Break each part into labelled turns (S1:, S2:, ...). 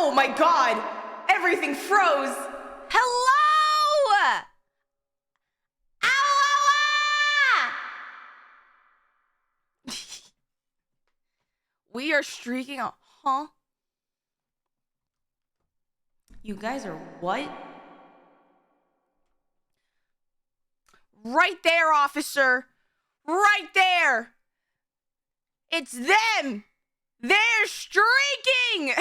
S1: Oh my god! Everything froze!
S2: Hello! We are streaking out, huh?
S1: You guys are what?
S2: Right there, officer! Right there! It's them! They're streaking!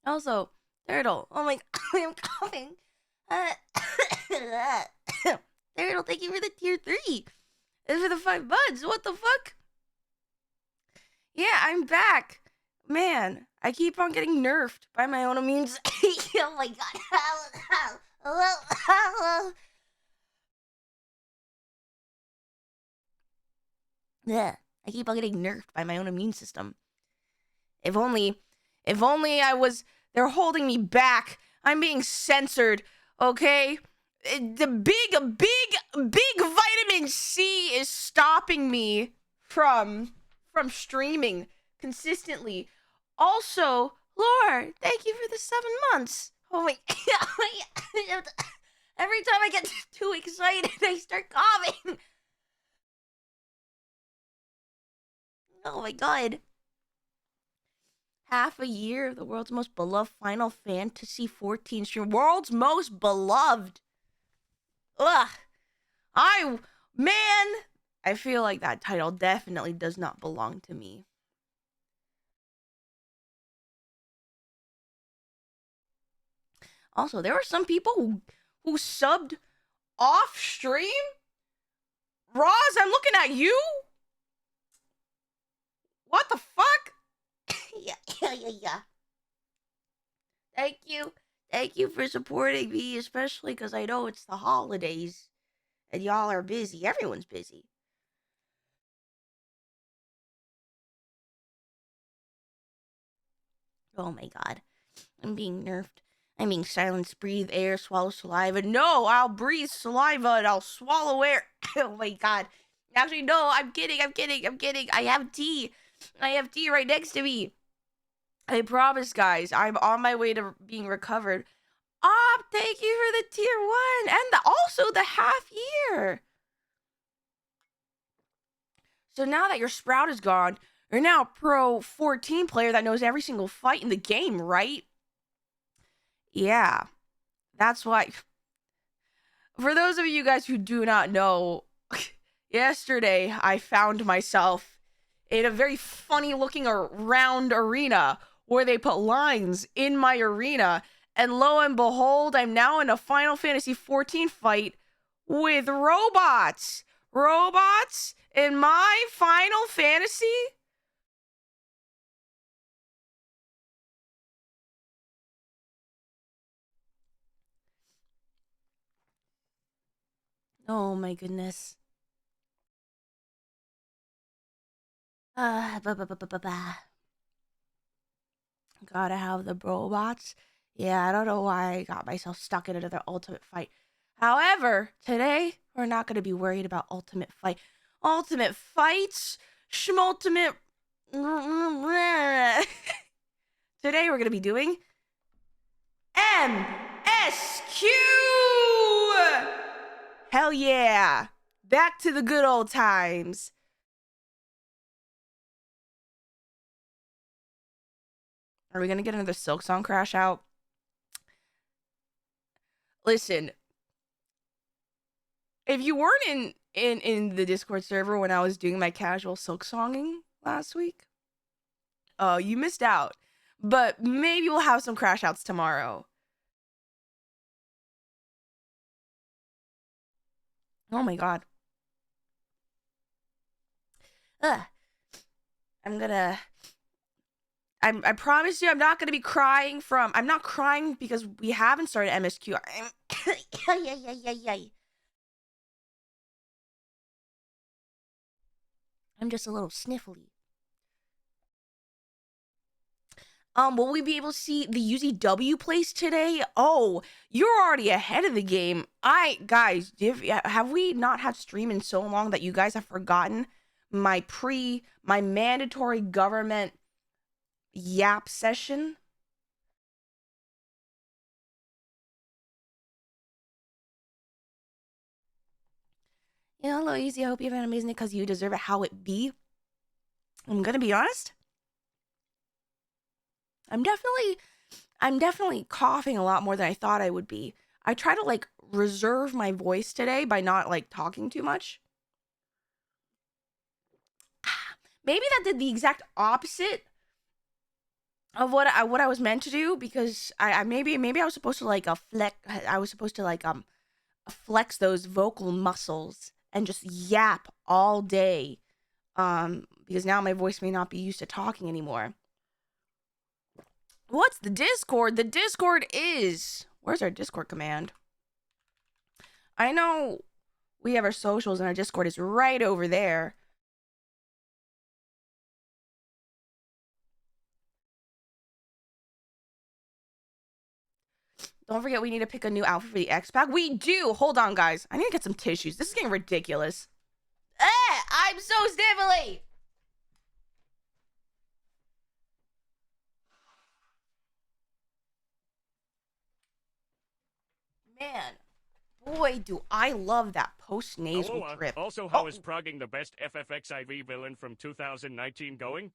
S2: Also, Turtle, oh my god, I'm coughing. Turtle, thank you for the tier 3. And for the 5 buds, what the fuck? Yeah, I'm back. Man, I keep on getting nerfed by my own immune oh my god. Yeah, I keep on getting nerfed by my own immune system. If only they're holding me back. I'm being censored, okay? The big vitamin C is stopping me from streaming consistently. Also, Lord, thank you for the 7 months. Oh my god. Every time I get too excited, I start coughing. Oh my god. Half a year of the world's most beloved Final Fantasy XIV stream. World's most beloved. Ugh. I feel like that title definitely does not belong to me. Also, there were some people who subbed off stream. Roz, I'm looking at you. What the fuck? Yeah. Thank you for supporting me, especially because I know it's the holidays and y'all are busy. Everyone's busy. Oh my god. I'm being nerfed. I'm being silenced. Breathe air, swallow saliva. No, I'll breathe saliva and I'll swallow air. Oh my god. Actually, no, I'm kidding. I have tea. I have tea right next to me. I promise, guys, I'm on my way to being recovered. Thank you for the tier 1 and also the half year. So now that your Sprout is gone, you're now a pro 14 player that knows every single fight in the game, right? Yeah, that's why. For those of you guys who do not know, yesterday I found myself in a very funny looking round arena where they put lines in my arena, and lo and behold, I'm now in a Final Fantasy XIV fight with robots. Robots in my Final Fantasy? Oh my goodness. Gotta have the robots. Yeah, I don't know why I got myself stuck in another ultimate fight. However, today, we're not going to be worried about ultimate fight. Ultimate fights, schmultimate. Today, we're going to be doing MSQ! Hell yeah! Back to the good old times. Are we gonna get another Silk Song crash out? Listen, if you weren't in the Discord server when I was doing my casual Silk Songing last week, you missed out. But maybe we'll have some crash outs tomorrow. Oh my god. I promise you I'm not gonna be crying I'm not crying because we haven't started MSQ. I'm just a little sniffly. Will we be able to see the UZW place today? Oh, you're already ahead of the game. Guys, have we not had stream in so long that you guys have forgotten my mandatory government yap session. Hello, Easy. I hope you have an amazing day because you deserve it. How it be? I'm gonna be honest. I'm definitely coughing a lot more than I thought I would be. I try to like reserve my voice today by not like talking too much. Maybe that did the exact opposite of what I was meant to do, because I maybe I was supposed to like flex those vocal muscles and just yap all day, because now my voice may not be used to talking anymore. What's the Discord? The Discord is... Where's our Discord command? I know we have our socials and our Discord is right over there. Don't forget, we need to pick a new outfit for the X-Pack. We do! Hold on, guys. I need to get some tissues. This is getting ridiculous. I'm so sniffly! Man, boy, do I love that post-nasal drip.
S3: Also, how is progging the best FFXIV villain from 2019 going?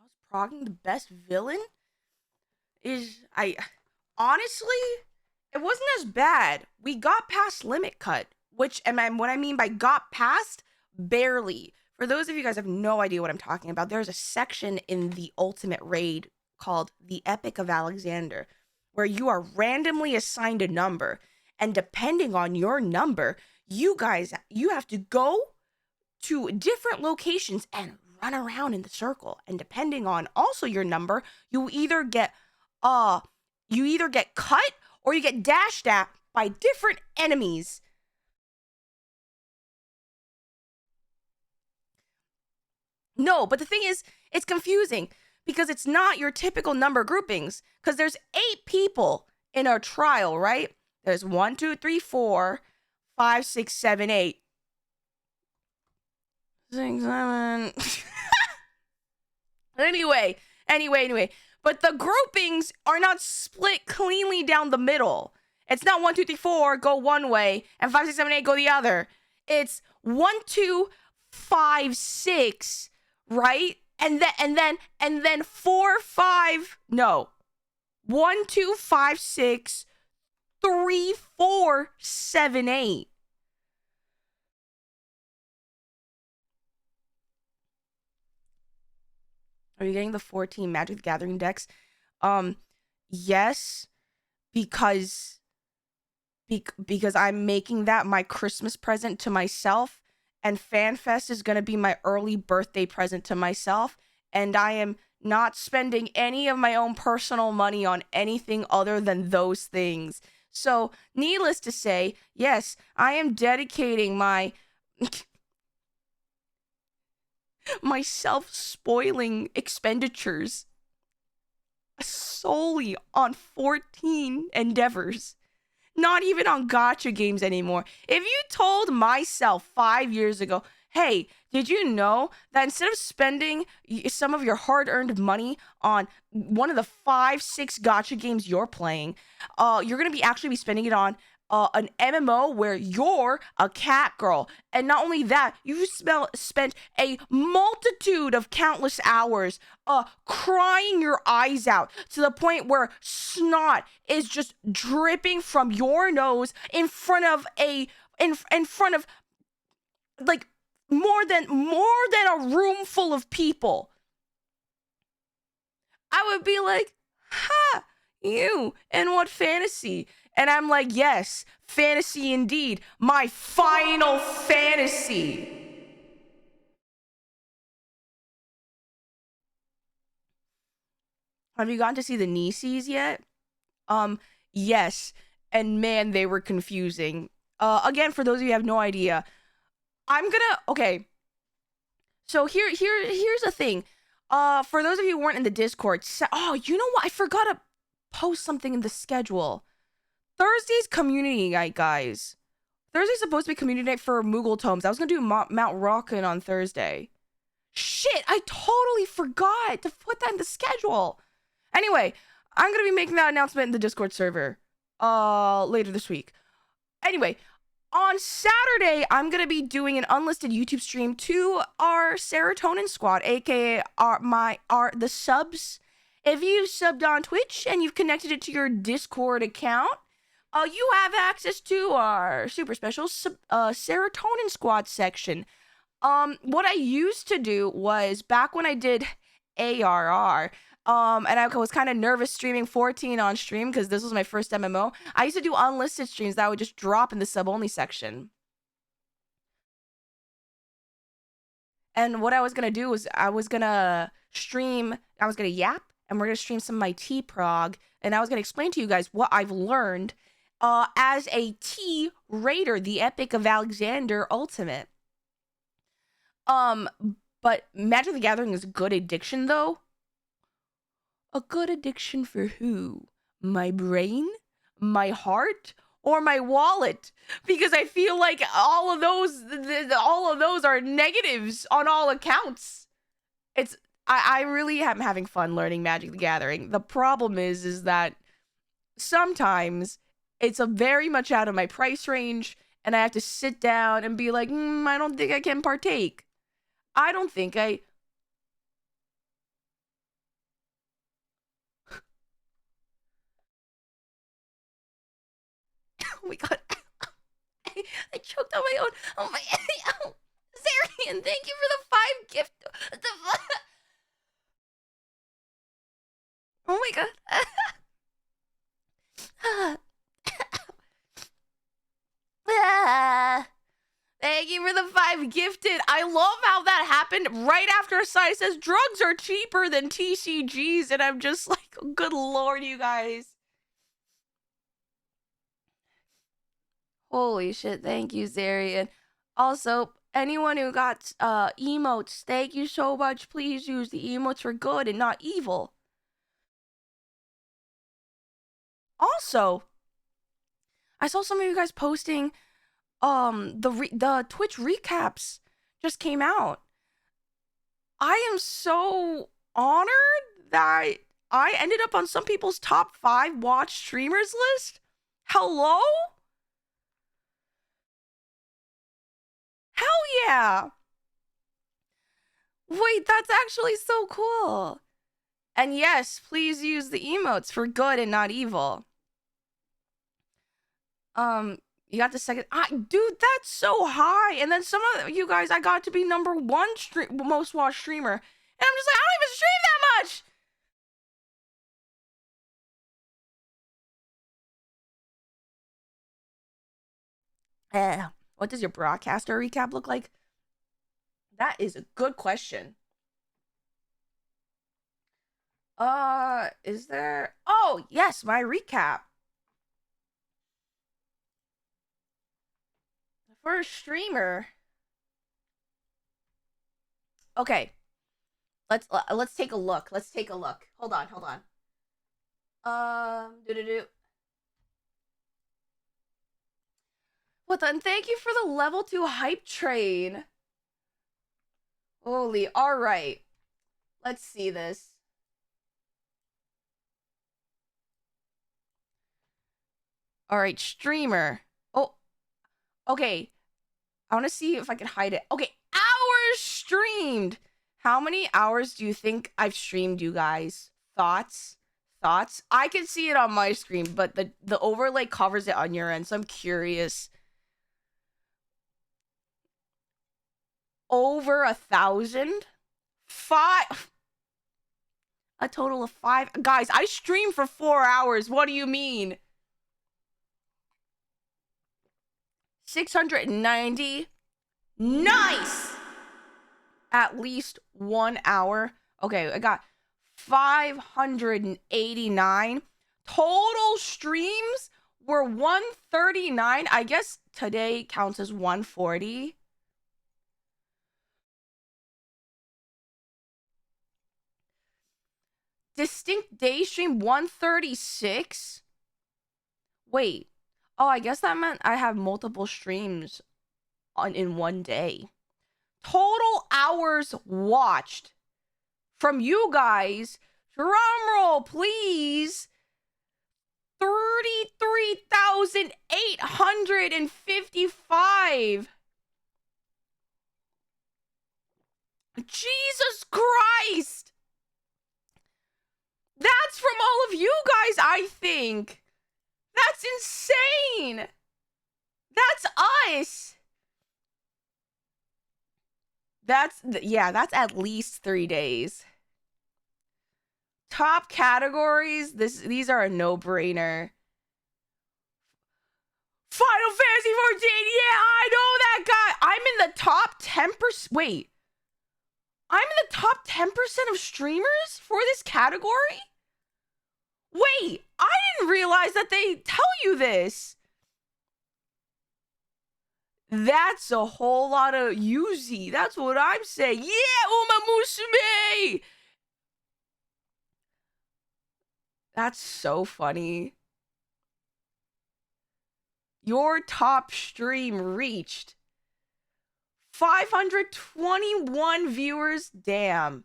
S2: How's progging the best villain? Honestly, it wasn't as bad. We got past limit cut, which, and what I mean by got past, barely. For those of you guys who have no idea what I'm talking about, there's a section in the Ultimate Raid called the Epic of Alexander, where you are randomly assigned a number, and depending on your number, you have to go to different locations and run around in the circle. And depending on also your number, you either get cut or you get dashed at by different enemies. No, but the thing is, it's confusing because it's not your typical number groupings, because there's 8 people in our trial, right? There's 1, 2, 3, 4, 5, 6, 7, 8. 6, 7. Anyway. But the groupings are not split cleanly down the middle. It's not 1, 2, 3, 4 go one way and 5, 6, 7, 8 go the other. It's 1, 2, 5, 6, right? And then 4, 5. No. 1, 2, 5, 6, 3, 4, 7, 8. Are you getting the 14 Magic the Gathering decks? Yes, because I'm making that my Christmas present to myself, and FanFest is going to be my early birthday present to myself, and I am not spending any of my own personal money on anything other than those things. So, needless to say, yes, I am dedicating my my self-spoiling expenditures solely on 14 endeavors. Not even on gacha games anymore. If you told myself 5 years ago, hey, did you know that instead of spending some of your hard-earned money on one of the 5, 6 gacha games you're playing, you're going to be actually spending it on an MMO where you're a cat girl. And not only that, you spent a multitude of countless hours crying your eyes out to the point where snot is just dripping from your nose in front of like more than a room full of people. I would be like, ha, you, and what fantasy? And I'm like, yes, fantasy indeed. My final fantasy. Have you gotten to see the Nisis yet? Yes. And man, they were confusing. Again, for those of you who have no idea, okay. So here's the thing. For those of you who weren't in the Discord, you know what? I forgot to post something in the schedule. Thursday's community night, guys. Thursday's supposed to be community night for Moogle Tomes. I was gonna do Mount Rockin on Thursday. Shit, I totally forgot to put that in the schedule. Anyway, I'm gonna be making that announcement in the Discord server later this week. Anyway, on Saturday, I'm gonna be doing an unlisted YouTube stream to our Serotonin Squad, aka the subs. If you subbed on Twitch and you've connected it to your Discord account, you have access to our super special Serotonin Squad section. What I used to do was back when I did ARR, and I was kind of nervous streaming 14 on stream because this was my first MMO. I used to do unlisted streams that would just drop in the sub-only section. And what I was gonna do was I was gonna yap, and we're gonna stream some of my T-Prog, and I was gonna explain to you guys what I've learned as a T Raider, the Epic of Alexander Ultimate. But Magic the Gathering is a good addiction, though. A good addiction for who? My brain? My heart? Or my wallet? Because I feel like all of those are negatives on all accounts. I really am having fun learning Magic the Gathering. The problem is that sometimes it's a very much out of my price range, and I have to sit down and be like, I don't think I can partake. I don't think I... Oh my god. I choked on my own. Oh my... Oh. Zarian, thank you for the 5 gift... Oh my god. Thank you for the 5 gifted. I love how that happened right after a site says drugs are cheaper than TCGs, and I'm just like, good lord, you guys. Holy shit, thank you, Zarian. Also, anyone who got emotes, thank you so much. Please use the emotes for good and not evil. Also, I saw some of you guys posting the Twitch recaps just came out. I am so honored that I ended up on some people's top 5 watch streamers list. Hello? Hell yeah. Wait, that's actually so cool. And yes, please use the emotes for good and not evil. You got the second... dude, that's so high. And then some of you guys, I got to be number 1 most watched streamer. And I'm just like, I don't even stream that much. What does your broadcaster recap look like? That is a good question. Is there... Oh, yes, my recap. For a streamer. Okay. Let's take a look. Let's take a look. Hold on. Well then, thank you for the level 2 hype train. Holy, alright. Let's see this. Alright, streamer. Oh, okay. I want to see if I can hide it. Okay, hours streamed. How many hours do you think I've streamed, you guys? Thoughts? I can see it on my screen, but the overlay covers it on your end, so I'm curious. Over 1,000? 5... A total of 5... Guys, I streamed for 4 hours. What do you mean? 690. Nice! At least 1 hour. Okay, I got 589. Total streams were 139. I guess today counts as 140. Distinct day stream 136. Wait. Oh, I guess that meant I have multiple streams in one day. Total hours watched from you guys. Drum roll, please. 33,855. Jesus Christ. That's from all of you guys, I think. That's insane. That's us. That's at least 3 days. Top categories, these are a no-brainer. Final Fantasy 14, yeah, I know that guy. I'm in the top 10%. Wait. I'm in the top 10% of streamers for this category? Wait, I didn't realize that they tell you this. That's a whole lot of Yuzimii. That's what I'm saying. Yeah, Uma Musume! That's so funny. Your top stream reached 521 viewers. Damn.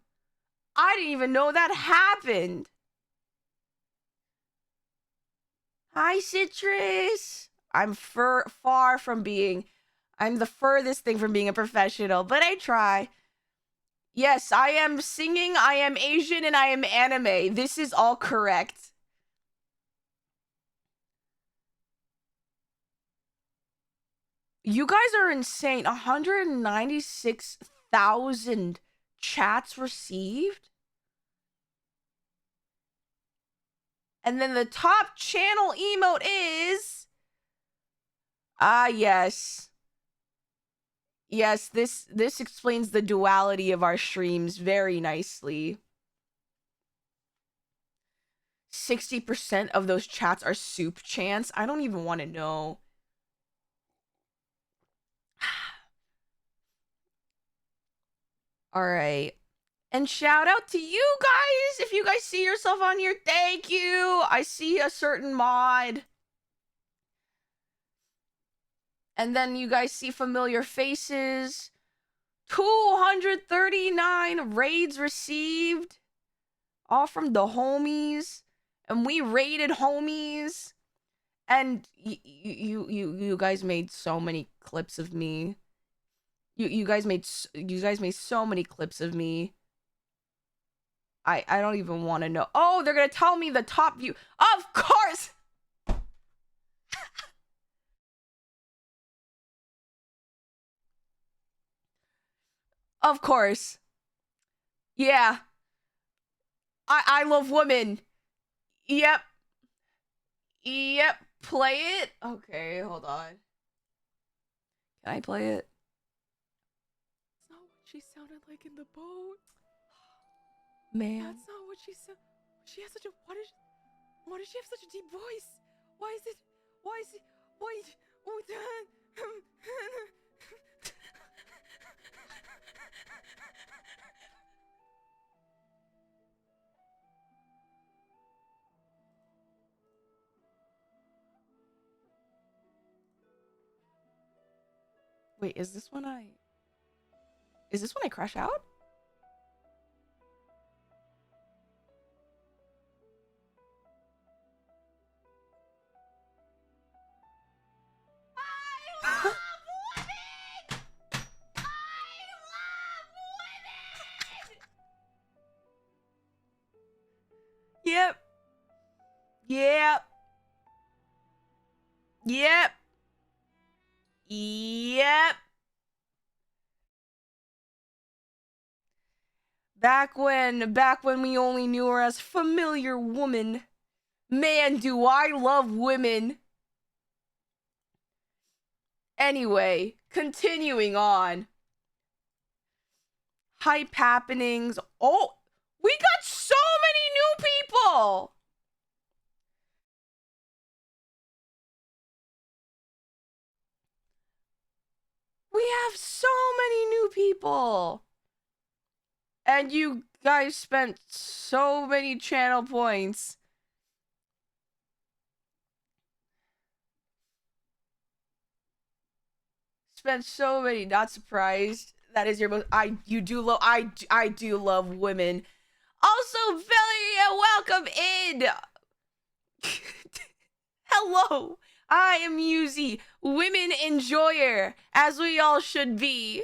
S2: I didn't even know that happened. Hi, Citrus. I'm far from being... I'm the furthest thing from being a professional, but I try. Yes, I am singing, I am Asian, and I am anime. This is all correct. You guys are insane. 196,000 chats received. And then the top channel emote is... yes. Yes, this explains the duality of our streams very nicely. 60% of those chats are soup chants. I don't even want to know. All right. And shout out to you guys. If you guys see yourself on here, thank you. I see a certain mod. And then you guys see familiar faces. 239 raids received. All from the homies. And we raided homies. And you guys made so many clips of me. You guys made so many clips of me. I don't even want to know. Oh, they're gonna tell me the top view. Of course. Of course. Yeah. I love women. Yep. Yep. Play it. Okay, hold on. Can I play it? That's not what she sounded like in the boat. Man. That's not what she said. She has such a... Why does she have such a deep voice? Why is it... Wait, is this when I crash out? I love women! Yep. Yep. Yep. Yep. Back when we only knew her as familiar woman. Man, do I love women. Anyway, continuing on. Hype happenings. Oh, we got so many new people. We have so many new people. And you guys spent so many channel points. spent so many. Not surprised. That is your most. I do love women. Also, Valeria, welcome in. Hello, I am Yuzimii, women enjoyer, as we all should be.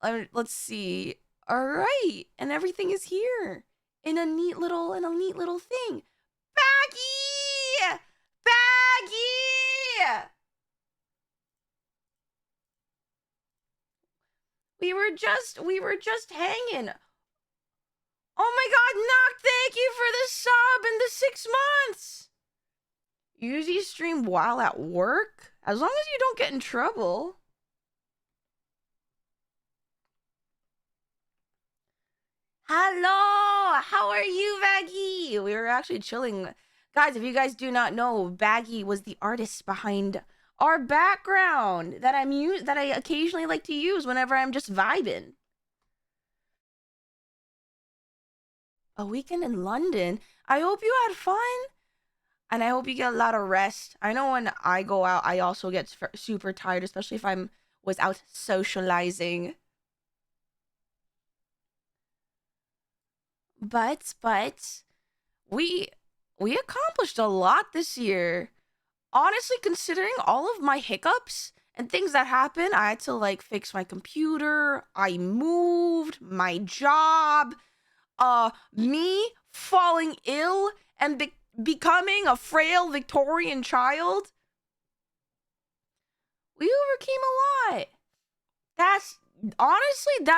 S2: Let's see. All right, and everything is here in a neat little thing. Baggy, baggy. We were just hanging. Oh my God, Knock! Thank you for the sub and the 6 months. Yuzimii stream while at work, as long as you don't get in trouble. Hello, how are you, Baggy? We were actually chilling. Guys, if you guys do not know, Baggy was the artist behind our background that I occasionally like to use whenever I'm just vibing. A weekend in London. I hope you had fun. And I hope you get a lot of rest. I know when I go out, I also get super tired, especially if was out socializing. But we accomplished a lot this year. Honestly, considering all of my hiccups and things that happened, I had to like fix my computer, I moved, my job, me falling ill and becoming a frail Victorian child. We overcame a lot. That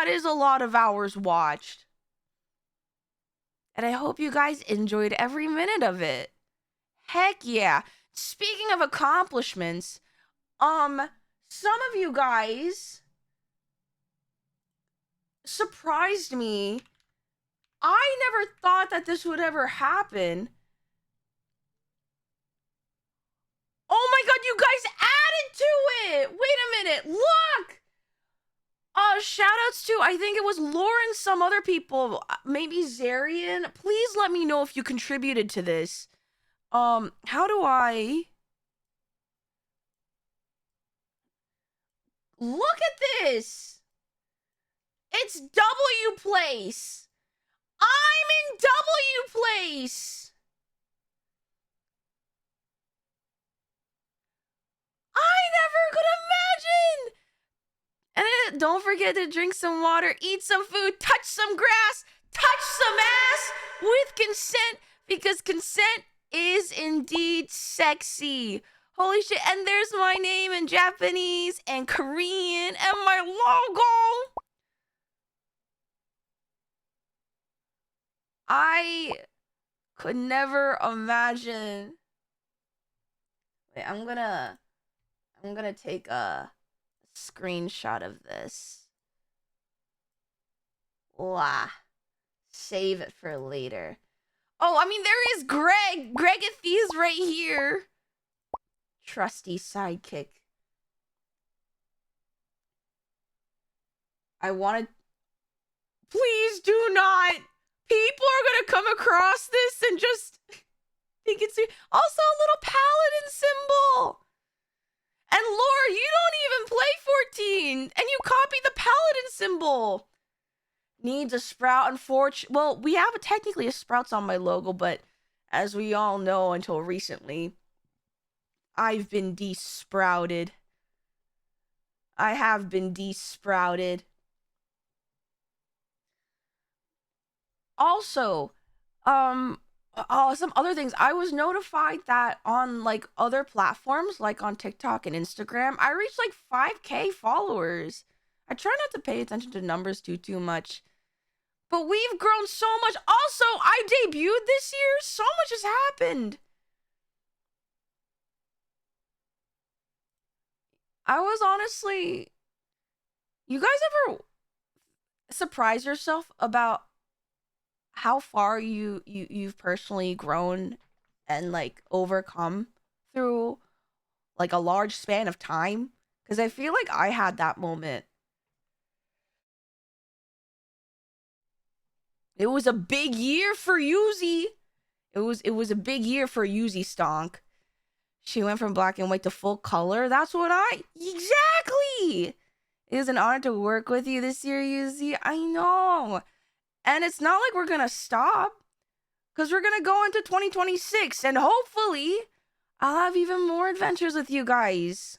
S2: is a lot of hours watched. And I hope you guys enjoyed every minute of it. Heck yeah. Speaking of accomplishments, some of you guys surprised me. I never thought that this would ever happen. Oh my God, you guys added to it. Wait a minute. Look. Shoutouts to, I think it was Lauren, some other people, maybe Zarian. Please let me know if you contributed to this. How do I... Look at this. It's W place. I'm in W place. I never could imagine. And don't forget to drink some water, eat some food, touch some grass, touch some ass with consent, because consent is indeed sexy. Holy shit. And there's my name in Japanese and Korean and my logo. I could never imagine. Wait, I'm gonna take a screenshot of this. Wow. Save it for later. Oh, I mean, there is Greg. Gregathy's right here. Trusty sidekick. I wanted... Please do not. People are gonna come across this and just think it's... Also, a little paladin symbol. And Laura, you don't even play 14, and you copy the paladin symbol. Needs a sprout, unfortunately. Well, we have technically a sprouts on my logo, but as we all know, until recently, I've been desprouted. I have been desprouted. Also, some other things. I was notified that on like other platforms, like on TikTok and Instagram, I reached like 5K followers. I try not to pay attention to numbers too much, but we've grown so much. Also, I debuted this year. So much has happened. I was honestly... You guys ever surprise yourself about how far you've personally grown and like overcome through like a large span of time? Because I feel like I had that moment. It was a big year for Yuzimii. It was a big year for Yuzimii Stonk. She went from black and white to full color. That's what exactly. It is an honor to work with you this year, Yuzi. I know. And it's not like we're gonna stop, because we're gonna go into 2026 and hopefully I'll have even more adventures with you guys.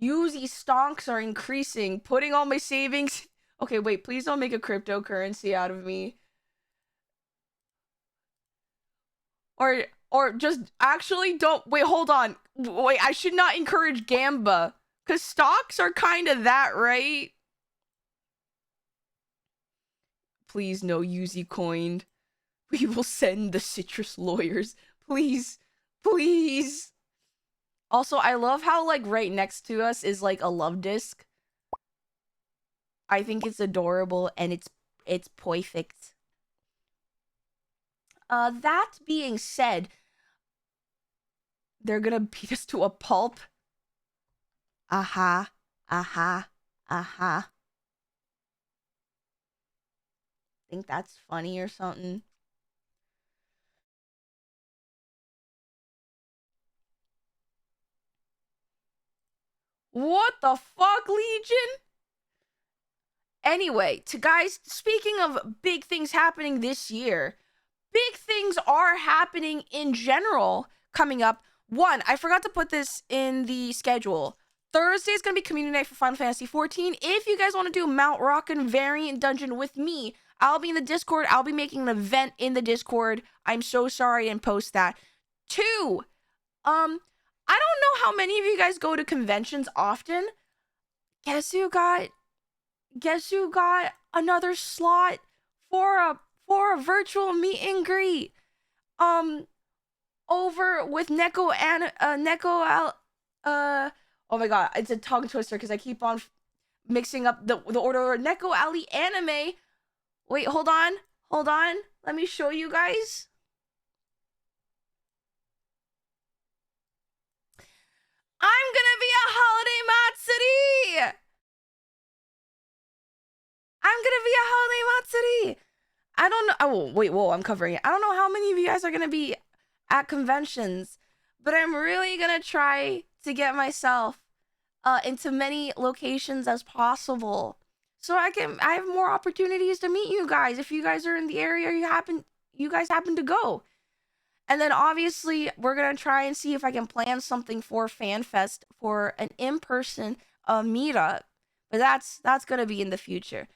S2: Yuzi stonks are increasing. Putting all my savings. Okay, wait, please don't make a cryptocurrency out of me. Or just actually don't. Wait, hold on. Wait, I should not encourage Gamba. Because stocks are kind of that, right? Please, no Yuzi coined. We will send the citrus lawyers. Please. Please. Also, I love how, like, right next to us is, like, a love disc. I think it's adorable, and it's perfect. That being said, they're gonna beat us to a pulp. Aha. Aha. Aha. Think that's funny or something. What the fuck, Legion? Anyway, to guys, speaking of big things happening this year, big things are happening in general coming up. One, I forgot to put this in the schedule. Thursday is going to be community night for Final Fantasy XIV. If you guys want to do Mount Rockin' variant dungeon with me, I'll be in the Discord. I'll be making an event in the Discord. I'm so sorry I didn't post that. Two, I don't know how many of you guys go to conventions often. Guess who got another slot for a virtual meet and greet over with Neko and oh my god, it's a tongue twister because I keep on mixing up the order. Neko Ali Anime. Wait, hold on. Let me show you guys. I'm gonna be a holiday Matsuri. I don't know. Oh, wait, whoa, I'm covering it. I don't know how many of you guys are gonna be at conventions, but I'm really gonna try to get myself into many locations as possible, so I have more opportunities to meet you guys if you guys are in the area you guys happen to go. And then obviously we're gonna try and see if I can plan something for FanFest for an in-person meetup, but that's gonna be in the future.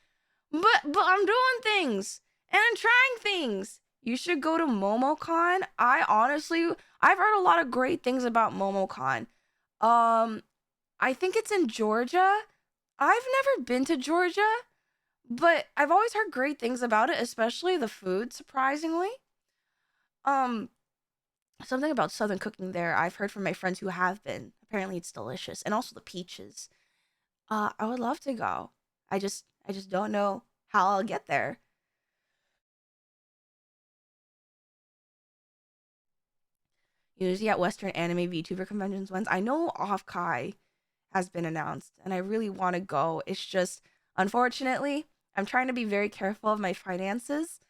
S2: But I'm doing things and I'm trying things. You should go to MomoCon. I've heard a lot of great things about MomoCon. I think it's in Georgia. I've never been to Georgia, but I've always heard great things about it, especially the food, surprisingly. Something about Southern cooking there, I've heard from my friends who have been. Apparently it's delicious. And also the peaches. I would love to go. I just don't know how I'll get there. Usually at Western anime VTuber conventions ones. I know Off-Kai has been announced, and I really want to go. It's just, unfortunately, I'm trying to be very careful of my finances.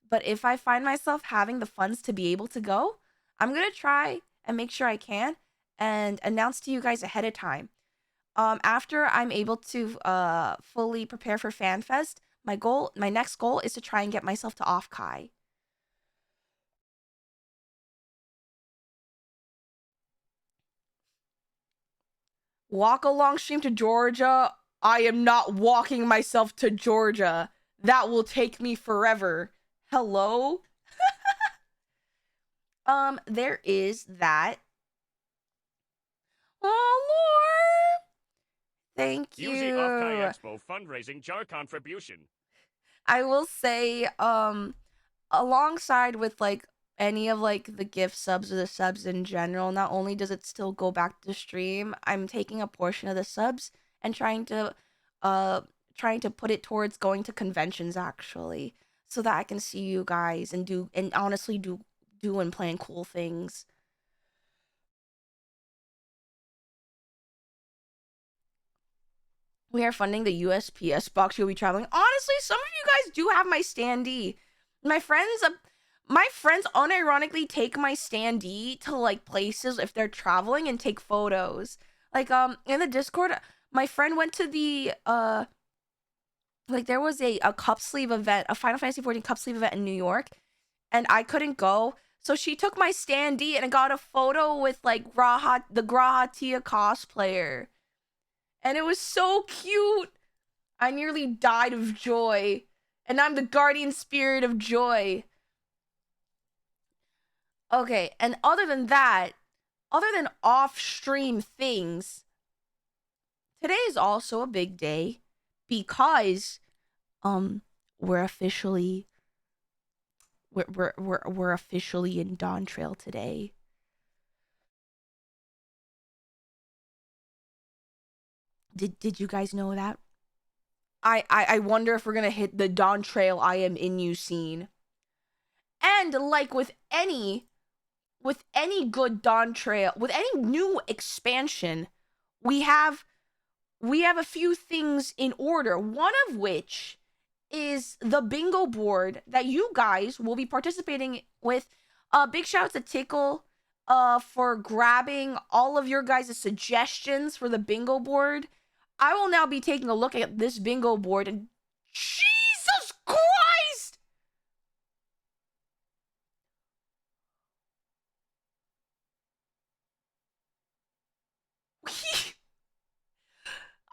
S2: But if I find myself having the funds to be able to go, I'm going to try and make sure I can and announce to you guys ahead of time. After I'm able to fully prepare for FanFest, my next goal is to try and get myself to Off-Kai. Walk along stream to Georgia. I am not walking myself to Georgia. That will take me forever. Hello? There is that. Oh, Lord. Thank you.
S3: Yuzi Off-Kai Expo fundraising jar contribution.
S2: I will say, alongside with, like, any of, like, the gift subs or the subs in general, not only does it still go back to stream, I'm taking a portion of the subs and trying to put it towards going to conventions, actually, so that I can see you guys and honestly do and plan cool things. We are funding the USPS box you'll be traveling. Honestly, some of you guys do have my standee. My friends my friends unironically take my standee to like places if they're traveling and take photos. Like in the Discord, my friend went to the like there was a cup sleeve event, a Final Fantasy 14 cup sleeve event in New York, and I couldn't go. So she took my standee and got a photo with like the Graha Tia cosplayer. And it was so cute. I nearly died of joy. And I'm the guardian spirit of joy. Okay, and other than that, other than off-stream things, today is also a big day because we're officially we're officially in Dawntrail today. Did you guys know that? I wonder if we're gonna hit the Dawntrail I am in you scene. And like with any good Dawntrail, with any new expansion, we have a few things in order. One of which is the bingo board that you guys will be participating with. Big shout out to Tickle for grabbing all of your guys' suggestions for the bingo board. I will now be taking a look at this bingo board and Jesus Christ!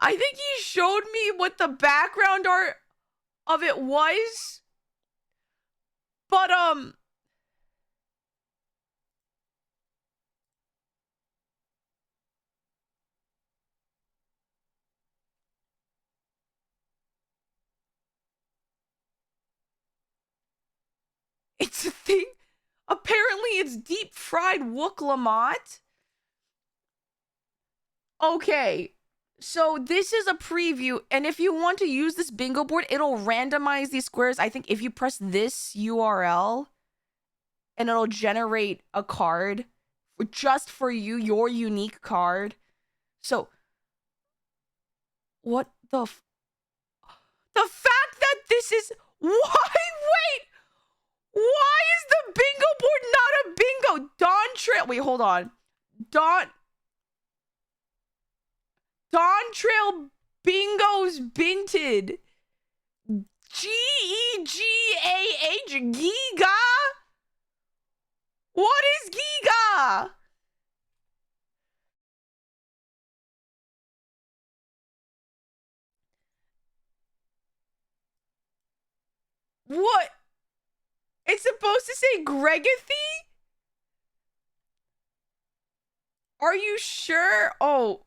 S2: I think he showed me what the background art of it was. But it's a thing. Apparently it's deep fried Wook Lamont. Okay. So this is a preview, and if you want to use this bingo board, it'll randomize these squares. I think if you press this URL, and it'll generate a card just for you, your unique card. So, what the fact that this is wait, why is the bingo board not a bingo? Dawntrail. Wait, hold on. Dawntrail Bingo's Binted. Gegah? Giga? What is Giga? What? It's supposed to say Gregathy? Are you sure? Oh,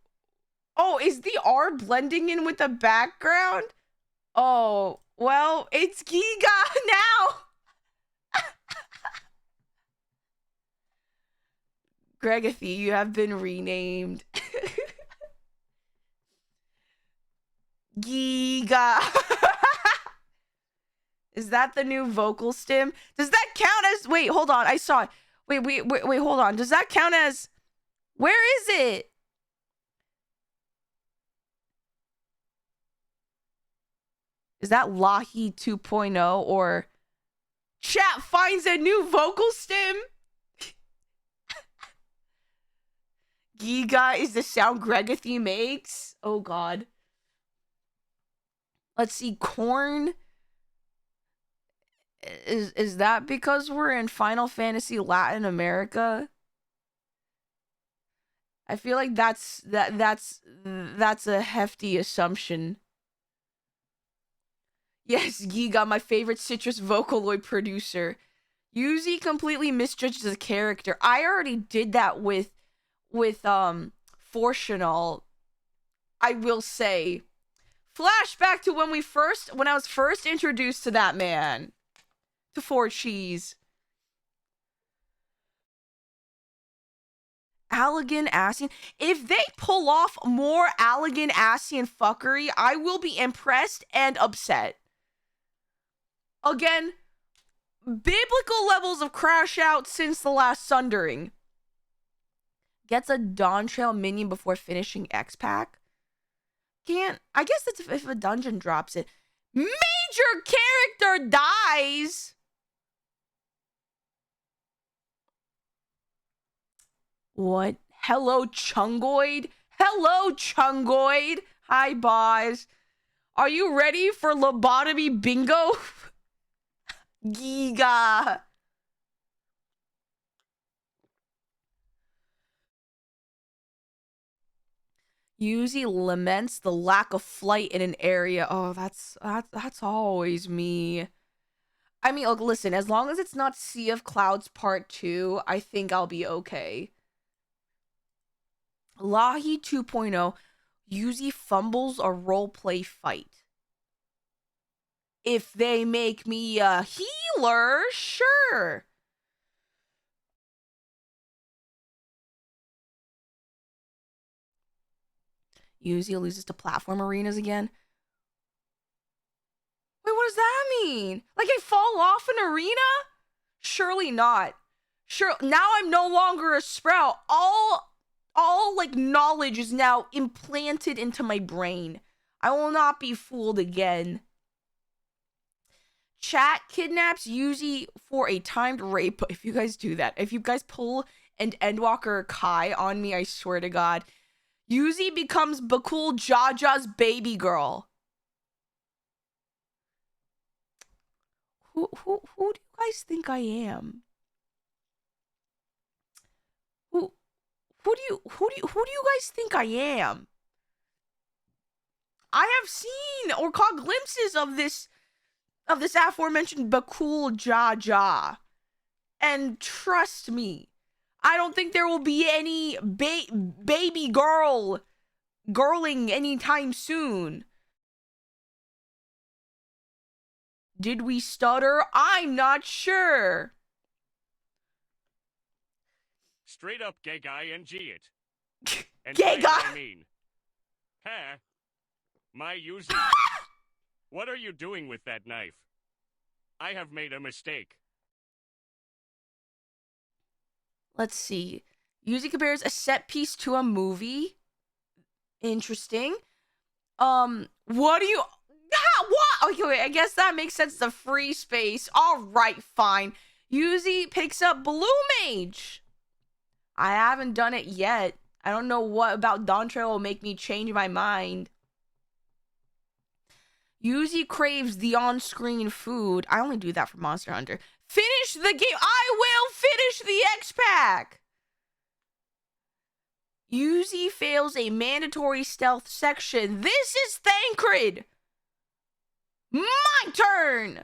S2: is the R blending in with the background? Oh, well, it's Giga now. Gregathy, you have been renamed. Giga. Is that the new vocal stim? Does that count as... Wait, hold on. I saw it. Wait, hold on. Does that count as... Where is it? Is that Lahi 2.0 or... Chat finds a new vocal stim? Giga is the sound Gregathy makes? Oh, God. Let's see. Corn... Is that because we're in Final Fantasy Latin America? I feel like that's a hefty assumption. Yes, Giga, my favorite citrus Vocaloid producer. Yuzimii completely misjudged the character. I already did that with Fortunal. I will say. Flashback to when I was first introduced to that man. To 4Cheese. Allegan Asian. If they pull off more Allegan Asian fuckery, I will be impressed and upset. Again, biblical levels of crash out since the last Sundering. Gets a Dawntrail minion before finishing X-Pack. I guess that's if a dungeon drops it. Major character dies! What? Hello, Chungoid? Hello, Chungoid. Hi, boss. Are you ready for lobotomy bingo? Giga. Yuzimii laments the lack of flight in an area. Oh, that's always me. I mean, look, listen, as long as it's not Sea of Clouds Part 2, I think I'll be okay. Lahi 2.0, Yuzimii fumbles a roleplay fight. If they make me a healer, sure. Yuzimii loses to platform arenas again. Wait, what does that mean? Like I fall off an arena? Surely not. Sure, now I'm no longer a sprout. All like knowledge is now implanted into my brain. I will not be fooled again. Chat kidnaps Yuzimii for a timed rape. If you guys do that, if you guys pull an Endwalker Kai on me, I swear to God, Yuzimii becomes Bakul Jaja's baby girl. Who do you guys think I am? Who do you guys think I am? I have seen or caught glimpses of this aforementioned Bakul Jaja. And trust me, I don't think there will be any baby girling anytime soon. Did we stutter? I'm not sure.
S3: Straight up gay guy and G it. And
S2: Gay
S3: by
S2: guy.
S3: I mean. Huh? My Yuzimii. What are you doing with that knife? I have made a mistake.
S2: Let's see. Yuzimii compares a set piece to a movie. Interesting. What do you... What? Okay, wait, I guess that makes sense. The free space. All right, fine. Yuzimii picks up Blue Mage. I haven't done it yet. I don't know what about Dawntrail will make me change my mind. Yuzimii craves the on-screen food. I only do that for Monster Hunter. Finish the game. I will finish the X-Pack. Yuzimii fails a mandatory stealth section. This is Thancred. My turn.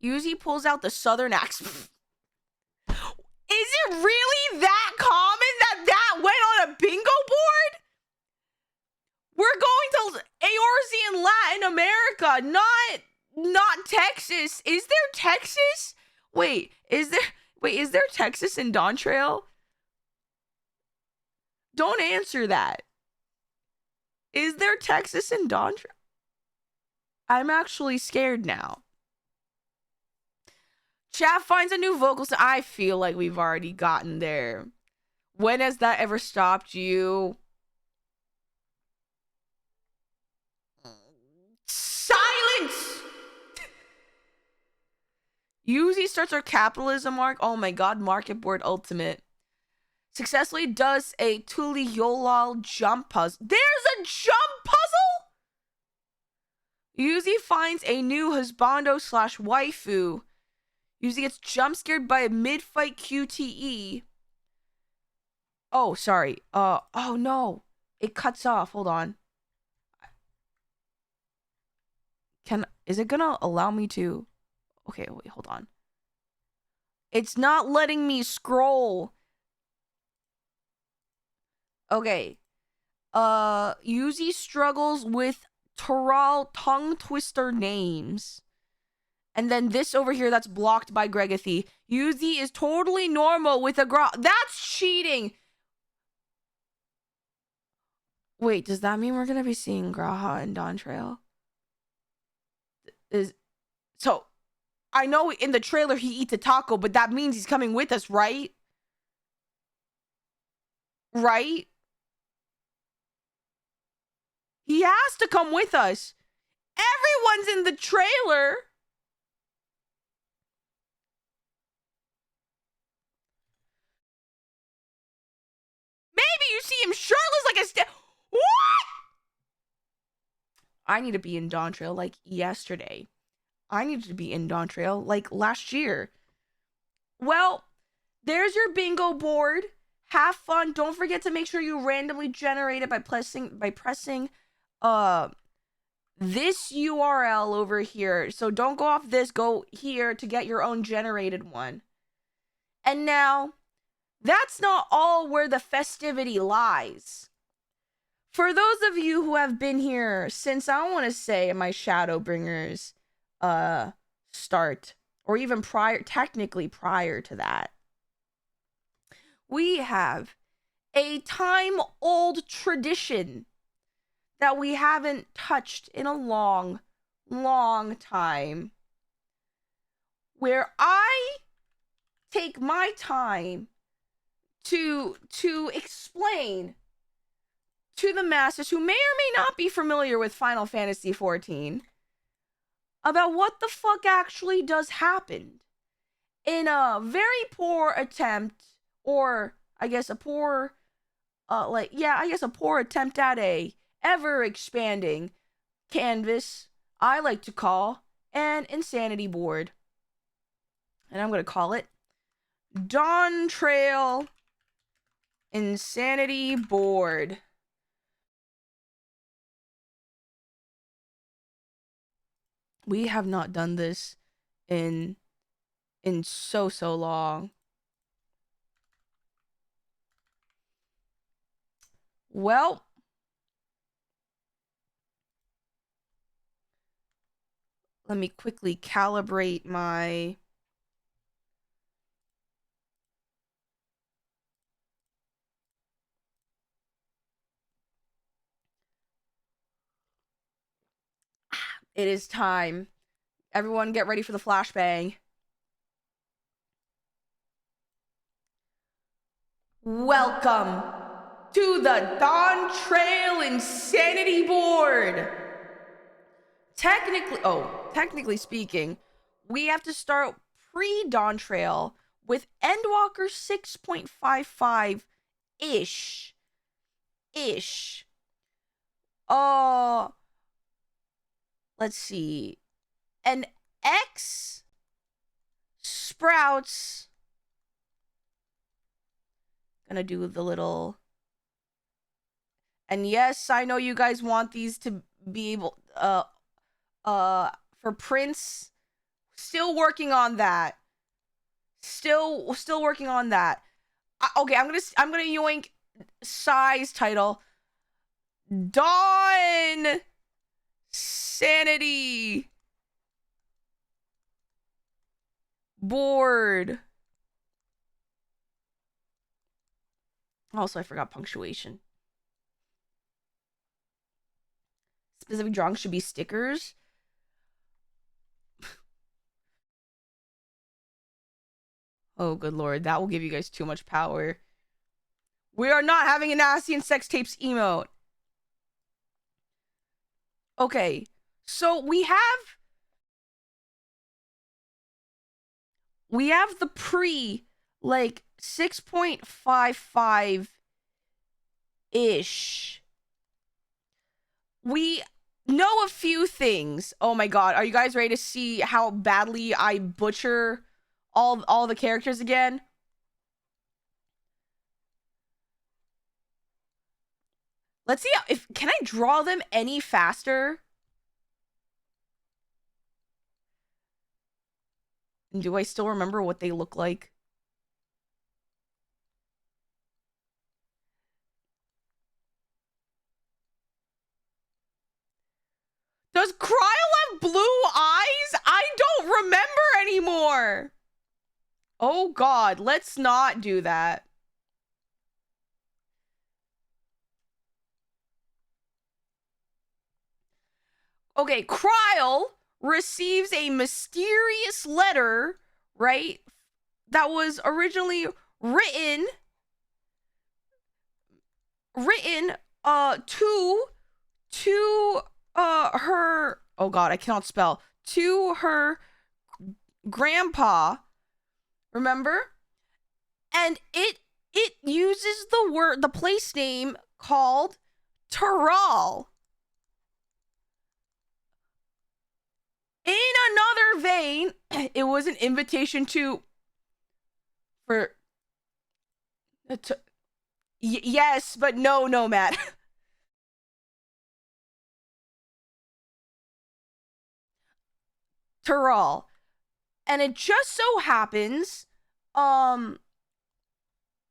S2: Yuzimii pulls out the Southern Axe. Is it really that common that went on a bingo board? We're going to Eorzean Latin America, not Texas. Is there Texas? Wait, is there Texas in Dawntrail? Don't answer that. Is there Texas in Dawntrail? I'm actually scared now. Chat finds a new vocal. I feel like we've already gotten there. When has that ever stopped you? Silence! Yuzimii starts our capitalism arc. Oh my god, market board ultimate. Successfully does a Tuliyolal jump puzzle. There's a jump puzzle? Yuzimii finds a new husbando / waifu. Yuzimii gets jump scared by a mid-fight QTE. Oh, sorry. Oh no. It cuts off. Hold on. Is it gonna allow me to? Okay, wait, hold on. It's not letting me scroll. Okay. Yuzimii struggles with Toral tongue twister names. And then this over here that's blocked by Gregathy. Yuzimii is totally normal with a that's cheating. Wait, does that mean we're gonna be seeing Graha and Dawntrail? So I know in the trailer he eats a taco, but that means he's coming with us, right? Right? He has to come with us. Everyone's in the trailer. I need to be in Dawntrail like yesterday. I needed to be in Dawntrail like last year. Well, there's your bingo board. Have fun. Don't forget to make sure you randomly generate it by pressing this URL over here. So don't go off this, go here to get your own generated one. And now, that's not all where the festivity lies. For those of you who have been here since, I want to say, my Shadowbringers start, or even technically prior to that, we have a time-old tradition that we haven't touched in a long, long time, where I take my time to explain to the masses who may or may not be familiar with Final Fantasy XIV about what the fuck actually does happen in a very poor attempt, or I guess a poor attempt at a ever expanding canvas I like to call an insanity board. And I'm going to call it Dawntrail Insanity Board. We have not done this in so long. Well, let me quickly calibrate my It is time. Everyone get ready for the flashbang. Welcome to the Dawntrail Insanity Board. Technically speaking, we have to start pre-Dawntrail with Endwalker 6.55-ish. Let's see. An X sprouts. Gonna do the little. And yes, I know you guys want these to be able for prints. Still working on that. Still working on that. Okay, I'm gonna yoink size title. Dawn Sanity Board. Also, I forgot punctuation. Specific drawings should be stickers. Oh, good lord. That will give you guys too much power. We are not having a nasty and sex tapes emote. Okay. So we have the pre, like, 6.55-ish. We know a few things. Oh my god, are you guys ready to see how badly I butcher all the characters again? Let's see can I draw them any faster? And do I still remember what they look like? Does Cryle have blue eyes? I don't remember anymore. Oh god, let's not do that. Okay, Cryle receives a mysterious letter, right? That was originally written to her, oh god, I cannot spell, to her grandpa, remember? And it uses the place name called Taral. In another vein, it was an invitation yes, but no, Matt. Terral. And it just so happens, a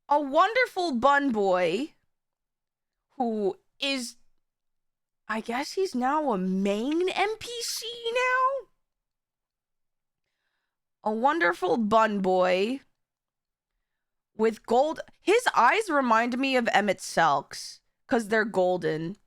S2: wonderful bun boy who is, I guess he's now a main NPC now? A wonderful bun boy with gold. His eyes remind me of Emmett Selk's because they're golden.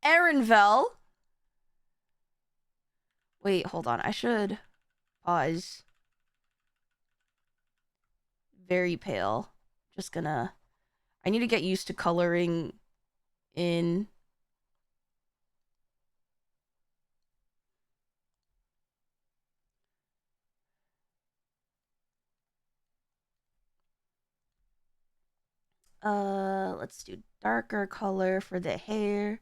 S2: Erenvel. Wait, hold on. I should pause. Very pale. Just gonna... I need to get used to coloring in. Let's do darker color for the hair.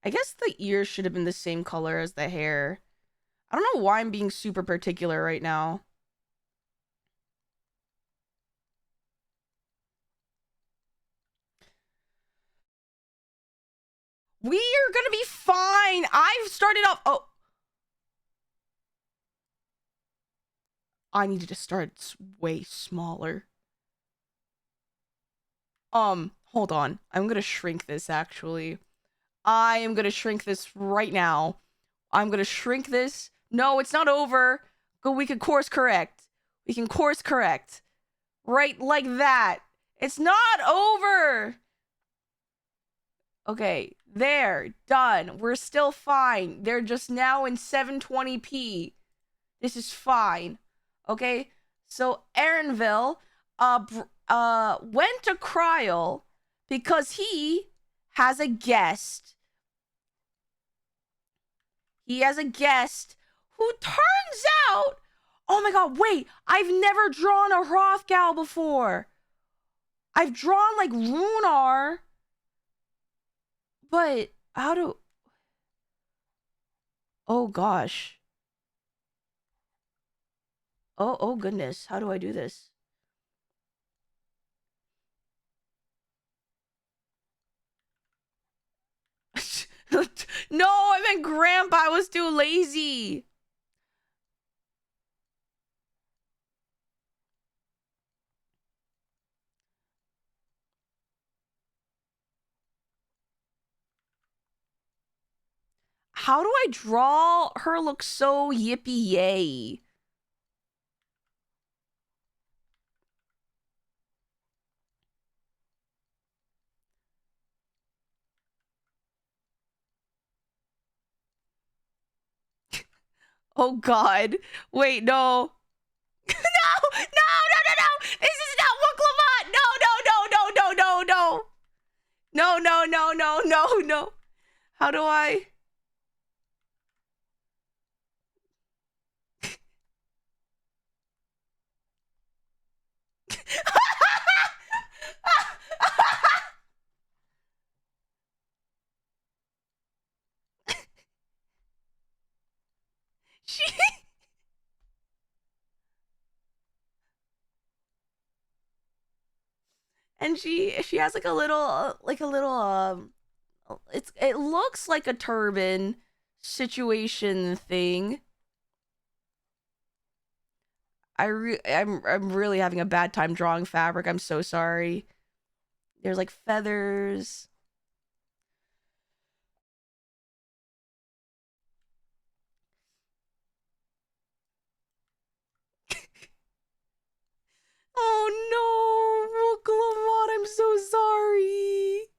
S2: I guess the ears should have been the same color as the hair. I don't know why I'm being super particular right now. We are gonna be fine. I've started off... Oh. I needed to start way smaller. Hold on. I'm gonna shrink this, actually. I am gonna shrink this right now. I'm gonna shrink this. No, it's not over. We can course correct. We can course correct. Right like that. It's not over. Okay, there. Done. We're still fine. They're just now in 720p. This is fine. Okay? So, Erenville, went to Kryl because he has a guest. He has a guest who turns out... Oh my god, wait! I've never drawn a Hrothgal before! I've drawn, like, Runar. But, how do... Oh gosh. Oh goodness. How do I do this? No, I meant Grandpa. I was too lazy. How do I draw her look so yippee yay? Oh god. Wait, no. No! No! This is not Wuklamot! No! No. How do I... she... And she has like a little it looks like a turban situation thing. I'm really having a bad time drawing fabric. I'm so sorry. There's like feathers. Oh no, Wuklamot, I'm so sorry.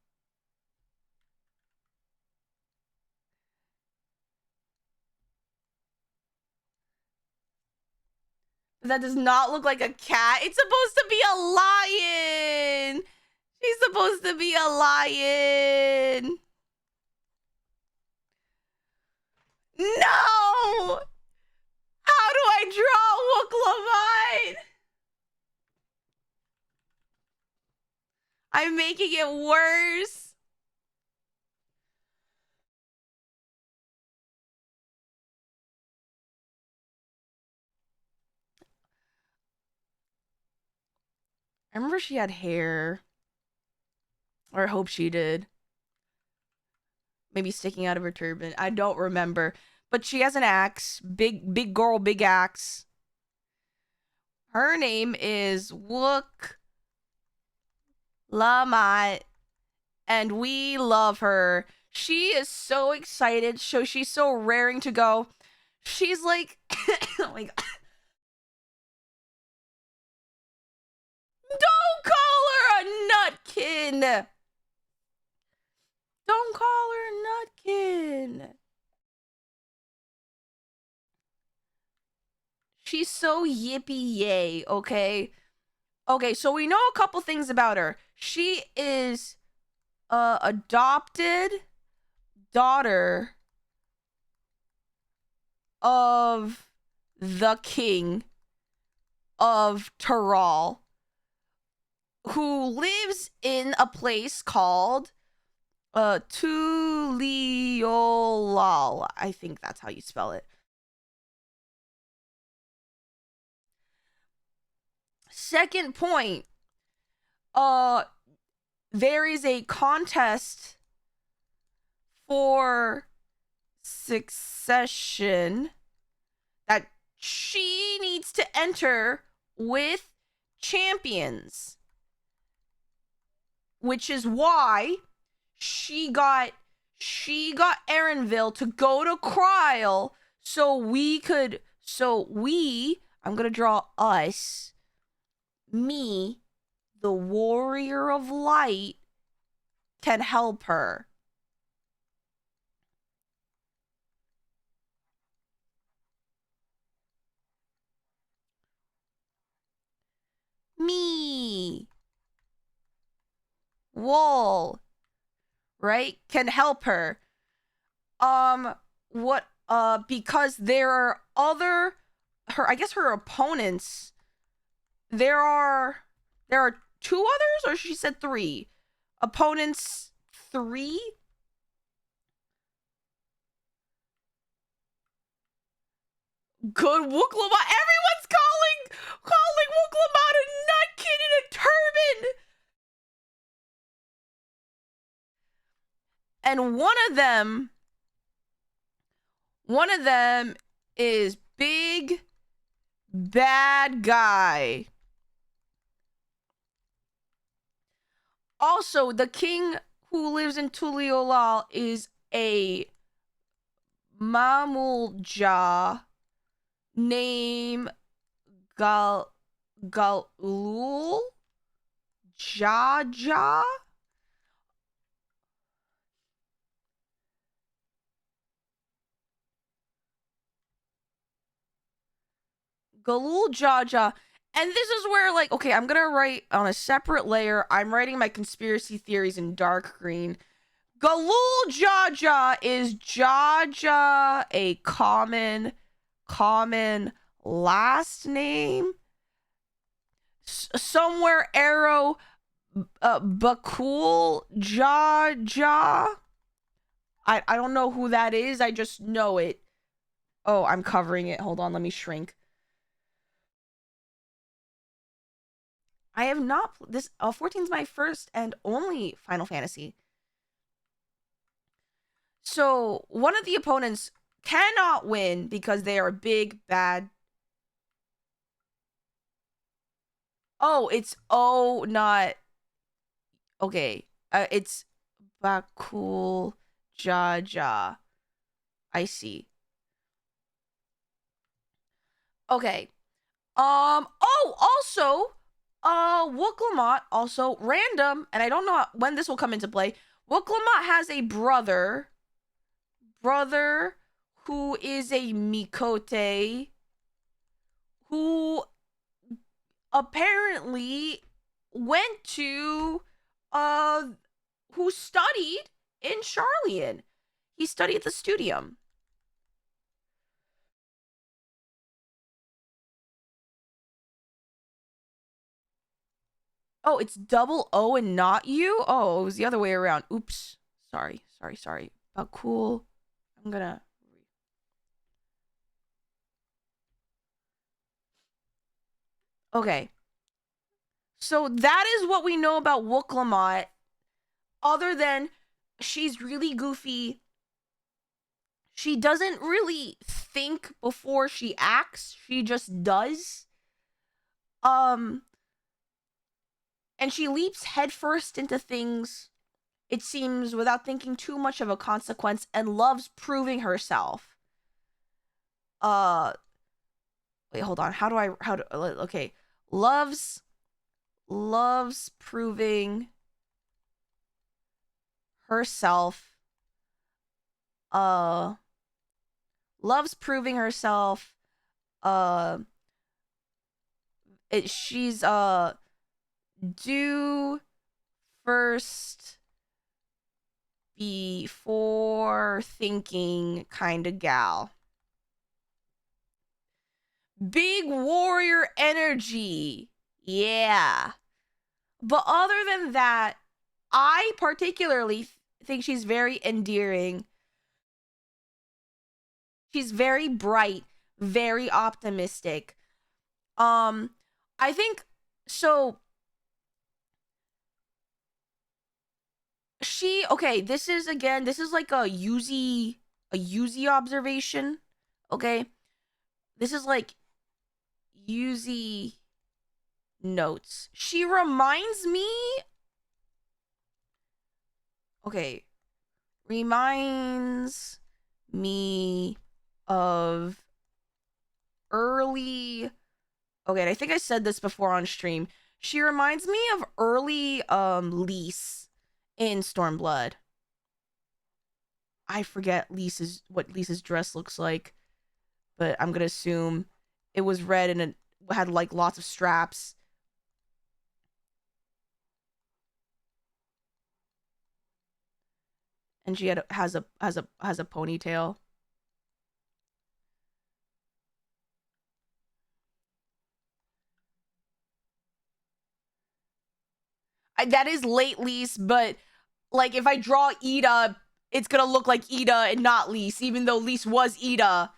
S2: That does not look like a cat. It's supposed to be a lion. She's supposed to be a lion. No! How do I draw Wooklamite? I'm making it worse. I remember she had hair. Or I hope she did. Maybe sticking out of her turban. I don't remember. But she has an axe. Big girl, big axe. Her name is Wooklamite. And we love her. She is so excited. So she's so raring to go. She's like, oh my God. Don't call her a nutkin. Don't call her a nutkin. She's so yippee yay, okay? Okay, so we know a couple things about her. She is adopted daughter of the king of Tural, who lives in a place called Tuliolal. I think that's how you spell it. Second point, there is a contest for succession that she needs to enter with champions, which is why she got Erenville to go to Kryl I'm gonna draw us, me, the warrior of light, can help her. Me, Wool, right, can help her. Because there are her opponents. There are 2 others, or she said 3 opponents. 3. Good Wooklamite. Everyone's calling Wooklamite a nutkin in a turban. And one of them is Big Bad Guy. Also, the king who lives in Tuliolal is a Mamulja named Galul Jaja. Galul Jaja. And this is where, like, okay, I'm gonna write on a separate layer. I'm writing my conspiracy theories in dark green. Galul Jaja is Jaja a common last name? Somewhere arrow Bakul Jaja. I don't know who that is. I just know it. Oh, I'm covering it. Hold on, let me shrink. I have not this 14 is my first and only Final Fantasy. So, one of the opponents cannot win because they are big bad. Oh, it's not okay. It's Bakul Jaja. I see. Okay. Also, Wooklamite, also random, and I don't know when this will come into play. Wooklamite has a brother who is a Mikote, who apparently went to who studied in Charlian. He studied at the Studium. Oh, it's double O and not you? Oh, it was the other way around. Oops. Sorry. But cool. I'm gonna... Okay. So that is what we know about Wooklamot. Other than she's really goofy. She doesn't really think before she acts. She just does. And she leaps headfirst into things, it seems, without thinking too much of a consequence, and loves proving herself. Wait, hold on. Okay. Loves proving herself. Loves proving herself. She's do first before thinking kind of gal. Big warrior energy. Yeah. But other than that, I particularly think she's very endearing. She's very bright, very optimistic. I think so. This is like a Yuzimii observation. Okay. This is like Yuzimii notes. She reminds me. Okay. Reminds me of early. Okay, I think I said this before on stream. She reminds me of early Lise in Stormblood. I forget what Lisa's dress looks like, but I'm gonna assume it was red and it had like lots of straps. And she has a ponytail. That is late Lise, but like if I draw Ida, it's gonna look like Ida and not Lise, even though Lise was Ida.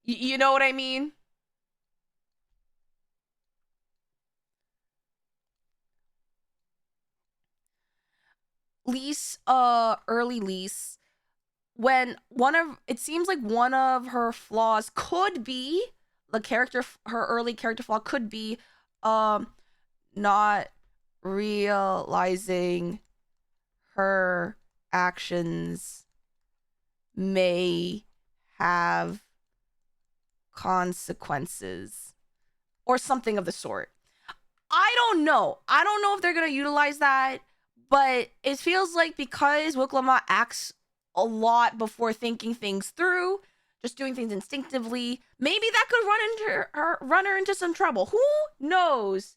S2: You know what I mean? Lise, early Lise, when it seems like one of her flaws could be her early character flaw could be, not realizing her actions may have consequences or something of the sort. I don't know if they're gonna utilize that, but it feels like because Wooklamot acts a lot before thinking things through, just doing things instinctively, maybe that could run her into some trouble. Who knows?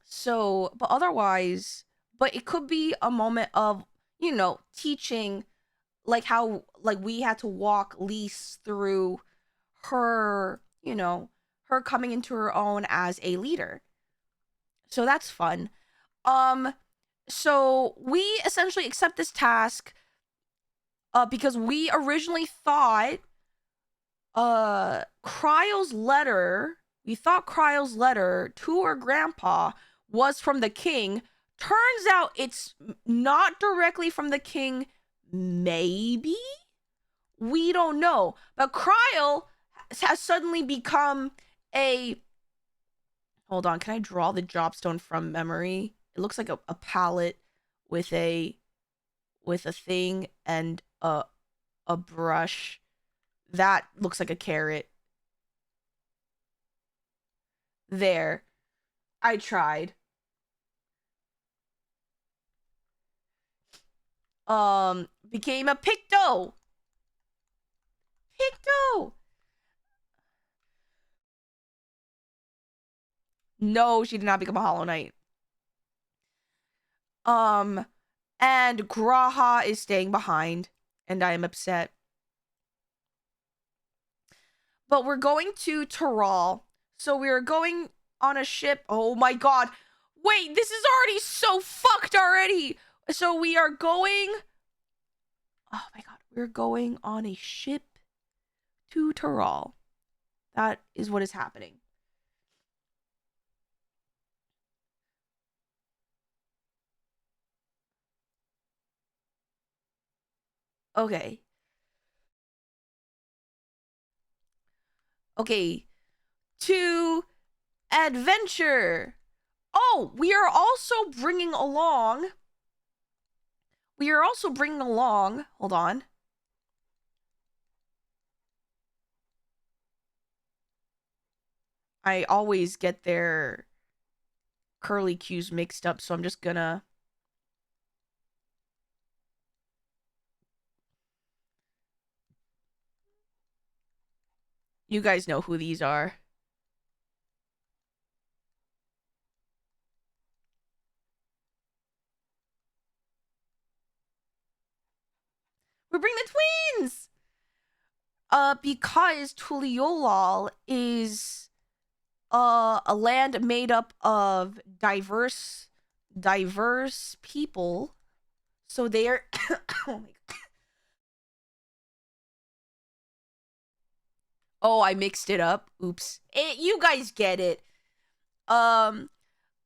S2: So, but otherwise, but it could be a moment of, teaching, like how, like we had to walk Lise through her, her coming into her own as a leader. So that's fun. So we essentially accept this task because we originally thought Cryle's letter to her grandpa was from the king. Turns out it's not directly from the king. Maybe? We don't know. But Cryle has suddenly become a... Hold on, can I draw the Jobstone from memory? It looks like a palette with a thing and a brush. That looks like a carrot. There. I tried. Became a Picto. Picto! No, she did not become a Hollow Knight. And Graha is staying behind, and I am upset. But we're going to Taral. So we're going on a ship. Oh my god. Wait, this is already so fucked already. So we are going... Oh my god. We're going on a ship to Taral. That is what is happening. Okay. Okay. To adventure. Oh, we are also bringing along... Hold on. I always get their curly cues mixed up, so I'm just gonna... You guys know who these are. We bring the twins! Because Tuliolal is a land made up of diverse people. So they are oh my god. Oh, I mixed it up. Oops. You guys get it. But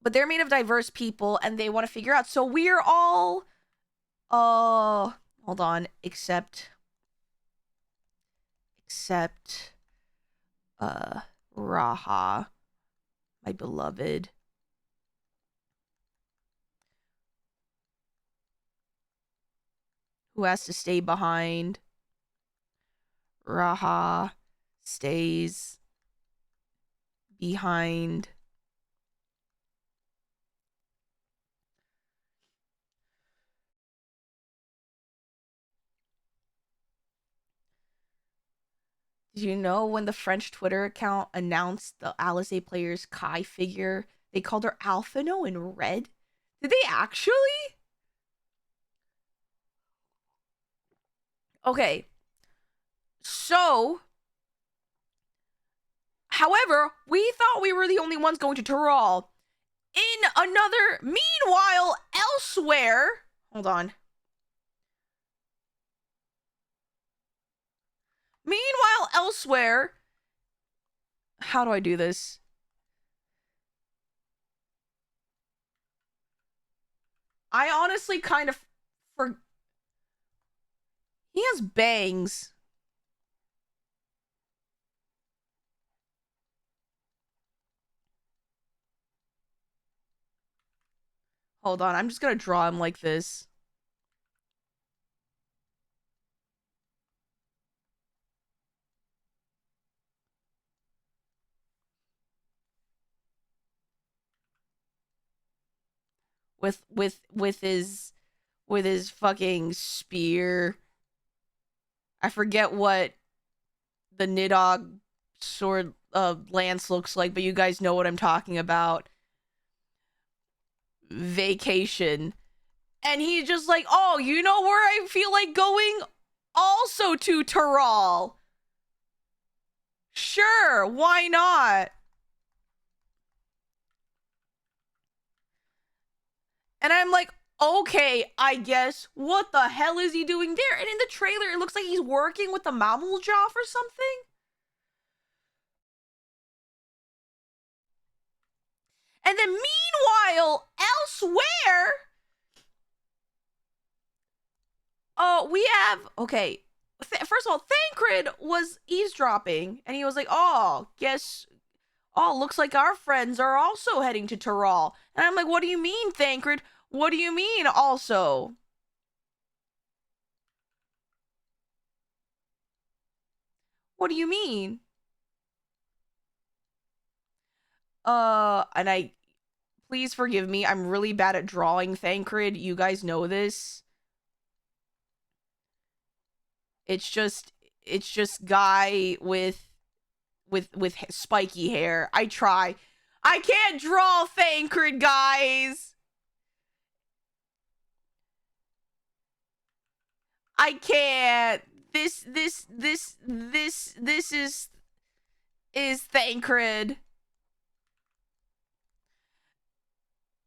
S2: they're made of diverse people and they want to figure out. So we're all hold on, except Raha, my beloved. Who has to stay behind? Raha stays behind. Did you know when the French Twitter account announced the Alice A Player's Kai figure, they called her Alphino in red? Did they actually? Okay. So, however, we thought we were the only ones going to Taral. In another, meanwhile, elsewhere, hold on. Meanwhile, elsewhere, how do I do this? I honestly kind of he has bangs. Hold on, I'm just gonna draw him like this. With his fucking spear. I forget what the Nidhogg sword lance looks like, but you guys know what I'm talking about. Vacation. And he's just like, oh, you know where I feel like going? Also to Taral. Sure, why not? And I'm like, okay, I guess. What the hell is he doing there? And in the trailer, it looks like he's working with the Mammuljoff or something. And then meanwhile, elsewhere, we have, okay, first of all, Thancred was eavesdropping, and he was like, oh, looks like our friends are also heading to Taral. And I'm like, what do you mean, Thancred? What do you mean, also? What do you mean? And please forgive me, I'm really bad at drawing Thancred. You guys know this. It's just, it's just guy with spiky hair. I try. I can't draw Thancred, guys. I can't. This is Thancred.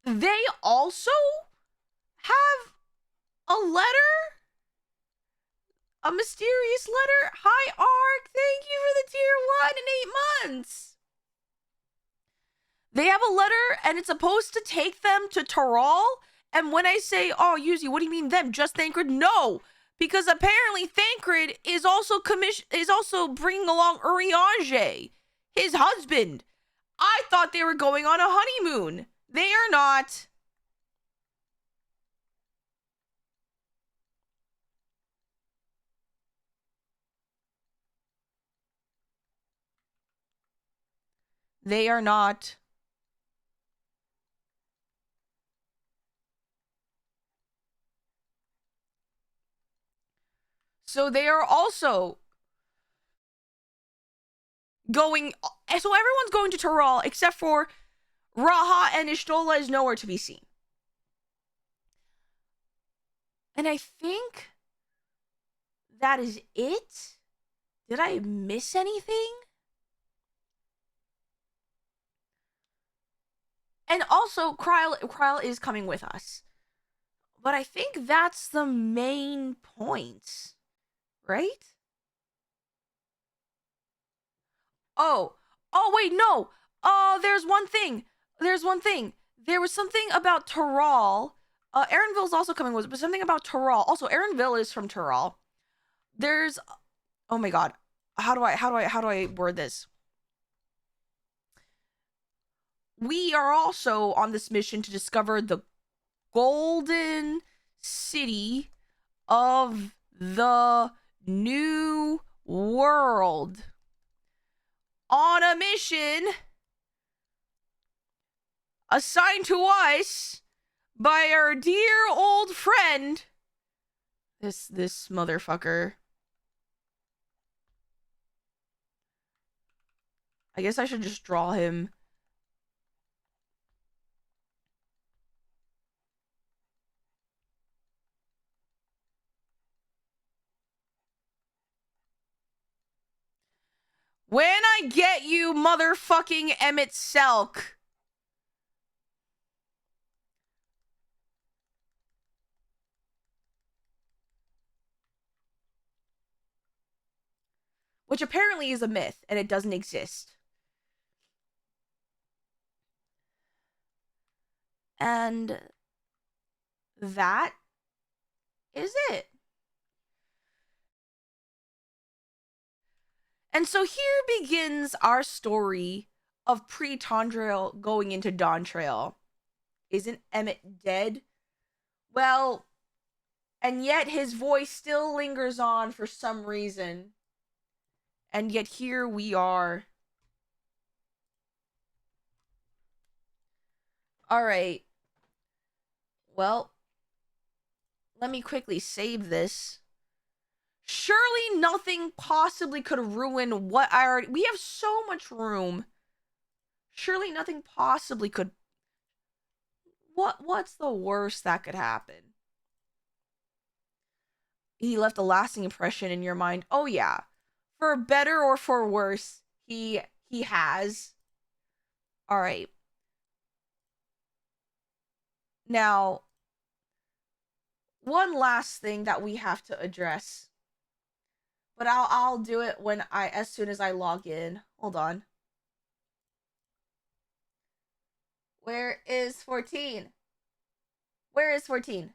S2: They also have a letter? A mysterious letter? Hi, Ark. Thank you for the tier 1 in 8 months. They have a letter, and it's supposed to take them to Taral. And when I say, oh, Yuzi, what do you mean them? Just Thancred? No, because apparently Thancred is also bringing along Urianger, his husband. I thought they were going on a honeymoon. They are not. They are not. So they are also going. So everyone's going to Taral except for Raha, and Ishtola is nowhere to be seen. And I think that is it. Did I miss anything? And also, Kryl is coming with us. But I think that's the main point, right? Oh, wait, no. There's one thing. There was something about Taral. Erinville's also coming with us, but something about Taral. Also, Erinville is from Taral. There's, oh my god. How do I word this? We are also on this mission to discover the golden city of the New World. On a mission assigned to us by our dear old friend, this motherfucker. I guess I should just draw him. When I get you, motherfucking Emmett Selk. Which apparently is a myth, and it doesn't exist. And that is it. And so here begins our story of pre-Dawntrail going into Dawntrail. Isn't Emmett dead? Well, and yet his voice still lingers on for some reason. And yet here we are. Alright. Well, let me quickly save this. Surely nothing possibly could ruin what I already... We have so much room. Surely nothing possibly could... What's the worst that could happen? He left a lasting impression in your mind. Oh yeah. For better or for worse, he has. Alright. Now, one last thing that we have to address. But I'll do it as soon as I log in. Hold on. Where is 14? Where is 14?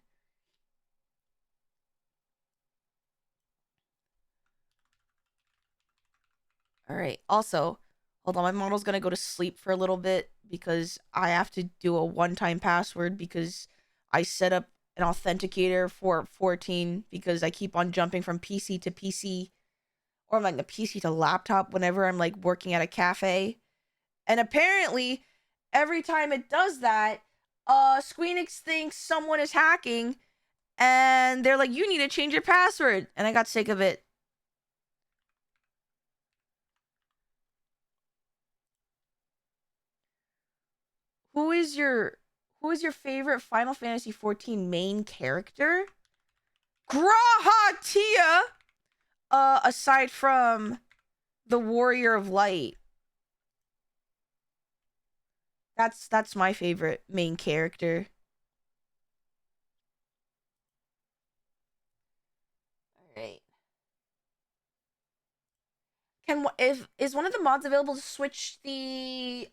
S2: Alright, also, hold on, my model's gonna go to sleep for a little bit because I have to do a one-time password because I set up an authenticator for 14 because I keep on jumping from PC to PC or like the PC to laptop whenever I'm like working at a cafe. And apparently, every time it does that, Squeenix thinks someone is hacking and they're like, you need to change your password. And I got sick of it. Who is your favorite Final Fantasy 14 main character? Grahatia! Aside from the Warrior of Light. That's my favorite main character. Alright. Is one of the mods available to switch the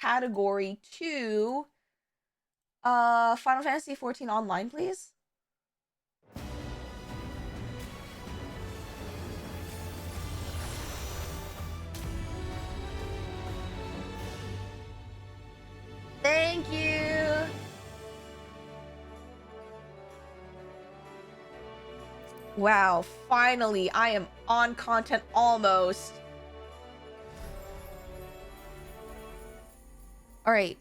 S2: category to Final Fantasy 14 Online, please? Thank you. Wow, finally, I am on content almost. All right.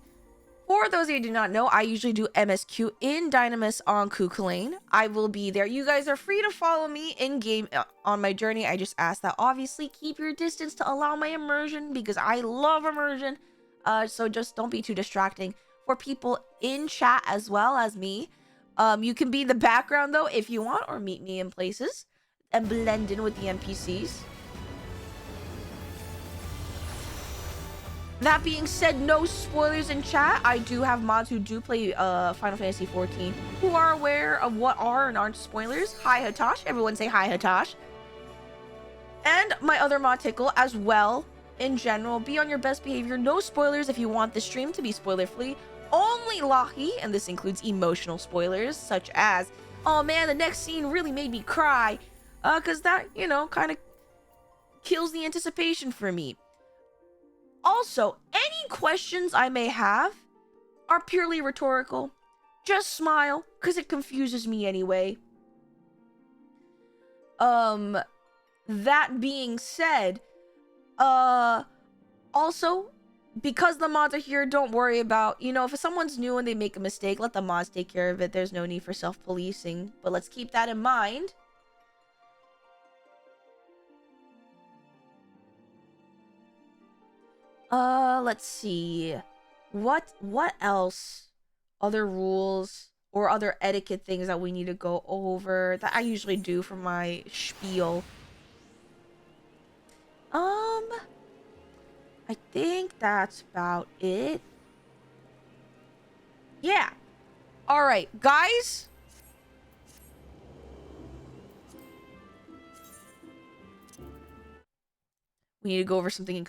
S2: For those of you who do not know, I usually do MSQ in Dynamis on Cuckoo Lane. I will be there. You guys are free to follow me in-game on my journey. I just ask that obviously keep your distance to allow my immersion because I love immersion. So just don't be too distracting. For people in chat as well as me, you can be in the background though if you want, or meet me in places and blend in with the NPCs. That being said, no spoilers in chat. I do have mods who do play Final Fantasy 14 who are aware of what are and aren't spoilers. Hi Hatash, everyone say hi Hatash. And my other mod Tickle as well. In general, be on your best behavior. No spoilers if you want the stream to be spoiler free. Only Lahi, and this includes emotional spoilers such as, oh man, the next scene really made me cry. Cause that, you know, kind of kills the anticipation for me. Also, any questions I may have are purely rhetorical. Just smile, cause it confuses me anyway. That being said, also, because the mods are here, don't worry about, you know, if someone's new and they make a mistake, let the mods take care of it. There's no need for self-policing, but let's keep that in mind. Let's see. What else? Other rules or other etiquette things that we need to go over that I usually do for my spiel. I think that's about it. Yeah. All right, guys. We need to go over something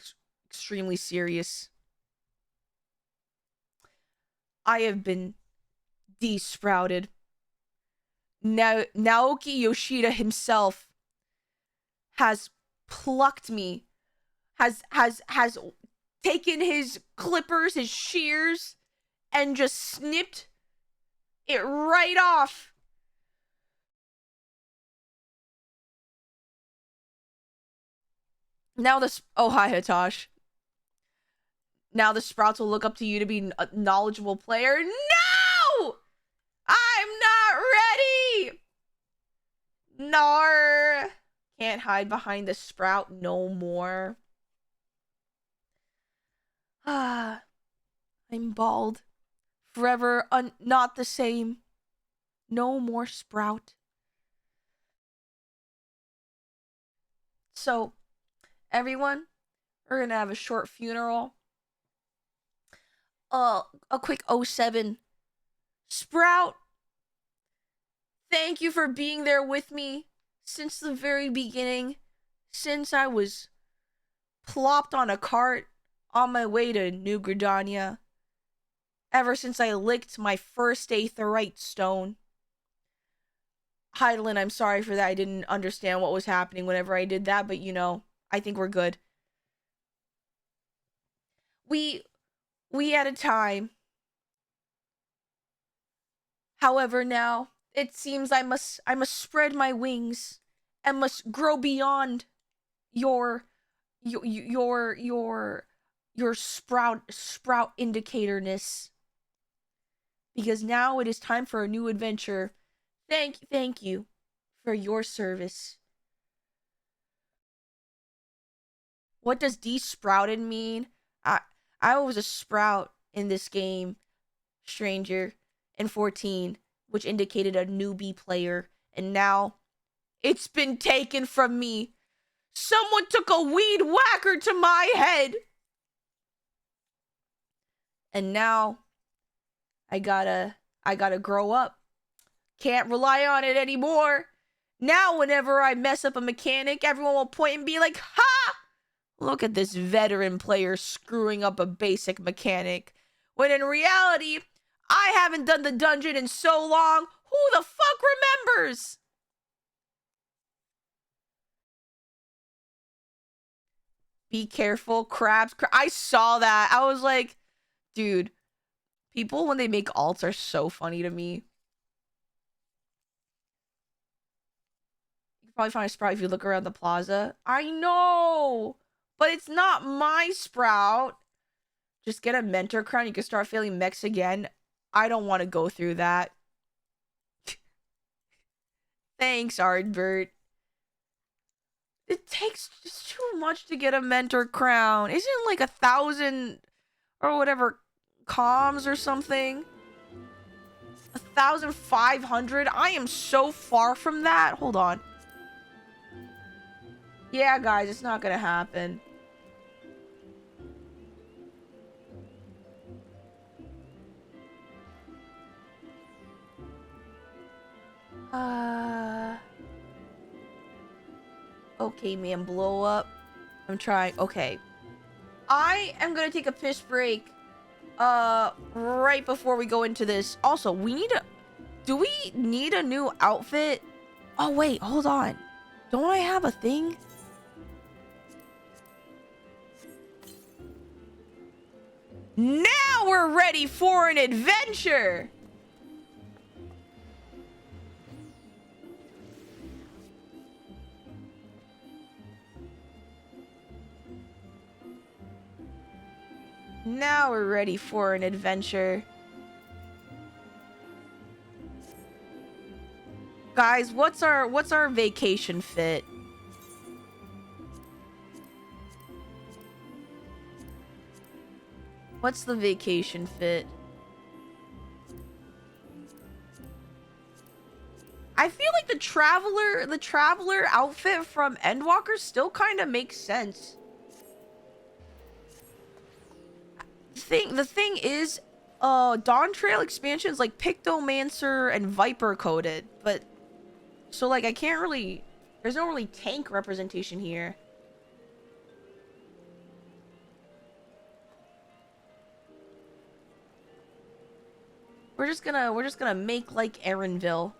S2: extremely serious. I have been de-sprouted. Now, Naoki Yoshida himself has plucked me. Has taken his clippers, his shears, and just snipped it right off. Now this, oh hi Hatash. Now the Sprouts will look up to you to be a knowledgeable player. No! I'm not ready! Nar. Can't hide behind the Sprout no more. Ah, I'm bald. Forever not the same. No more Sprout. So, everyone, we're gonna have a short funeral. A quick 07. Sprout, thank you for being there with me since the very beginning. Since I was plopped on a cart on my way to New Gridania. Ever since I licked my first aetheryte stone. Heidelin, I'm sorry for that. I didn't understand what was happening whenever I did that, but you know, I think we're good. We had a time. However, now it seems I must spread my wings and must grow beyond your sprout indicatorness. Because now it is time for a new adventure. Thank you for your service. What does de-sprouted mean? I was a sprout in this game, stranger, and 14, which indicated a newbie player. And now it's been taken from me. Someone took a weed whacker to my head. And now I gotta grow up. Can't rely on it anymore. Now whenever I mess up a mechanic, everyone will point and be like, ha! Look at this veteran player screwing up a basic mechanic. When in reality, I haven't done the dungeon in so long. Who the fuck remembers? Be careful, crabs. I saw that. I was like, dude, people when they make alts are so funny to me. You can probably find a sprout if you look around the plaza. I know, but it's not my sprout. Just get a mentor crown. You can start failing mechs again. I don't want to go through that. Thanks, Ardbert. It takes just too much to get a mentor crown. Isn't it like 1,000 or whatever comms or something? 1,500? I am so far from that. Hold on. Yeah, guys, it's not gonna happen. Okay, man, blow up. I'm trying. Okay. I am gonna take a piss break. Right before we go into this. Also, we need a... Do we need a new outfit? Oh, wait, hold on. Don't I have a thing? Now we're ready for an adventure! Now we're ready for an adventure. Guys, what's our vacation fit? What's the vacation fit? I feel like the traveler outfit from Endwalker still kind of makes sense. The thing is, Dawntrail expansions like Pictomancer and Viper coded, but so like I can't really, there's no really tank representation here. We're just gonna make like Erinville.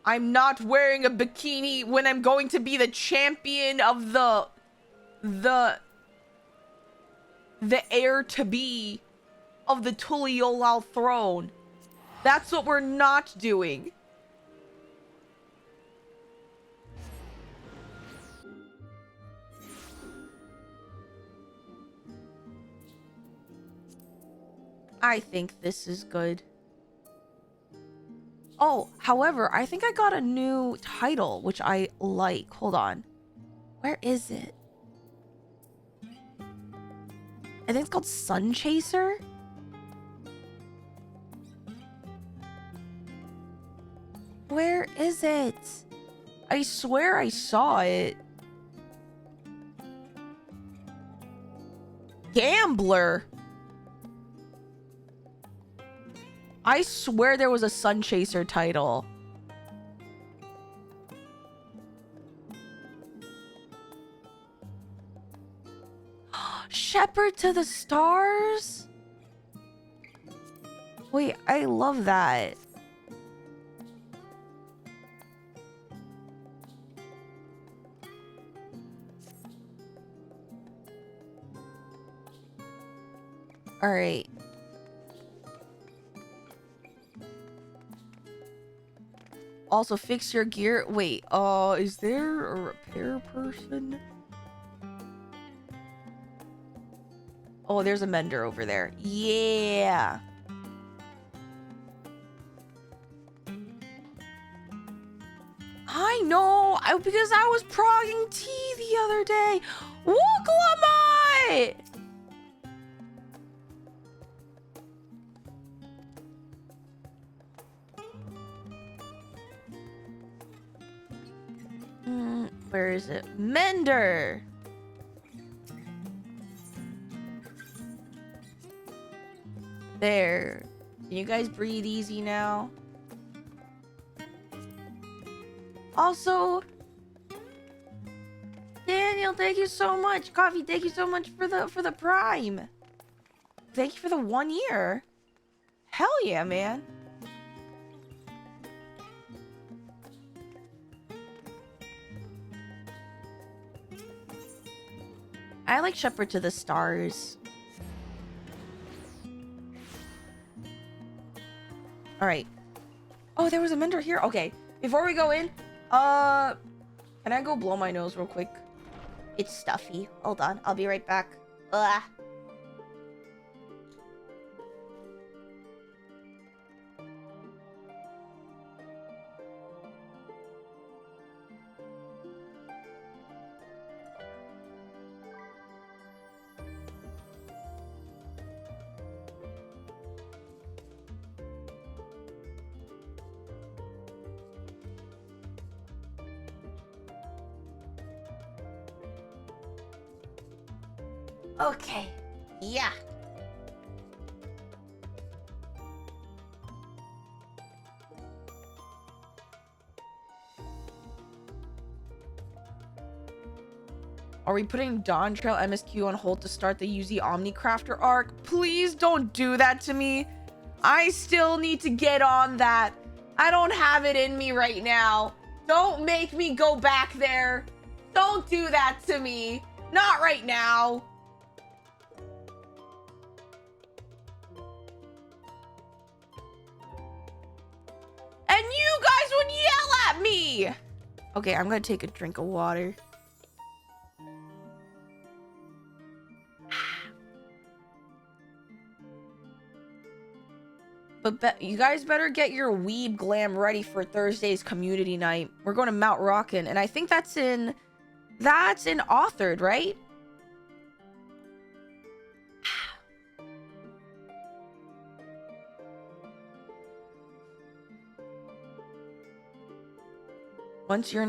S2: I'm not wearing a bikini when I'm going to be the champion of the heir to be of the Tuliolal throne. That's what we're not doing. I think this is good. Oh, however, I think I got a new title, which I like. Hold on. Where is it? I think it's called Sun Chaser. Where is it? I swear I saw it. Gambler. I swear there was a Sun Chaser title. Shepherd to the Stars? Wait, I love that. All right. Also, fix your gear. Wait, is there a repair person? Oh, there's a mender over there. Yeah. I know. Because I was progging T the the other day. Wooklamat! Where is it? Mender! There. Can you guys breathe easy now? Also, Daniel, thank you so much. Coffee, thank you so much for the Prime. Thank you for the 1 year. Hell yeah, man. I like Shepherd to the Stars. All right. Oh, there was a Mender here. Okay. Before we go in, can I go blow my nose real quick? It's stuffy. Hold on. I'll be right back. Ugh. Okay. Yeah. Are we putting Dawntrail MSQ on hold to start the Yuzimii Omnicrafter arc? Please don't do that to me. I still need to get on that. I don't have it in me right now. Don't make me go back there. Don't do that to me. Not right now. And you guys would yell at me. Okay, I'm gonna take a drink of water. But you guys better get your weeb glam ready for Thursday's community night. We're going to Mount Rockin', and I think that's in Authored, right? Once you're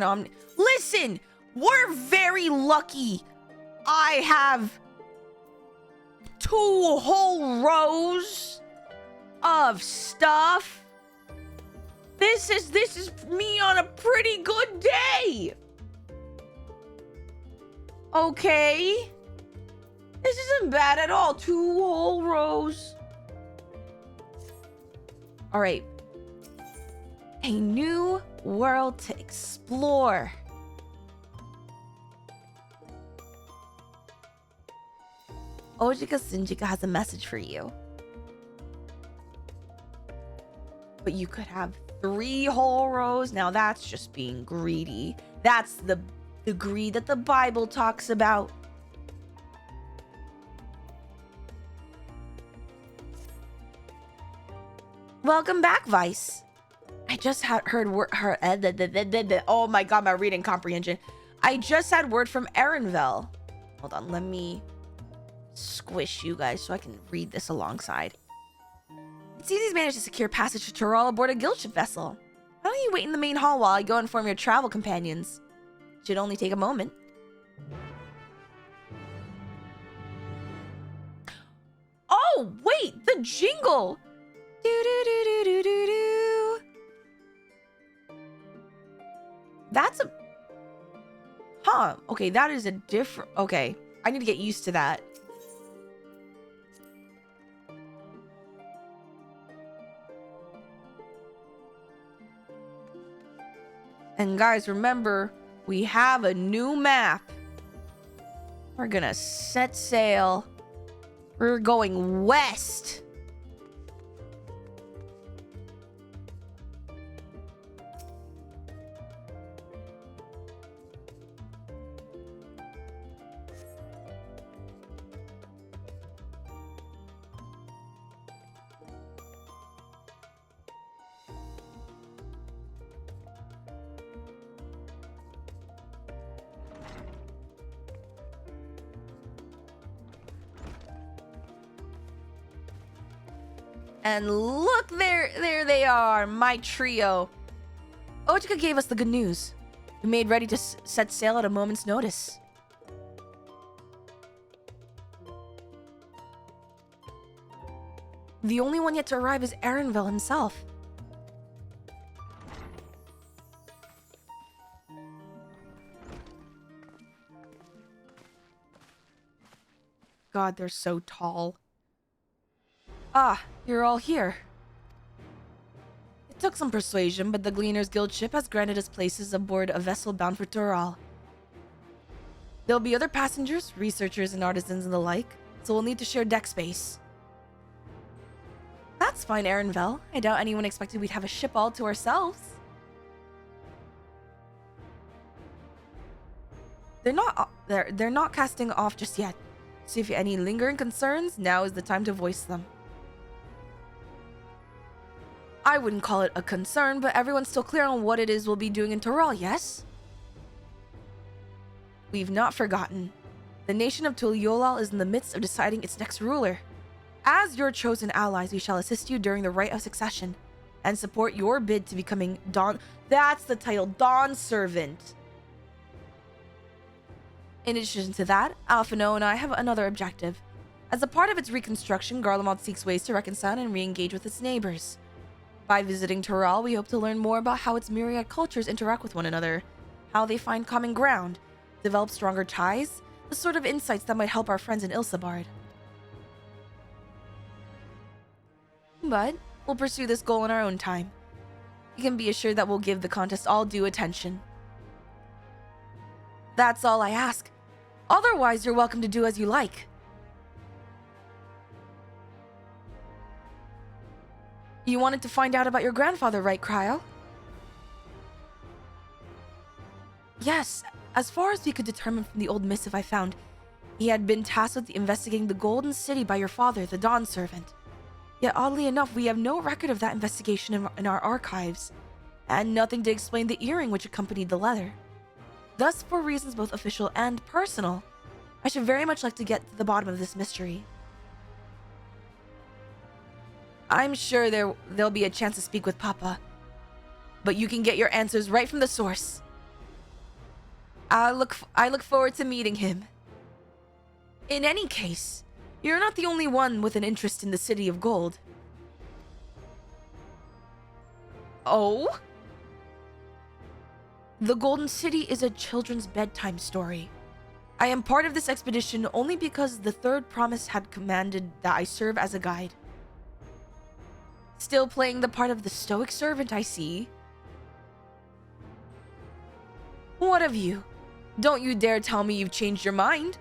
S2: listen, we're very lucky. I have 2 whole rows of stuff. This is me on a pretty good day. Okay. This isn't bad at all. 2 whole rows. All right. A new world to explore. Ojika Sinjika has a message for you. But you could have 3 whole rows. Now that's just being greedy. That's the greed that the Bible talks about. Welcome back, Vice. I just heard her. Oh my god, my reading comprehension. I just had word from Erenvel. Hold on, let me squish you guys so I can read this alongside. It seems he's managed to secure passage to Tyrol aboard a guildship vessel. Why don't you wait in the main hall while I go inform your travel companions? Should only take a moment. Oh, wait, the jingle! Do-do-do-do-do-do-do. That's a... Huh, okay, that is a different... Okay, I need to get used to that. And guys, remember, we have a new map. We're gonna set sail. We're going west. And look, there they are, my trio. Ojika gave us the good news. We made ready to set sail at a moment's notice. The only one yet to arrive is Erenville himself. God, they're so tall. Ah, you're all here. It took some persuasion, but the Gleaners Guild ship has granted us places aboard a vessel bound for Toral. There'll be other passengers, researchers, and artisans and the like, so we'll need to share deck space. That's fine, Erenville. I doubt anyone expected we'd have a ship all to ourselves. They're not casting off just yet. So if you have any lingering concerns, now is the time to voice them. I wouldn't call it a concern, but everyone's still clear on what it is we'll be doing in Toral, yes? We've not forgotten. The nation of Tuliolal is in the midst of deciding its next ruler. As your chosen allies, we shall assist you during the rite of succession and support your bid to becoming Dawn... That's the title, Dawn Servant. In addition to that, Alphino and I have another objective. As a part of its reconstruction, Garlemald seeks ways to reconcile and re-engage with its neighbors. By visiting Toral, we hope to learn more about how its myriad cultures interact with one another, how they find common ground, develop stronger ties, the sort of insights that might help our friends in Ilsabard. But we'll pursue this goal in our own time. You can be assured that we'll give the contest all due attention. That's all I ask. Otherwise, you're welcome to do as you like. You wanted to find out about your grandfather, right, Cryo? Yes, as far as we could determine from the old missive I found, he had been tasked with investigating the Golden City by your father, the Dawn Servant. Yet oddly enough, we have no record of that investigation in our archives, and nothing to explain the earring which accompanied the letter. Thus, for reasons both official and personal, I should very much like to get to the bottom of this mystery. I'm sure there'll be a chance to speak with Papa, but you can get your answers right from the source. I look forward to meeting him. In any case, you're not the only one with an interest in the City of Gold. Oh? The Golden City is a children's bedtime story. I am part of this expedition only because the Third Promise had commanded that I serve as a guide. Still playing the part of the stoic servant, I see. What of you? Don't you dare tell me you've changed your mind.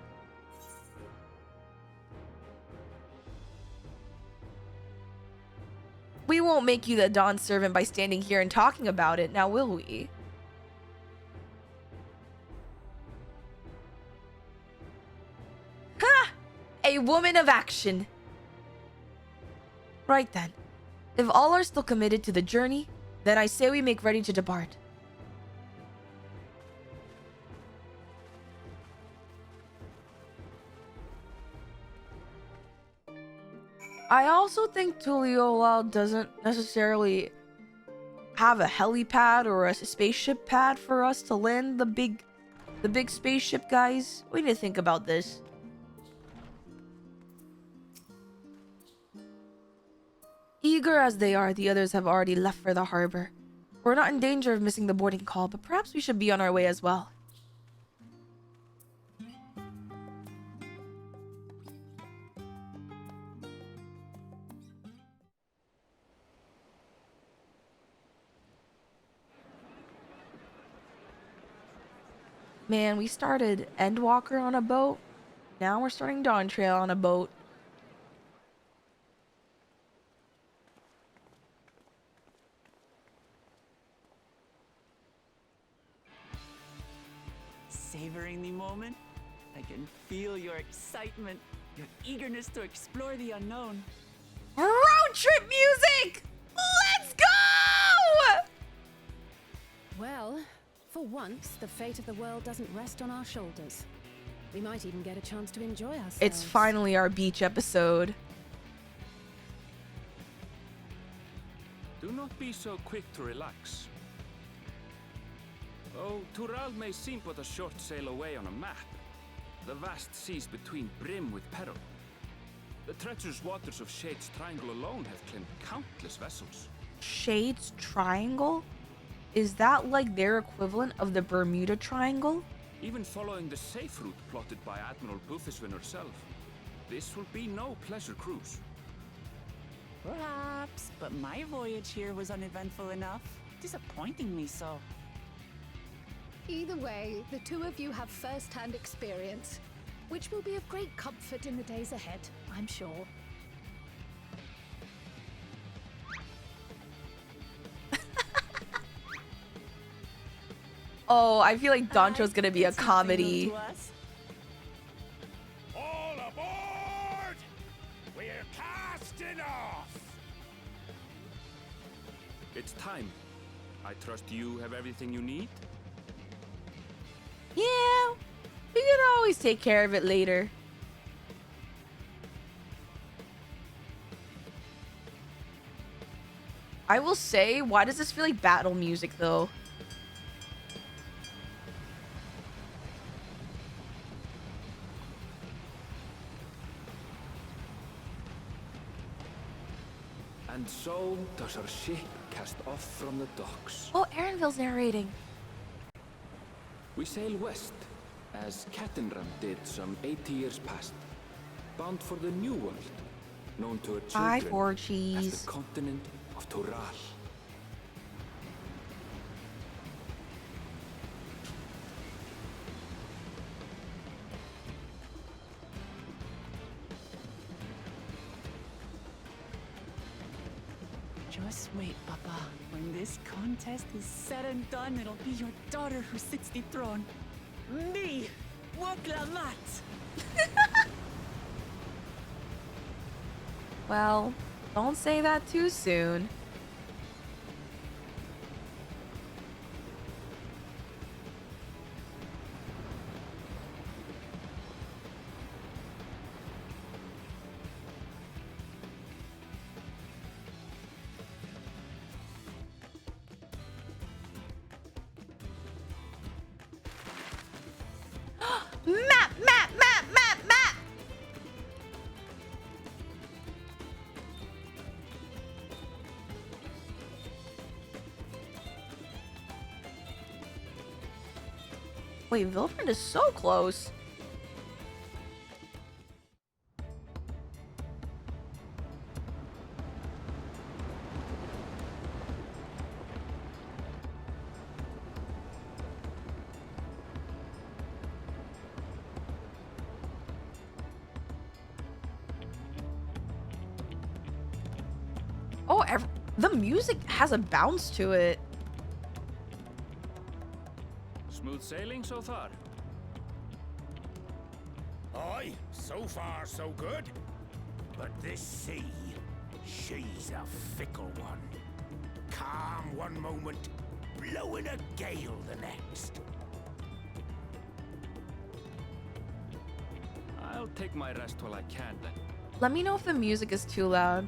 S2: We won't make you the Dawn Servant by standing here and talking about it, now will we? Ha! A woman of action. Right then. If all are still committed to the journey, then I say we make ready to depart. I also think Tuliolal doesn't necessarily have a helipad or a spaceship pad for us to land the big spaceship, guys. We need to think about this. Eager as they are, the others have already left for the harbor. We're not in danger of missing the boarding call, but perhaps we should be on our way as well. Man, we started Endwalker on a boat. Now we're starting Dawntrail on a boat.
S4: Savoring the moment? I can feel your excitement, your eagerness to explore the unknown.
S2: Road trip music! Let's go!
S5: Well, for once, the fate of the world doesn't rest on our shoulders. We might even get a chance to enjoy ourselves.
S2: It's finally our beach episode.
S6: Do not be so quick to relax. Though Tural may seem but a short sail away on a map, the vast seas between brim with peril. The treacherous waters of Shade's Triangle alone have claimed countless vessels.
S2: Shade's Triangle? Is that like their equivalent of the Bermuda Triangle?
S6: Even following the safe route plotted by Admiral Bufiswin herself, this will be no pleasure cruise.
S4: Perhaps, but my voyage here was uneventful enough. Disappointingly so.
S5: Either way, the two of you have first-hand experience, which will be of great comfort in the days ahead, I'm sure.
S2: Oh, I feel like Dontrail's gonna be a
S4: It's nothing new
S2: comedy.
S4: to us.
S3: All aboard! We're casting off!
S6: It's time. I trust you have everything you need?
S2: Yeah, we can always take care of it later. I will say, why does this feel like battle music though?
S6: And so does our ship cast off from the docks.
S2: Oh, Aaronville's narrating.
S6: We sail west, as Cattenram did some 80 years past, bound for the New World, known to our
S2: Hi,
S6: children
S2: Four
S6: as
S2: Cheese.
S6: the continent of Tural.
S4: Just wait, Papa. When this contest is said and done, it'll be your daughter who sits the throne. Me! Woklamat!
S2: Well, don't say that too soon. Map, map, map, map, map! Wait, Vilfred is so close. Oh, the music has a bounce to it.
S6: Smooth sailing so far?
S3: Aye, so far so good. But this sea, she's a fickle one. Calm one moment, blowing a gale the next.
S6: I'll take my rest while I can then.
S2: Let me know if the music is too loud.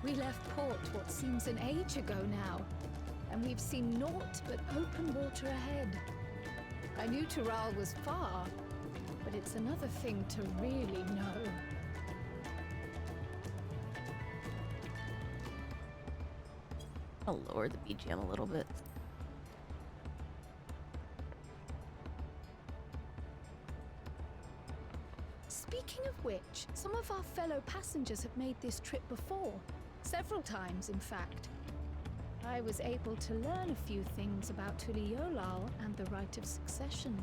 S5: We left port what seems an age ago now, and we've seen naught but open water ahead. I knew Tural was far, but it's another thing to really know.
S2: I'll lower the BGM a little bit.
S5: Speaking of which, some of our fellow passengers have made this trip before. Several times, in fact. I was able to learn a few things about Tuliolal and the right of succession.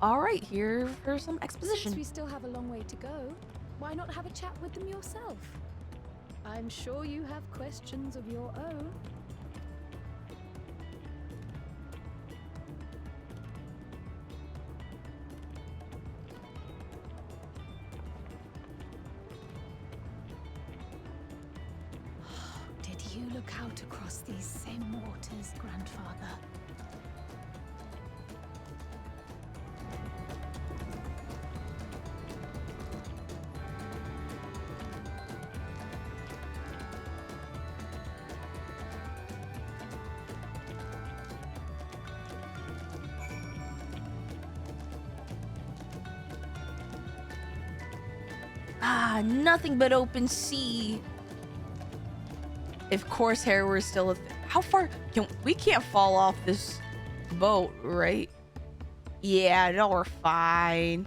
S2: All right, here for some exposition.
S5: Since we still have a long way to go, why not have a chat with them yourself? I'm sure you have questions of your own. struck out across these same waters, grandfather.
S2: Ah, nothing but open sea. If Corsair were still a how far we can't fall off this boat, right? Yeah, no, we're fine.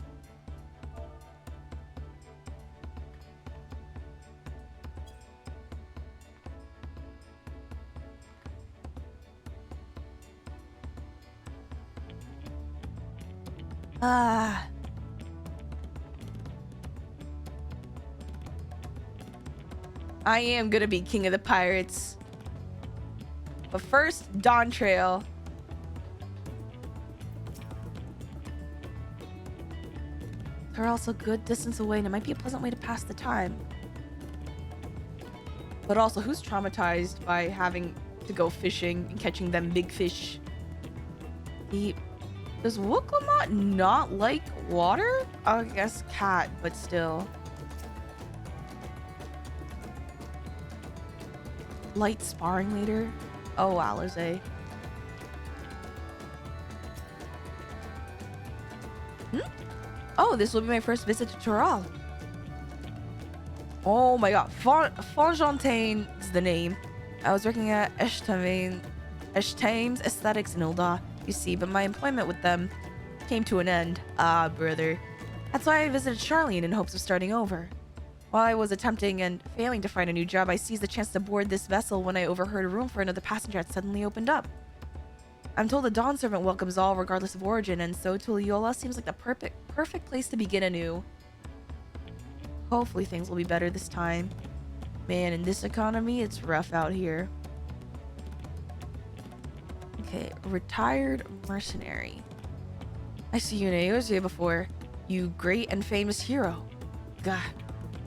S2: Ah. I am gonna be king of the pirates. But first, Dawntrail. They're also a good distance away, and it might be a pleasant way to pass the time. But also, who's traumatized by having to go fishing and catching them big fish? Does Wooklamat not like water? I guess cat, but still. Light sparring later? Oh, Alizé. Oh, this will be my first visit to Toral. Oh my god. Fonfontaine is the name. I was working at Eshtame's Aesthetics in Ulda, you see, but my employment with them came to an end. Ah, brother. That's why I visited Charlene in hopes of starting over. While I was attempting and failing to find a new job, I seized the chance to board this vessel when I overheard a room for another passenger had suddenly opened up. I'm told the Dawn Servant welcomes all regardless of origin, and so Tuliyola seems like the perfect place to begin anew. Hopefully things will be better this time. Man, in this economy, it's rough out here. Okay, retired mercenary. I see you in Eorzea before. You great and famous hero. God.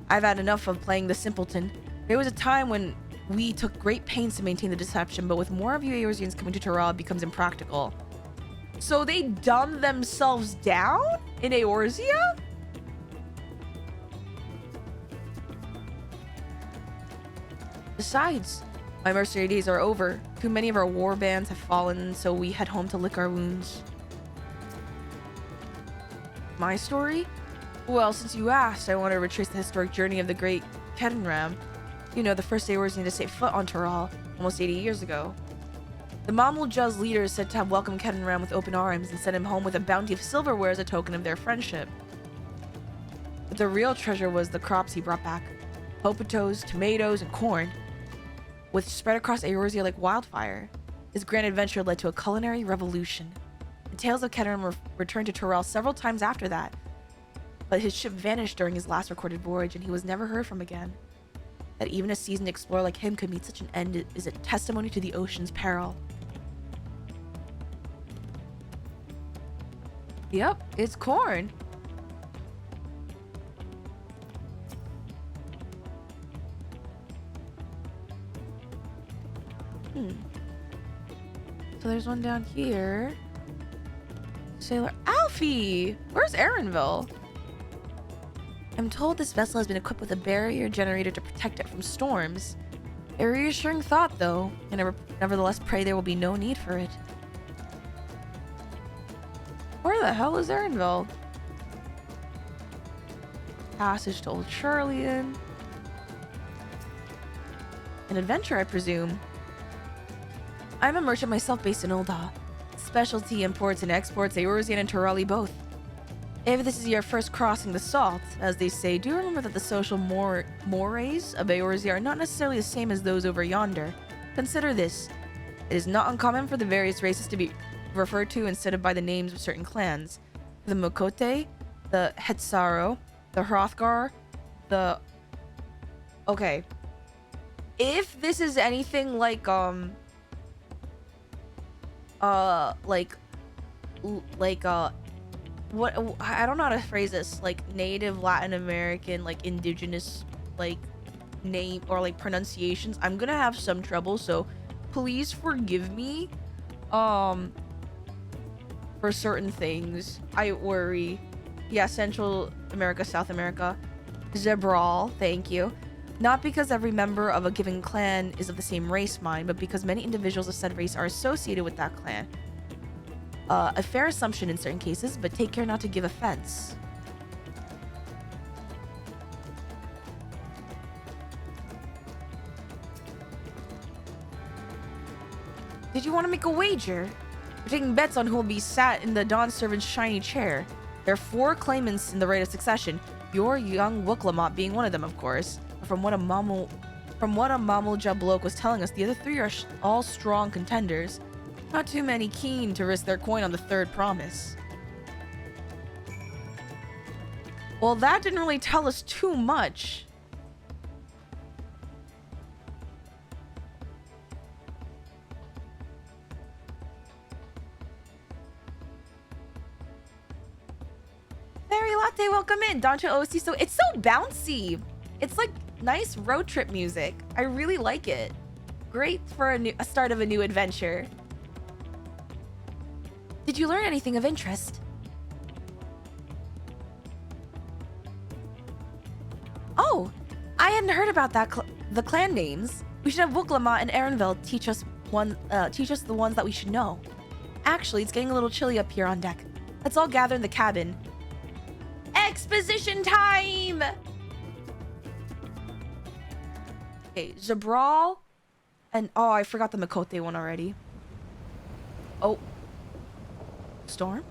S2: I've had enough of playing the simpleton. There was a time when we took great pains to maintain the deception, but with more of you Eorzeans coming to Toral, it becomes impractical. So they dumbed themselves down in Eorzea? Besides, my mercenary days are over. Too many of our war bands have fallen, so we head home to lick our wounds. My story? Well, since you asked, I want to retrace the historic journey of the great Kedenram. You know, the first Eorzean to set foot on Toral, almost 80 years ago. The Mamuljuz leader is said to have welcomed Kedenram with open arms and sent him home with a bounty of silverware as a token of their friendship. But the real treasure was the crops he brought back. Potatoes, tomatoes, and corn, which spread across Eorzea like wildfire. His grand adventure led to a culinary revolution. The tales of Kedenram returned to Toral several times after that, but his ship vanished during his last recorded voyage, and he was never heard from again. That even a seasoned explorer like him could meet such an end is a testimony to the ocean's peril. Yep, it's corn. So there's one down here. Sailor Alfie! Where's Aaronville? I'm told this vessel has been equipped with a barrier generator to protect it from storms. A reassuring thought, though, and I nevertheless pray there will be no need for it. Where the hell is Aaronville? Passage to Old Charlian. An adventure, I presume. I'm a merchant myself based in Ulda. Specialty imports and exports, Eorzean and Torali both. If this is your first crossing the salt, as they say, do remember that the social mores of Eorzea are not necessarily the same as those over yonder. Consider this. It is not uncommon for the various races to be referred to instead of by the names of certain clans. The Mokote, the Hetsaro, the Hrothgar, the... Okay. If this is anything like, what, I don't know how to phrase this, like native Latin American, like indigenous, like name or like pronunciations, I'm gonna have some trouble, so please forgive me for certain things. I worry. Yeah, Central America, South America. Zebral, thank you. Not because every member of a given clan is of the same race, mind, but because many individuals of said race are associated with that clan. A fair assumption in certain cases, but take care not to give offense. Did you want to make a wager? We're taking bets on who will be sat in the Dawn Servant's shiny chair. There are 4 claimants in the right of succession. Your young Wuklamot being one of them, of course. But from what a Mamulja bloke was telling us, the other 3 are all strong contenders. Not too many keen to risk their coin on the 3rd promise. Well, that didn't really tell us too much. Fairy Latte, welcome in. Dawntrail OST, so it's so bouncy. It's like nice road trip music. I really like it. Great for a start of a new adventure. Did you learn anything of interest? Oh, I hadn't heard about that the clan names. We should have Wuklamot and Erenville teach us the ones that we should know. Actually, it's getting a little chilly up here on deck. Let's all gather in the cabin. Exposition time! Okay, Zabral and oh, I forgot the Makote one already. Oh. Storm?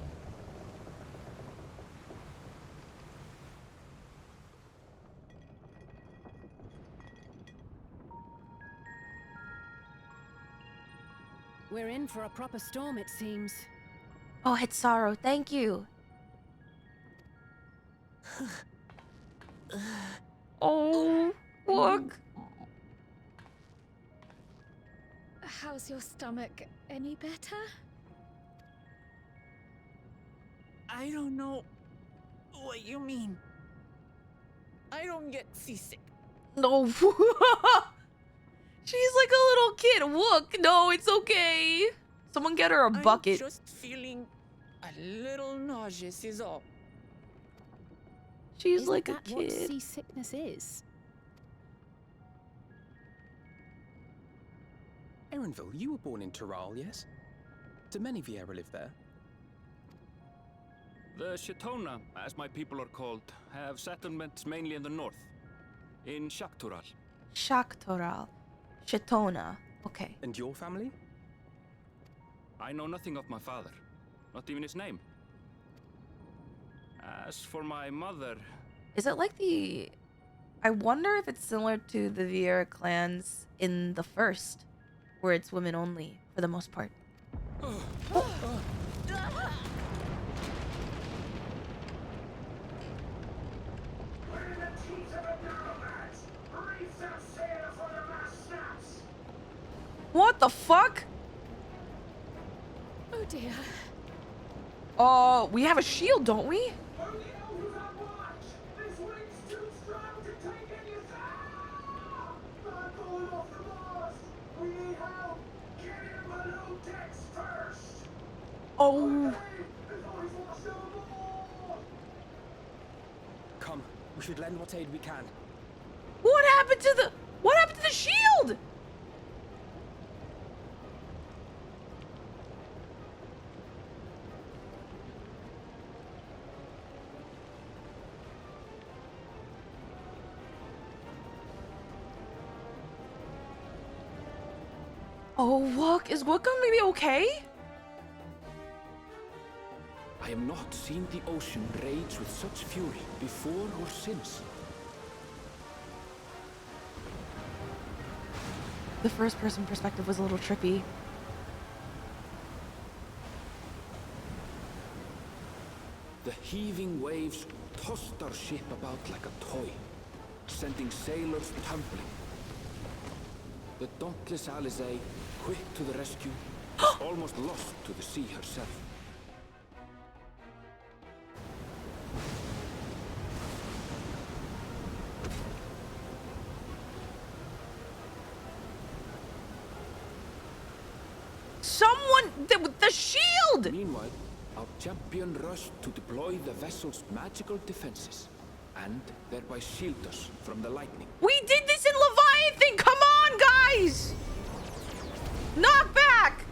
S7: We're in for a proper storm, it seems.
S2: Oh, Hitsaro, thank you. Oh, look.
S5: How's your stomach? Any better?
S4: I don't know what you mean. I don't get seasick.
S2: No. She's like a little kid. Look, no, it's okay. Someone get her a bucket.
S4: I'm just feeling a little nauseous is all.
S2: She's
S5: Isn't
S2: like a
S5: that what
S2: kid.
S5: seasickness is?
S8: Erenville, you were born in Tural, yes? Do many Vieira live there?
S6: The Shetona, as my people are called, have settlements mainly in the north, in Shaktural.
S2: Shaktoral. Shetona. Okay.
S8: And your family?
S6: I know nothing of my father, not even his name. As for my mother,
S2: Is it like the... I wonder if it's similar to the Vieira clans in the first, where it's women only, for the most part. What the fuck?
S5: Oh dear.
S2: We have a shield, don't we? Oh.
S8: Come, we should lend what aid we can.
S2: What happened to the shield? Oh, look, is Wook gonna be okay?
S6: I have not seen the ocean rage with such fury before or since.
S2: The first person perspective was a little trippy.
S6: The heaving waves tossed our ship about like a toy, sending sailors tumbling. The dauntless Alizé, quick to the rescue, was almost lost to the sea herself.
S2: someone the shield.
S6: Meanwhile, our champion rushed to deploy the vessel's magical defenses, and thereby shield us from the lightning.
S2: We did this in Leviathan. Come on, guys. Knock back.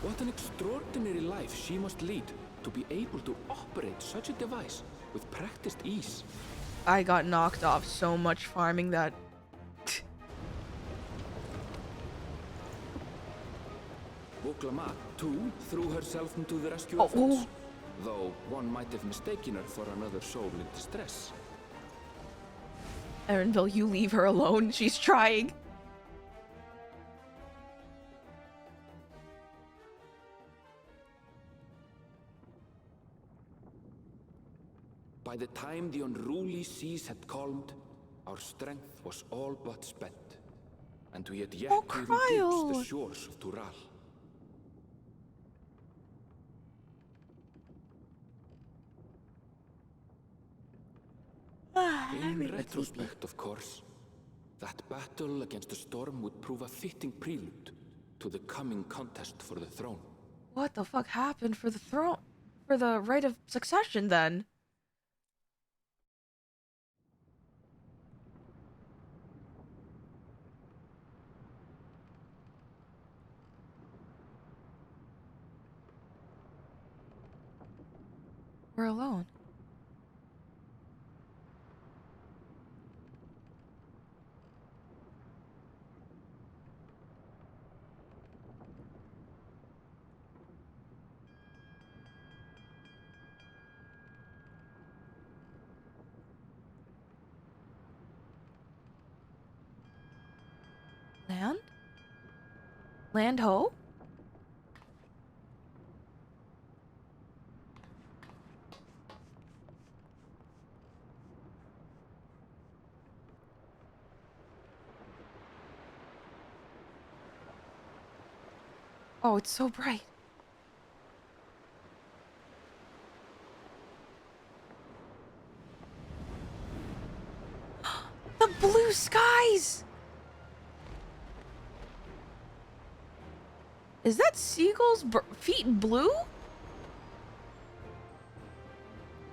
S6: What an extraordinary life she must lead to be able to operate such a device with practiced ease.
S2: I got knocked off so much farming that.
S6: Woklama, too, threw herself into the rescue
S2: Oh,
S6: efforts, though one might have mistaken her for another soul in distress.
S2: Erenville, you leave her alone. She's trying.
S6: By the time the unruly seas had calmed, our strength was all but spent, and we had yet
S2: Oh,
S6: to even
S2: Cryo.
S6: reach the shores of Tural. In retrospect, of course, that battle against the storm would prove a fitting prelude to the coming contest for the throne.
S2: What the fuck happened for the throne? For the right of succession, then? We're alone. Land? Land ho? Oh, it's so bright. The blue skies! Is that seagull's feet blue?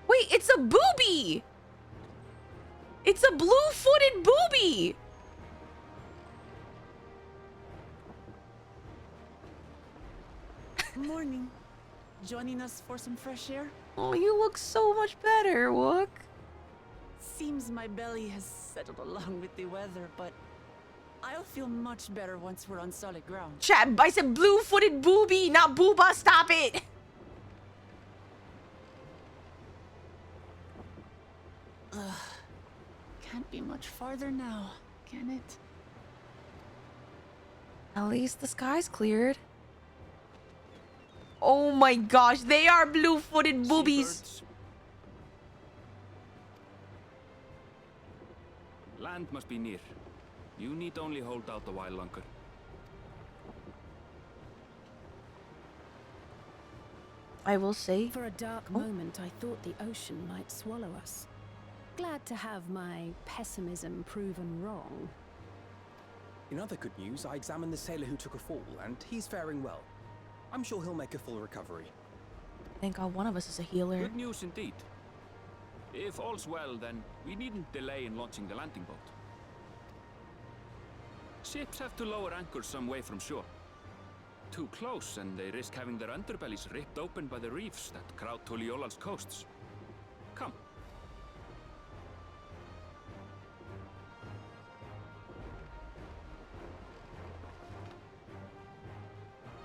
S2: Wait, it's a booby! It's a blue-footed booby!
S4: Morning. Joining us for some fresh air?
S2: Oh, you look so much better, Wook.
S4: Seems my belly has settled along with the weather, but I'll feel much better once we're on solid ground.
S2: Chat, I said blue-footed booby, not booba, stop it!
S4: Ugh. Can't be much farther now, can it?
S2: At least the sky's cleared. Oh my gosh, they are blue-footed boobies.
S6: Seabirds. Land must be near. You need only hold out a while longer.
S2: I will say,
S7: For a dark moment, I thought the ocean might swallow us. Glad to have my pessimism proven wrong.
S8: In other good news, I examined the sailor who took a fall, and he's faring well. I'm sure he'll make a full recovery.
S2: thank God one of us is a healer.
S6: Good news indeed. If all's well, then we needn't delay in launching the landing boat. Ships have to lower anchors some way from shore. Too close, and they risk having their underbellies ripped open by the reefs that crowd Tuliola's coasts. Come.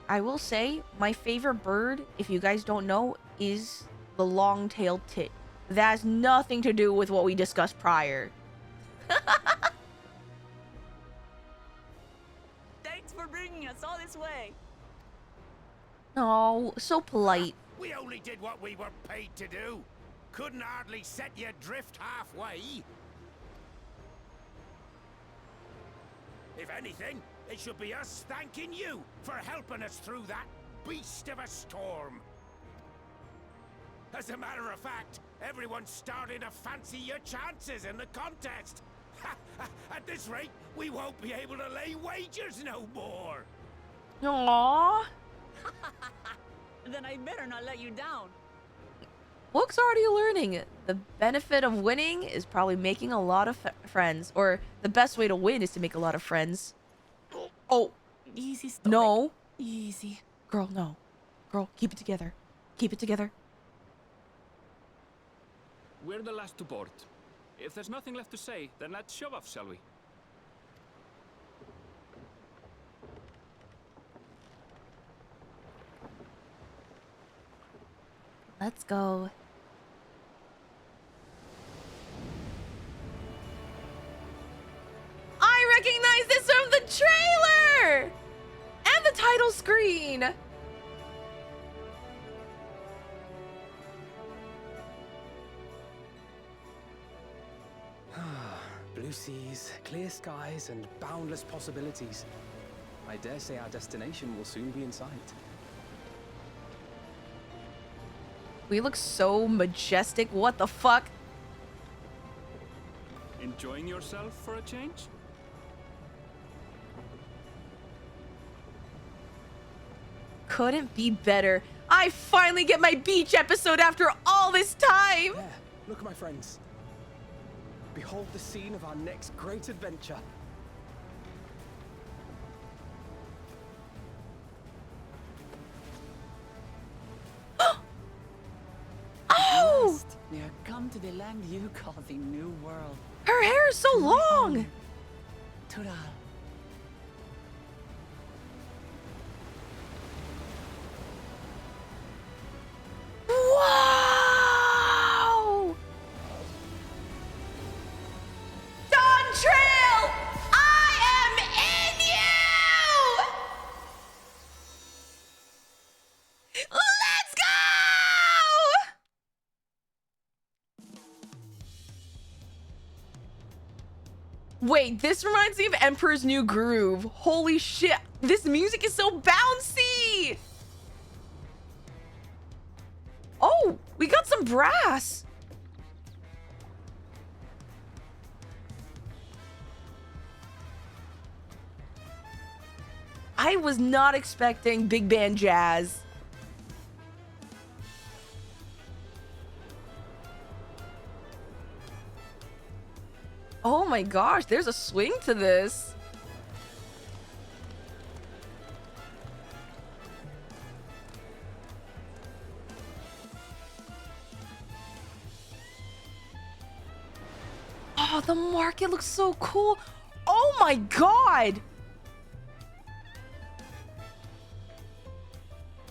S2: I will say, my favorite bird, if you guys don't know, is the long-tailed tit. That has nothing to do with what we discussed prior.
S4: Thanks for bringing us all this way.
S2: Oh, so polite.
S3: We only did what we were paid to do. Couldn't hardly set you adrift halfway. If anything, it should be us thanking you for helping us through that beast of a storm. As a matter of fact, everyone's starting to fancy your chances in the contest. At this rate, we won't be able to lay wagers no more.
S2: Aww.
S4: Then I better not let you down.
S2: Wook's already learning. The benefit of winning is probably making a lot of friends. Or the best way to win is to make a lot of friends. Oh,
S4: Easy stomach.
S2: no.
S4: Easy.
S2: Girl, no. Girl, keep it together. Keep it together.
S6: We're the last to board. If there's nothing left to say, then let's shove off, shall we?
S2: Let's go. I recognize this from the trailer! And the title screen!
S8: Blue seas, clear skies, and boundless possibilities. I dare say our destination will soon be in sight.
S2: We look so majestic. What the fuck?
S6: Enjoying yourself for a change?
S2: Couldn't be better. I finally get my beach episode after all this time!
S8: There, look, my friends. Behold the scene of our next great adventure.
S2: Oh!
S4: Last, we are come to the land you call the New World.
S2: Her hair is so long!
S4: Tural.
S2: Wow! Dawntrail! I am in you! Let's go! Wait, this reminds me of Emperor's New Groove. Holy shit, this music is so bouncy! Oh, we got some brass. I was not expecting big band jazz. Oh my gosh, there's a swing to this. Oh, the market looks so cool. Oh my god.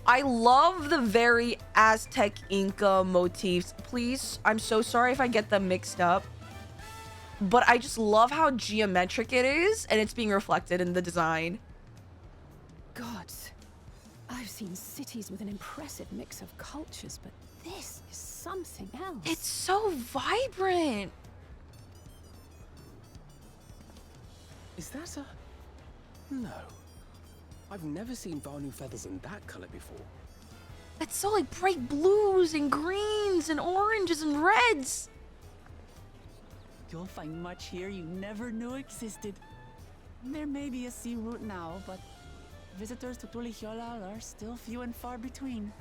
S2: I love the very Aztec Inca motifs. Please, I'm so sorry if I get them mixed up. But I just love how geometric it is, and it's being reflected in the design.
S7: Gods, I've seen cities with an impressive mix of cultures, but this is something else.
S2: It's so vibrant.
S8: Is that a... No. I've never seen Vanu feathers in that color before.
S2: It's so like bright blues and greens and oranges and reds.
S4: You'll find much here you never knew existed. There may be a sea route now, but visitors to Tuliyollal are still few and far between.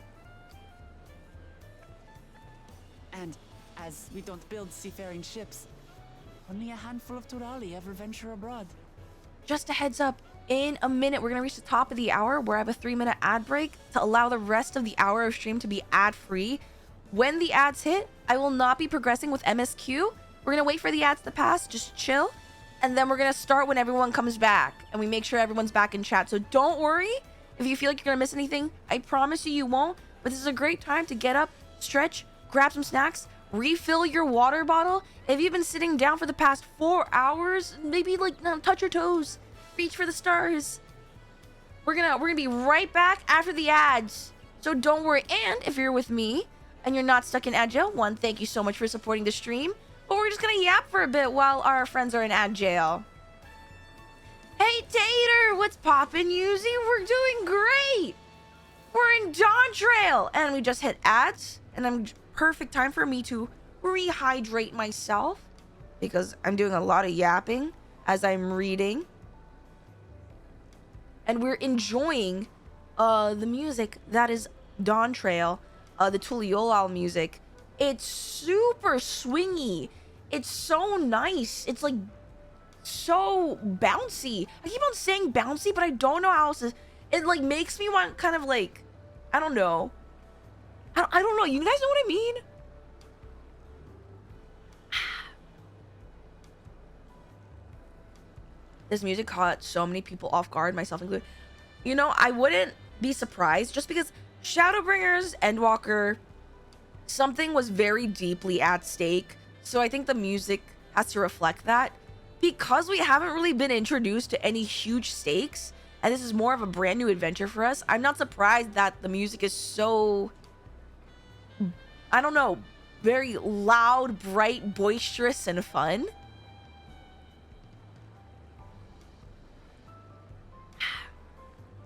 S4: And as we don't build seafaring ships, only a handful of Turali ever venture abroad.
S2: Just a heads up, in a minute we're gonna reach the top of the hour where I have a 3-minute ad break to allow the rest of the hour of stream to be ad-free. When the ads hit, I will not be progressing with MSQ. We're gonna wait for the ads to pass, just chill, and then we're gonna start when everyone comes back, and we make sure everyone's back in chat. So don't worry if you feel like you're gonna miss anything. I promise you, you won't. But this is a great time to get up, stretch, grab some snacks, refill your water bottle. If you've been sitting down for the past 4 hours, maybe like touch your toes, reach for the stars. We're gonna be right back after the ads. So don't worry. And if you're with me and you're not stuck in ad jail, one, thank you so much for supporting the stream. But we're just gonna yap for a bit while our friends are in ad jail. Hey Tater, what's poppin', Yuzi? We're doing great. We're in Dawntrail, and we just hit ads, and perfect time for me to rehydrate myself. because I'm doing a lot of yapping as I'm reading. And we're enjoying the music that is Dawntrail, the Tuliyollal music. It's super swingy. It's so nice. It's like so bouncy. I keep on saying bouncy, but I don't know how else to... It like makes me want kind of like, I don't know. I don't know. You guys know what I mean? This music caught so many people off guard, myself included. You know, I wouldn't be surprised just because Shadowbringers, Endwalker, something was very deeply at stake. So I think the music has to reflect that. Because we haven't really been introduced to any huge stakes, and this is more of a brand new adventure for us, I'm not surprised that the music is so, I don't know, very loud, bright, boisterous, and fun.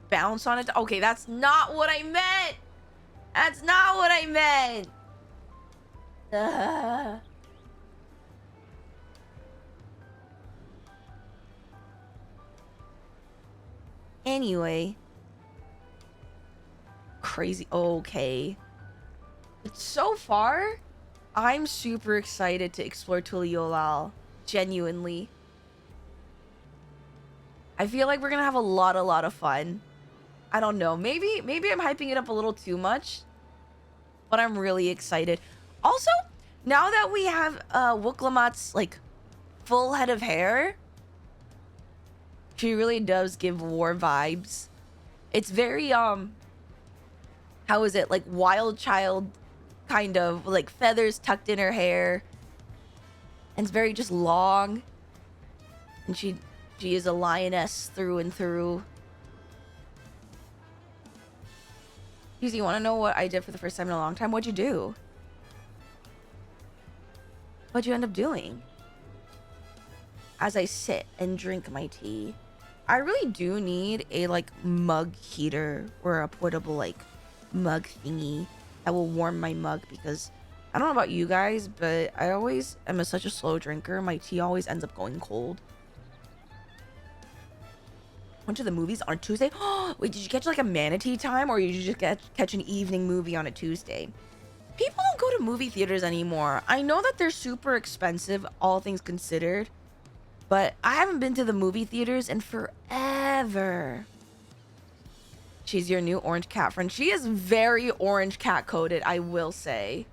S2: Bounce on it. Okay, that's not what I meant. That's not what I meant. Anyway. Crazy. Okay. But so far, I'm super excited to explore Tuliyollal. Genuinely. I feel like we're gonna have a lot of fun. I don't know. Maybe I'm hyping it up a little too much. But I'm really excited. Also, now that we have Wuklamot's like full head of hair, she really does give war vibes. It's very how is it, like wild child kind of, like feathers tucked in her hair. And it's very just long. And she is a lioness through and through. You want to know what I did for the first time in a long time? What'd you do? What'd you end up doing? As I sit and drink my tea, I really do need a like mug heater or a portable like mug thingy that will warm my mug, because I don't know about you guys, but I always am such a slow drinker. My tea always ends up going cold. Went to the movies on Tuesday. Wait, did you catch like a manatee time, or did you just catch an evening movie on a Tuesday? People don't go to movie theaters anymore. I know that they're super expensive, all things considered, but I haven't been to the movie theaters in forever. She's your new orange cat friend. She is very orange cat coded, I will say.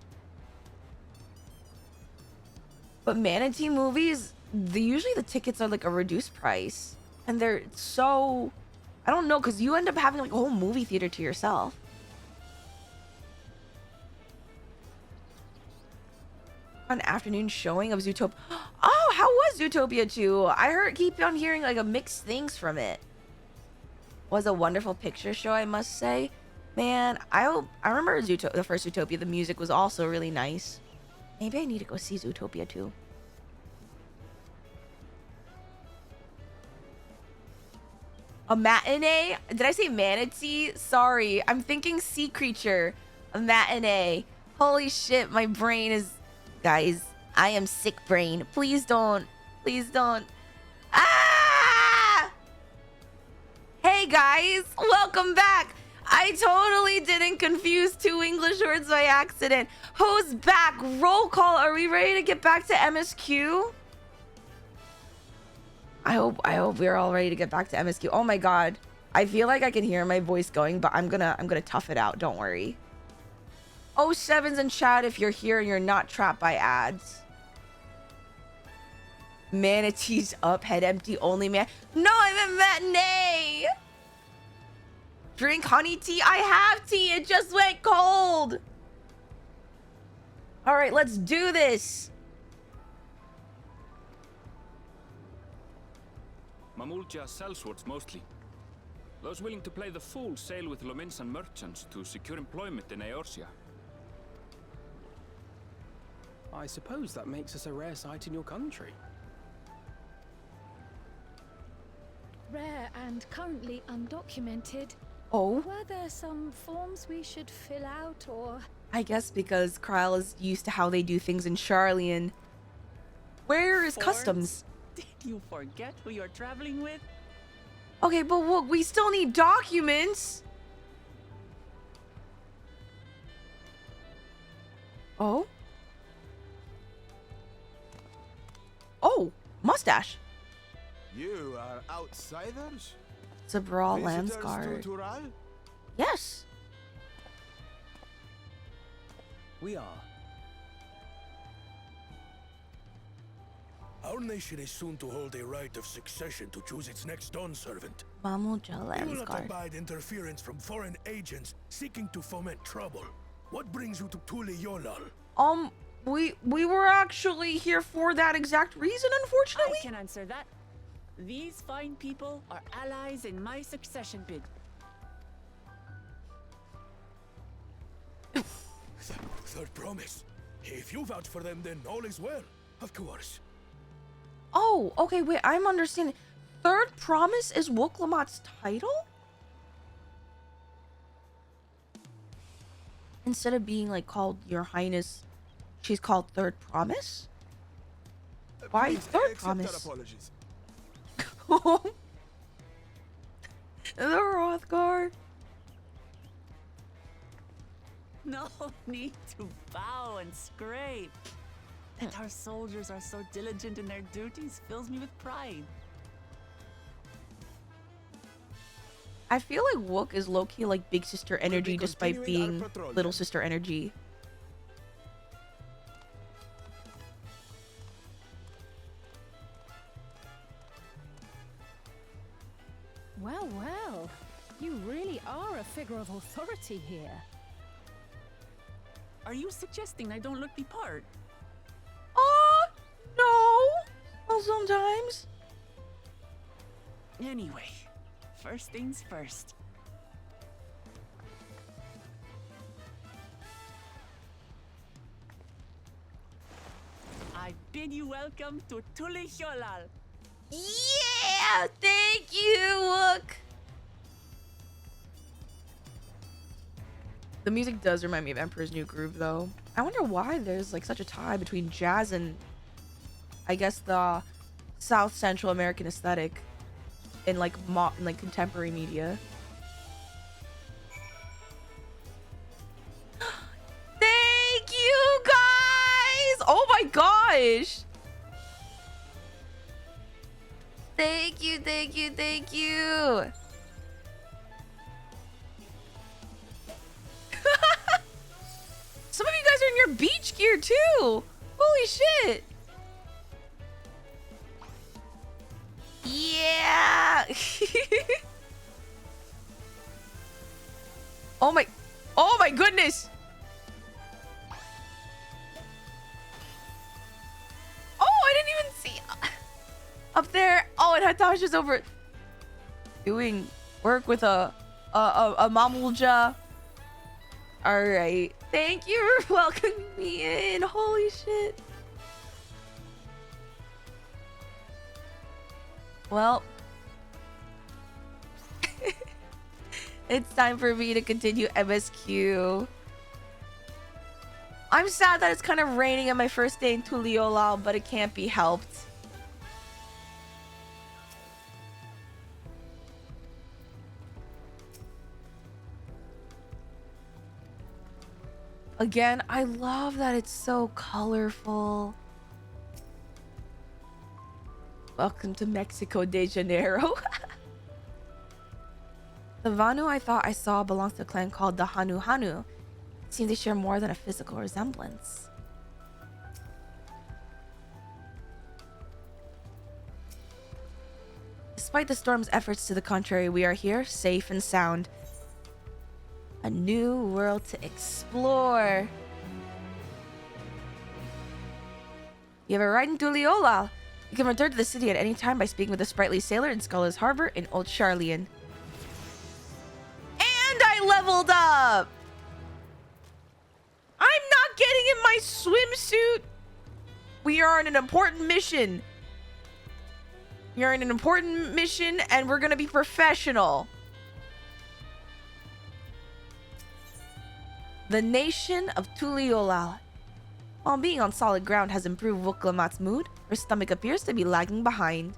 S2: But manatee movies, usually the tickets are like a reduced price. And they're so, I don't know, because you end up having like a whole movie theater to yourself. An afternoon showing of Zootopia. Oh, how was Zootopia 2? I keep on hearing like a mixed things from it. Was a wonderful picture show, I must say. Man, I remember the first Zootopia. The music was also really nice. Maybe I need to go see Zootopia 2. A matinee? Did I say manatee? Sorry, I'm thinking sea creature. A matinee. Holy shit, my brain is... Guys, I am sick brain. Please don't. Please don't. Ah! Hey guys, welcome back. I totally didn't confuse two English words by accident. Who's back? Roll call. Are we ready to get back to MSQ? I hope we're all ready to get back to MSQ. Oh my god. I feel like I can hear my voice going, but I'm gonna tough it out. Don't worry. Oh, Sevens in chat if you're here and you're not trapped by ads. Manatees up, head empty only, man. No, I'm a matinee. Drink honey tea. I have tea. It just went cold. All right, let's do this.
S6: Mamulja sellswords mostly. Those willing to play the fool sail with Lominsan merchants to secure employment in Eorzea.
S8: I suppose that makes us a rare sight in your country.
S5: Rare and currently undocumented.
S2: Oh?
S5: Were there some forms we should fill out, or...
S2: I guess because Kryle is used to how they do things in Charlian. Where is
S4: Forms?
S2: customs?
S4: Did you forget who you're traveling with?
S2: Okay, but look, we still need documents. Oh? Oh, mustache.
S9: You are outsiders?
S2: Zabral
S9: Visitors
S2: Landsguard.
S9: to Tural?
S2: Yes.
S8: We are.
S3: Our nation is soon to hold a right of succession to choose its next dawn servant.
S2: Mamulja
S3: We will not
S2: Landsguard.
S3: abide interference from foreign agents seeking to foment trouble. What brings you to Tuli Yolal?
S2: We were actually here for that exact reason, unfortunately.
S4: I can answer that. These fine people are allies in my succession bid.
S3: Third promise. If you vouch for them, then all is well. Of course.
S2: Oh, okay, wait, I'm understanding. Third Promise is Woklamat's title? Instead of being like called Your Highness, she's called Third Promise? Why
S9: Please
S2: Third
S9: accept
S2: Promise?
S9: our apologies.
S2: The Rothgar.
S4: No need to bow and scrape. That our soldiers are so diligent in their duties fills me with pride.
S2: I feel like Wook is low-key like Big Sister energy despite
S9: continuing our
S2: being
S9: patrol
S2: Little
S9: then.
S2: Sister energy.
S7: Well, well. You really are a figure of authority here.
S4: Are you suggesting I don't look the part?
S2: No. Well, sometimes.
S4: Anyway, first things first. I bid you welcome to Tuli Yolal.
S2: Yeah, thank you, Wook. The music does remind me of Emperor's New Groove, though. I wonder why there's like such a tie between jazz and, I guess, the South Central American aesthetic in like contemporary media. Thank you, guys! Oh my gosh! Thank you, thank you, thank you. Some of you guys are in your beach gear too. Holy shit. Yeah. Oh my goodness. Oh, I didn't even see up there. Oh, and Hatash over doing work with a Mamulja. All right. Thank you for welcoming me in. Holy shit. Well, it's time for me to continue MSQ. I'm sad that it's kind of raining on my first day in Tuliolal, but it can't be helped. Again, I love that it's so colorful. Welcome to Mexico de Janeiro. The Vanu I thought I saw belongs to a clan called the Hanu Hanu. It seems they share more than a physical resemblance. Despite the storm's efforts to the contrary, we are here, safe and sound. A new world to explore. You have arrived in Tuliolal. You can return to the city at any time by speaking with the sprightly sailor in Scholars Harbor in Old Charlian. And I leveled up! I'm not getting in my swimsuit! We are on an important mission. We are in an important mission and we're gonna be professional. The nation of Tuliolal. While being on solid ground has improved Woklamat's mood, her stomach appears to be lagging behind.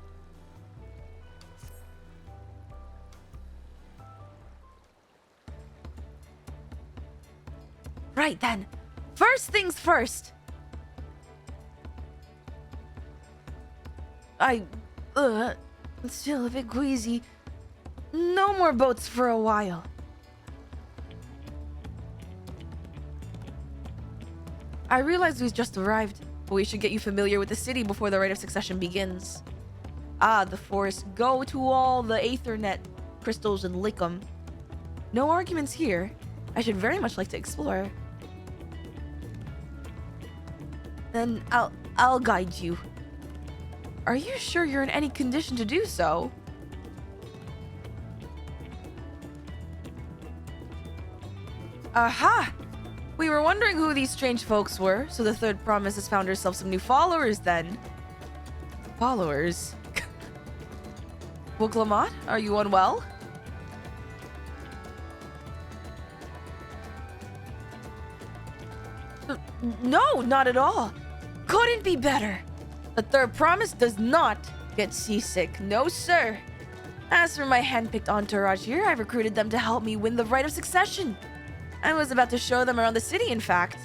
S2: Right then, first things first. I'm still a bit queasy. No more boats for a while. I realize we've just arrived, but we should get you familiar with the city before the rite of succession begins. Ah, the forest. Go to all the Aethernet crystals and lick 'em. No arguments here. I should very much like to explore. Then I'll guide you. Are you sure you're in any condition to do so? Aha! We were wondering who these strange folks were, so the third promise has found herself some new followers then. Followers? Woklamat, are you unwell? No, not at all. Couldn't be better. The third promise does not get seasick. No, sir. As for my hand-picked entourage here, I recruited them to help me win the rite of succession. I was about to show them around the city, in fact.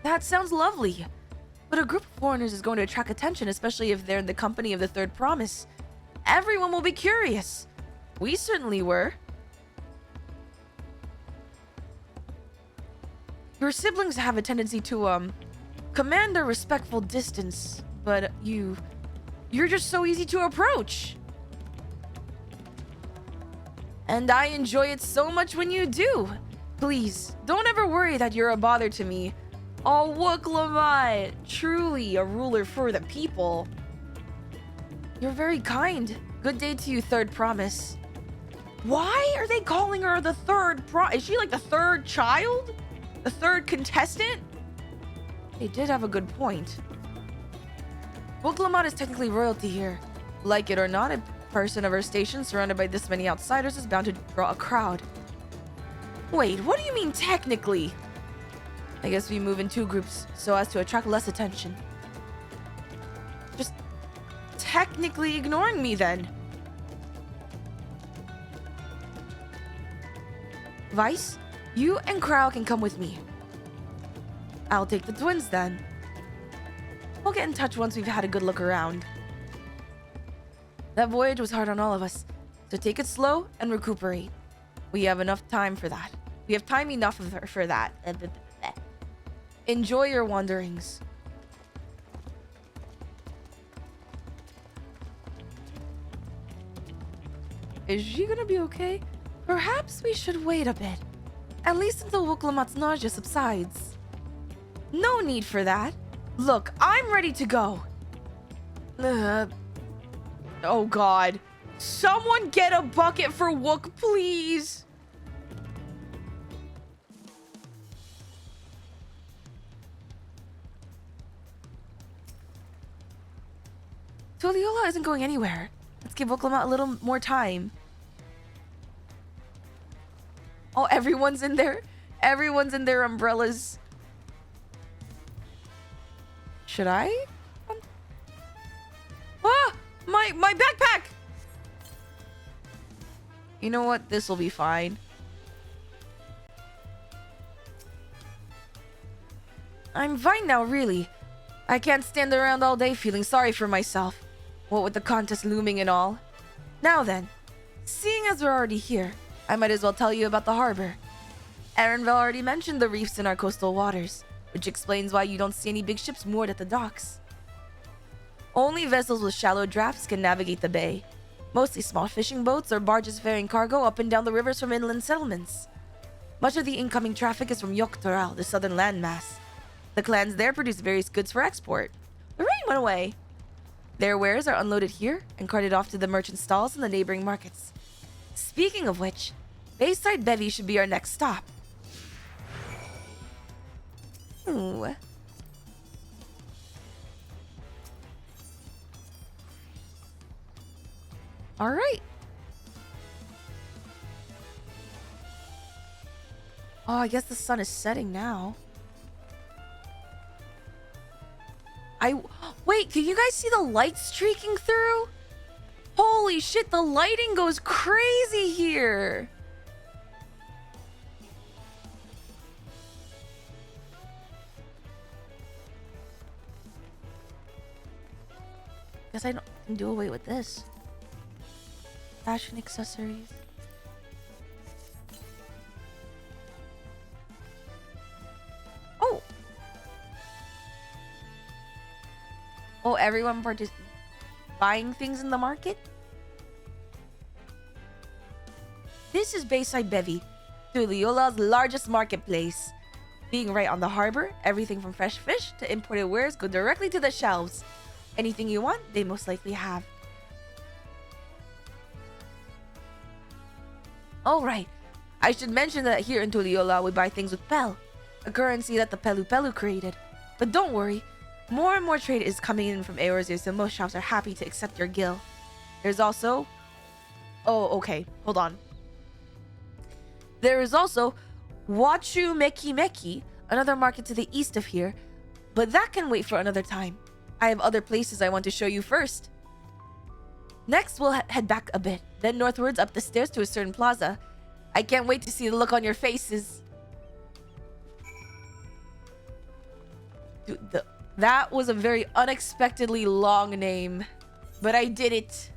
S2: That sounds lovely. But a group of foreigners is going to attract attention, especially if they're in the company of the third promise. Everyone will be curious. We certainly were. Your siblings have a tendency to, command a respectful distance, but you're just so easy to approach. And I enjoy it so much when you do. Please, don't ever worry that you're a bother to me. Oh, Woklamat, truly a ruler for the people. You're very kind. Good day to you, third promise. Why are they calling her the third Is she like the third child? The third contestant? They did have a good point. Woklamat is technically royalty here. Like it or not, a person of her station surrounded by this many outsiders is bound to draw a crowd. Wait, what do you mean technically? I guess we move in two groups so as to attract less attention. Just technically ignoring me then. Vice, you and Crow can come with me. I'll take the twins then. We'll get in touch once we've had a good look around. That voyage was hard on all of us, so take it slow and recuperate. We have enough time for that. We have time enough for that. Enjoy your wanderings. Is she gonna be okay? Perhaps we should wait a bit. At least until Woklamat's nausea subsides. No need for that. Look, I'm ready to go. Oh god. Someone get a bucket for Wook, please. Tuliyola isn't going anywhere. Let's give Woklamat a little more time. Oh, everyone's in there. Everyone's in their umbrellas. Should I? Ah! My backpack! You know what? This will be fine. I'm fine now, really. I can't stand around all day feeling sorry for myself. What with the contest looming and all. Now then, seeing as we're already here, I might as well tell you about the harbor. Erenville already mentioned the reefs in our coastal waters, which explains why you don't see any big ships moored at the docks. Only vessels with shallow drafts can navigate the bay. Mostly small fishing boats or barges ferrying cargo up and down the rivers from inland settlements. Much of the incoming traffic is from Yoktoral, the southern landmass. The clans there produce various goods for export. The rain went away. Their wares are unloaded here and carted off to the merchant stalls in the neighboring markets. Speaking of which, Bayside Bevy should be our next stop. Ooh. All right. Oh, I guess the sun is setting now. Wait, can you guys see the light streaking through? Holy shit, the lighting goes crazy here. Guess I can do away with this. Fashion accessories. Oh! Oh, everyone buying things in the market? This is Bayside Bevy, Tuliola's largest marketplace. Being right on the harbor, everything from fresh fish to imported wares go directly to the shelves. Anything you want, they most likely have. Oh, right. I should mention that here in Tuliola, we buy things with Pel, a currency that the Pelu Pelu created. But don't worry, more and more trade is coming in from Eorzea, so most shops are happy to accept your gil. There's also... Oh, okay. Hold on. There is also Wachu Meki Meki, another market to the east of here, but that can wait for another time. I have other places I want to show you first. Next, we'll head back a bit, then northwards up the stairs to a certain plaza. I can't wait to see the look on your faces. Dude, that was a very unexpectedly long name, but I did it.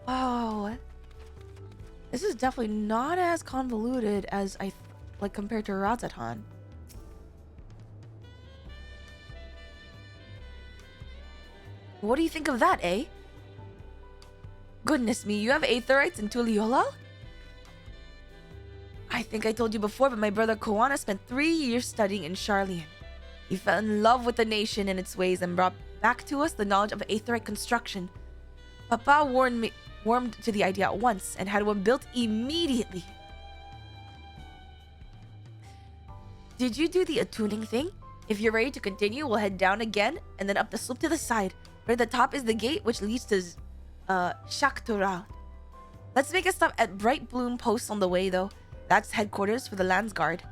S2: Oh, this is definitely not as convoluted as like compared to Razatan. What do you think of that, eh? Goodness me, you have Aetherites in Tuliyollal? I think I told you before, but my brother Koana spent 3 years studying in Sharlayan. He fell in love with the nation and its ways and brought back to us the knowledge of Aetherite construction. Papa warmed to the idea at once and had one built immediately. Did you do the attuning thing? If you're ready to continue, we'll head down again and then up the slope to the side. Right at the top is the gate which leads to Shaktura. Let's make a stop at Bright Bloom Post on the way though. That's headquarters for the Lands Guard.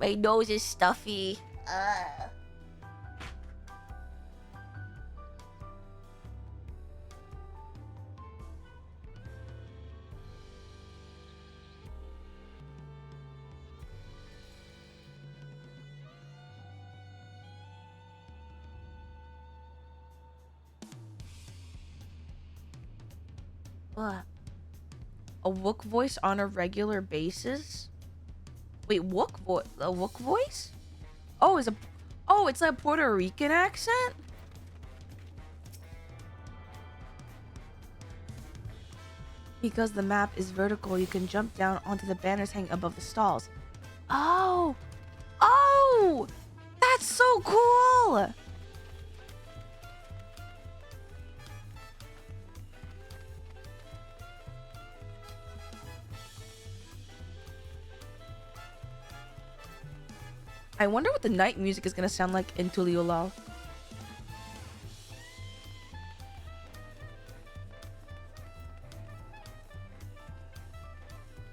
S2: My nose is stuffy. A Wook voice on a regular basis? Wait, a Wook voice? Oh, it's like a Puerto Rican accent? Because the map is vertical, you can jump down onto the banners hanging above the stalls. Oh! Oh! That's so cool! I wonder what the night music is gonna sound like in Tuliyollal.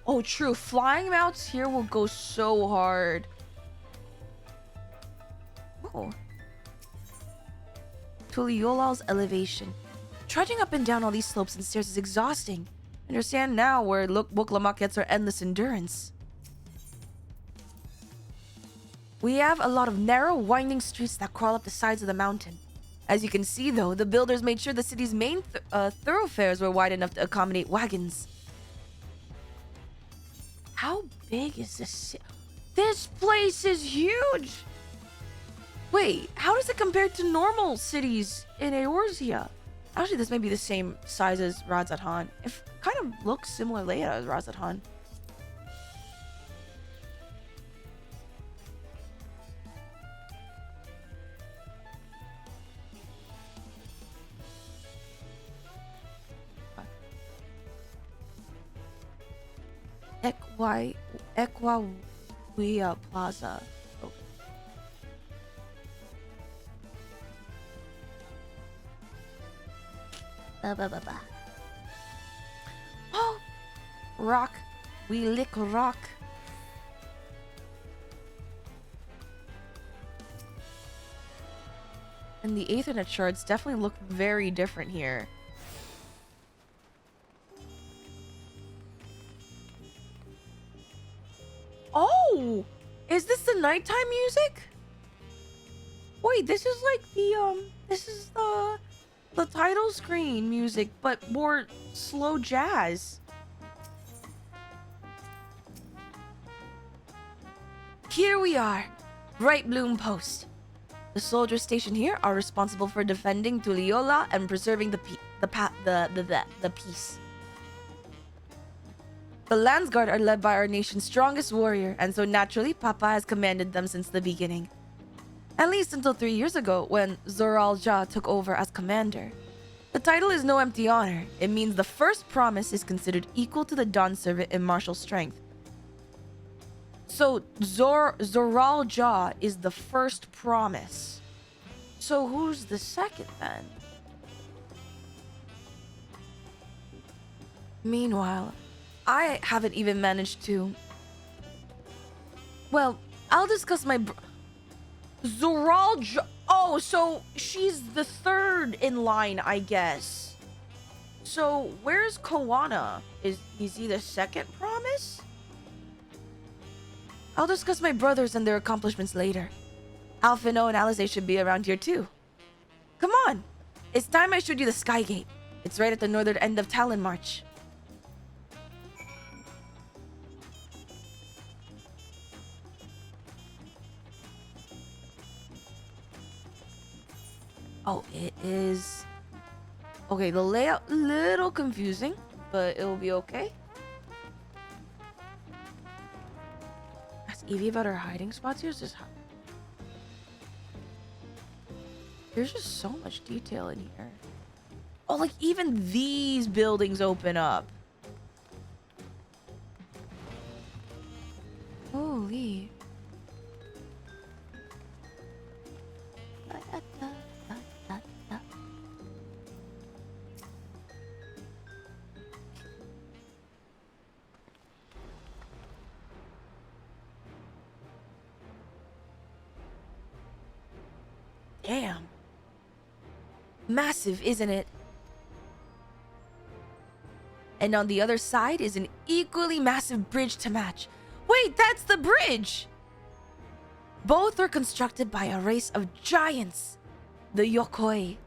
S2: Oh, true. Flying mounts here will go so hard. Oh. Tuliyollal's elevation. Trudging up and down all these slopes and stairs is exhausting. Understand now where Woklamak gets our endless endurance. We have a lot of narrow, winding streets that crawl up the sides of the mountain. As you can see, though, the builders made sure the city's main thoroughfares were wide enough to accommodate wagons. How big is this? This place is huge! Wait, how does it compare to normal cities in Eorzea? Actually, this may be the same size as Razatan. It kind of looks similar layout as Razatan. Equawea Plaza. Okay. Oh! Rock. We lick rock. and the Ethernet shards definitely look very different here. Oh! Is this the nighttime music? Wait, this is like this is the title screen music, but more slow jazz. Here we are, Bright Bloom Post. The soldiers stationed here are responsible for defending Tuliyola and preserving the peace. The Landsguard are led by our nation's strongest warrior, and so naturally, Papa has commanded them since the beginning. At least until 3 years ago, when Zoral Ja took over as commander. The title is no empty honor. It means the first promise is considered equal to the Dawn Servant in martial strength. So Zoral Ja is the first promise. So who's the second then? Meanwhile, I haven't even managed to... Well, I'll discuss my... Zoral Ja... Oh, so she's the third in line, I guess. So where's Koana? Is he the second promise? I'll discuss my brothers and their accomplishments later. Alphino and Alize should be around here too. Come on! It's time I showed you the Sky Gate. It's right at the northern end of Talon March. Oh, it is... Okay, the layout a little confusing, but it'll be okay. Ask Evie about her hiding spots here. There's just so much detail in here. Oh, like even these buildings open up. Holy. Damn. Massive, isn't it? And on the other side is an equally massive bridge to match. Wait, that's the bridge! Both are constructed by a race of giants, the Yokoi.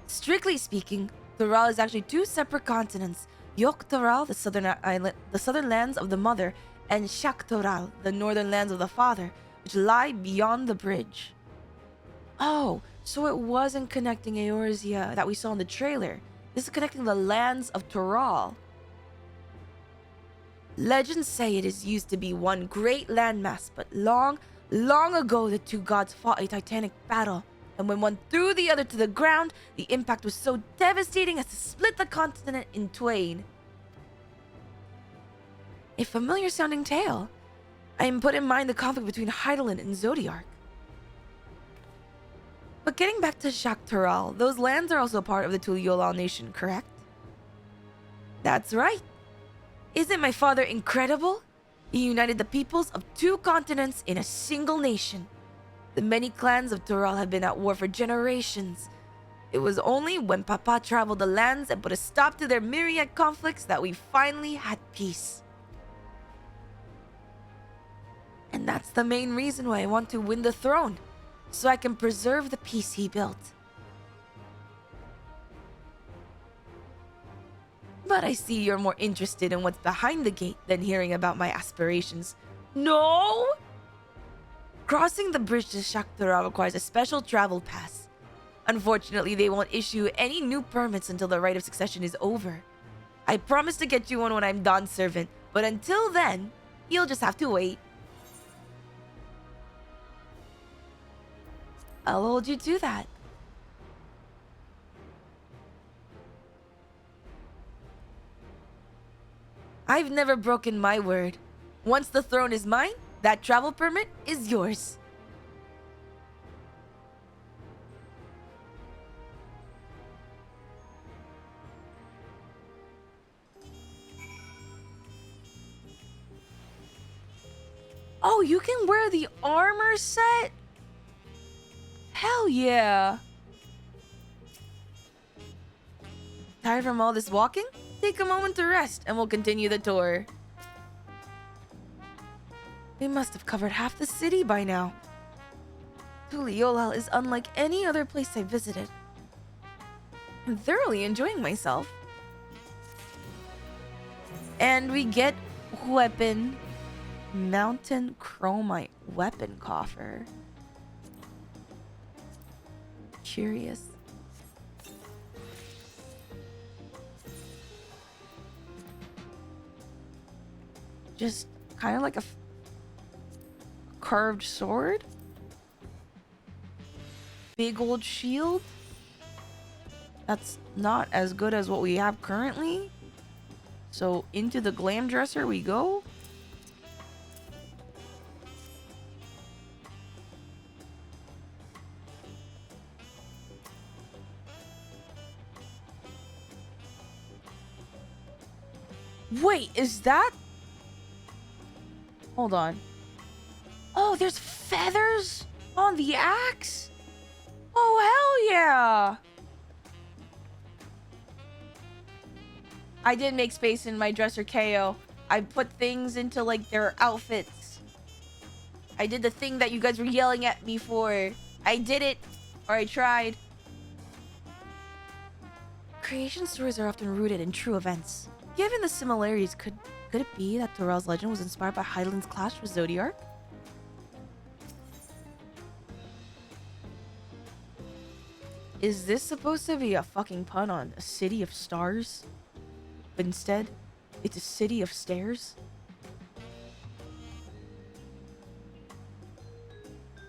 S2: Strictly speaking, Toral is actually two separate continents. Yok Toral, the southern lands of the mother, and Shak Toral, the northern lands of the father, which lie beyond the bridge. Oh, so it wasn't connecting Eorzea that we saw in the trailer. This is connecting the lands of Toral. Legends say it is used to be one great landmass, but long ago the two gods fought a titanic battle, and when one threw the other to the ground, the impact was so devastating as to split the continent in twain. A familiar sounding tale. I am put in mind the conflict between Hydaelyn and Zodiark. But getting back to Shak Toral, those lands are also part of the Tuliyola nation, correct? That's right. Isn't my father incredible? He united the peoples of two continents in a single nation. The many clans of Toral have been at war for generations. It was only when Papa traveled the lands and put a stop to their myriad conflicts that we finally had peace. And that's the main reason why I want to win the throne, so I can preserve the peace he built. But I see you're more interested in what's behind the gate than hearing about my aspirations. No! Crossing the bridge to Shak Toral requires a special travel pass. Unfortunately, they won't issue any new permits until the rite of succession is over. I promise to get you one when I'm Dawn Servant, but until then, you'll just have to wait. I'll hold you to that. I've never broken my word. Once the throne is mine, that travel permit is yours. Oh, you can wear the armor set? Hell yeah! Tired from all this walking? Take a moment to rest and we'll continue the tour. We must have covered half the city by now. Tuliyollal is unlike any other place I visited. I'm thoroughly enjoying myself. And we get weapon. Mountain chromite weapon coffer. Curious. Just kind of like a curved sword. Big old shield. That's not as good as what we have currently. So into the glam dresser we go. Wait, is that? Hold on. Oh, there's feathers on the axe? Oh, hell yeah! I did make space in my dresser, KO. I put things into, like, their outfits. I did the thing that you guys were yelling at me for. I did it. Or I tried. Creation stories are often rooted in true events. Given the similarities, could it be that Toral's legend was inspired by Hydaelyn's clash with Zodiark? Is this supposed to be a fucking pun on a city of stars? But instead, it's a city of stairs?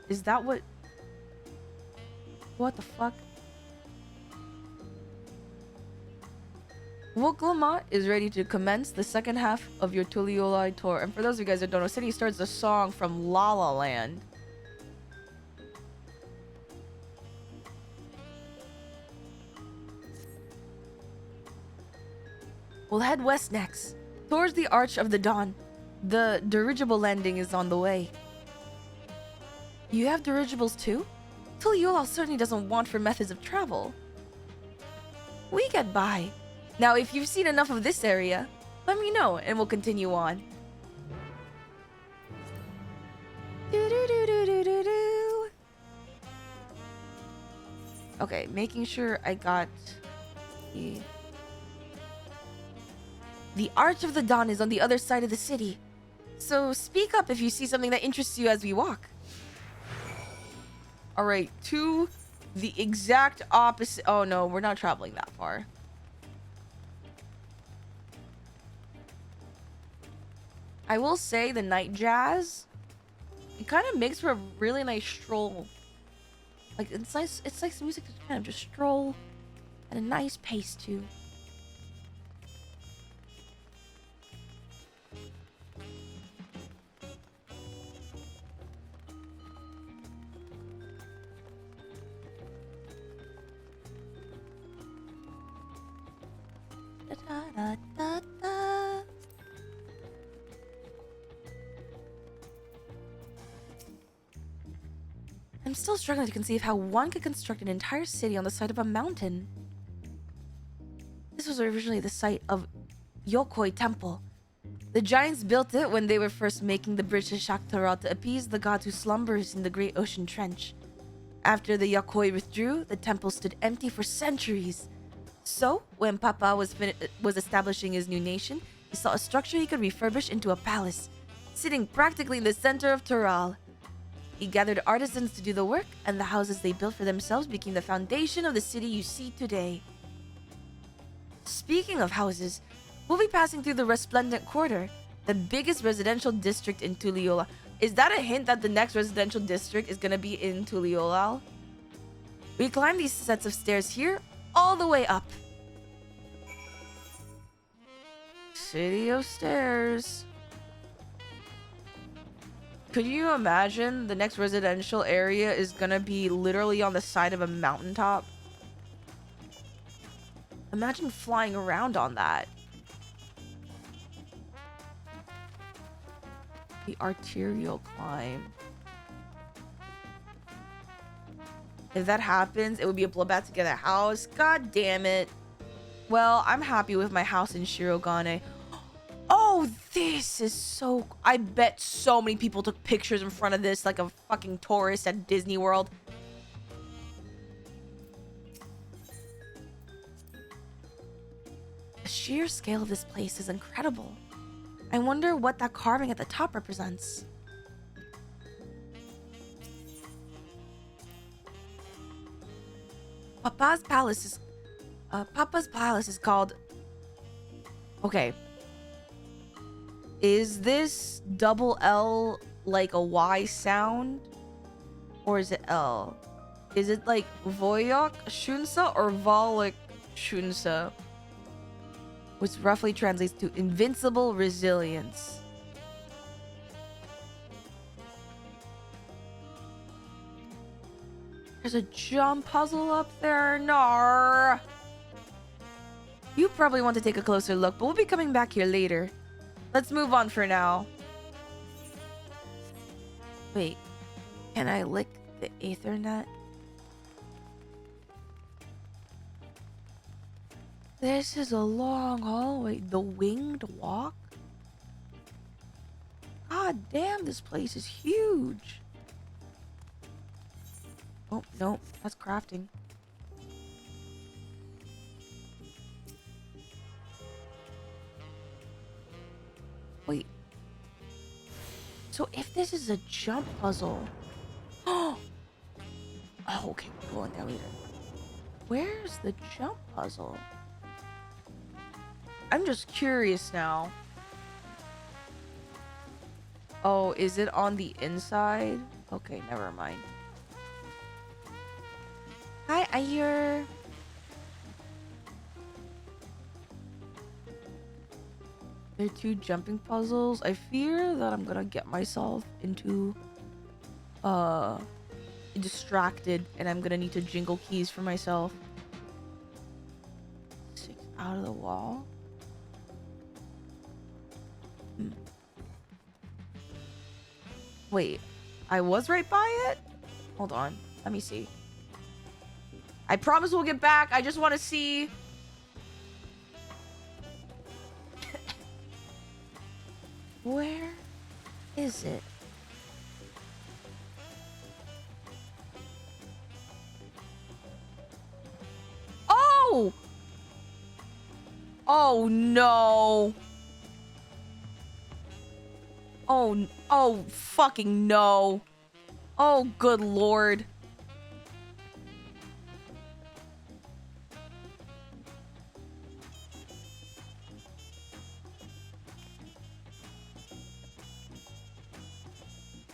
S2: Is that what... What the fuck? Woklama is ready to commence the second half of your Tuliyollal tour. And for those of you guys that don't know, City starts the song from La La Land. We'll head west next, towards the Arch of the Dawn. The dirigible landing is on the way. You have dirigibles too? Tuliyollal certainly doesn't want for methods of travel. We get by. Now, if you've seen enough of this area, let me know and we'll continue on. Okay, making sure I got the Arch of the Dawn is on the other side of the city. So speak up if you see something that interests you as we walk. Alright, to the exact opposite. Oh no, we're not traveling that far. I will say the night jazz, it kind of makes for a really nice stroll. Like it's nice music to kind of just stroll at a nice pace too. Da, da, da, da. I'm still struggling to conceive how one could construct an entire city on the side of a mountain. This was originally the site of Yokoi Temple. The giants built it when they were first making the bridge to Shaktaral to appease the god who slumbers in the great ocean trench. After the Yokoi withdrew, the temple stood empty for centuries. So, when Papa was establishing his new nation, he saw a structure he could refurbish into a palace, sitting practically in the center of Toral. He gathered artisans to do the work, and the houses they built for themselves became the foundation of the city you see today. Speaking of houses, we'll be passing through the Resplendent Quarter, the biggest residential district in Tuliyollal. Is that a hint that the next residential district is gonna be in Tuliyollal? We climb these sets of stairs here, all the way up. City of Stairs. Could you imagine the next residential area is gonna be literally on the side of a mountaintop? Imagine flying around on that. The arterial climb. If that happens, it would be a bloodbath to get a house. God damn it. Well, I'm happy with my house in Shirogane. Oh, this is so... I bet so many people took pictures in front of this like a fucking tourist at Disney World. The sheer scale of this place is incredible. I wonder what that carving at the top represents. Papa's palace is called... Okay. Is this double L like a Y sound? Or is it L? Is it like Voyok Shunsa or Volok Shunsa? Which roughly translates to invincible resilience. There's a jump puzzle up there. Nar. You probably want to take a closer look, but we'll be coming back here later. Let's move on for now. Wait, can I lick the Ethernet? This is a long hallway. The winged walk? God damn, this place is huge. Oh, no, that's crafting. Wait. So if this is a jump puzzle... Oh, okay, we'll go on there later. Where's the jump puzzle? I'm just curious now. Oh, is it on the inside? Okay, never mind. Hi, Ayur. There are 2 jumping puzzles. I fear that I'm gonna get myself into distracted and I'm gonna need to jingle keys for myself. 6 out of the wall. Wait, I was right by it? Hold on, let me see. I promise we'll get back. I just want to see. Where is it? Oh! Oh no. Oh fucking no. Oh good lord.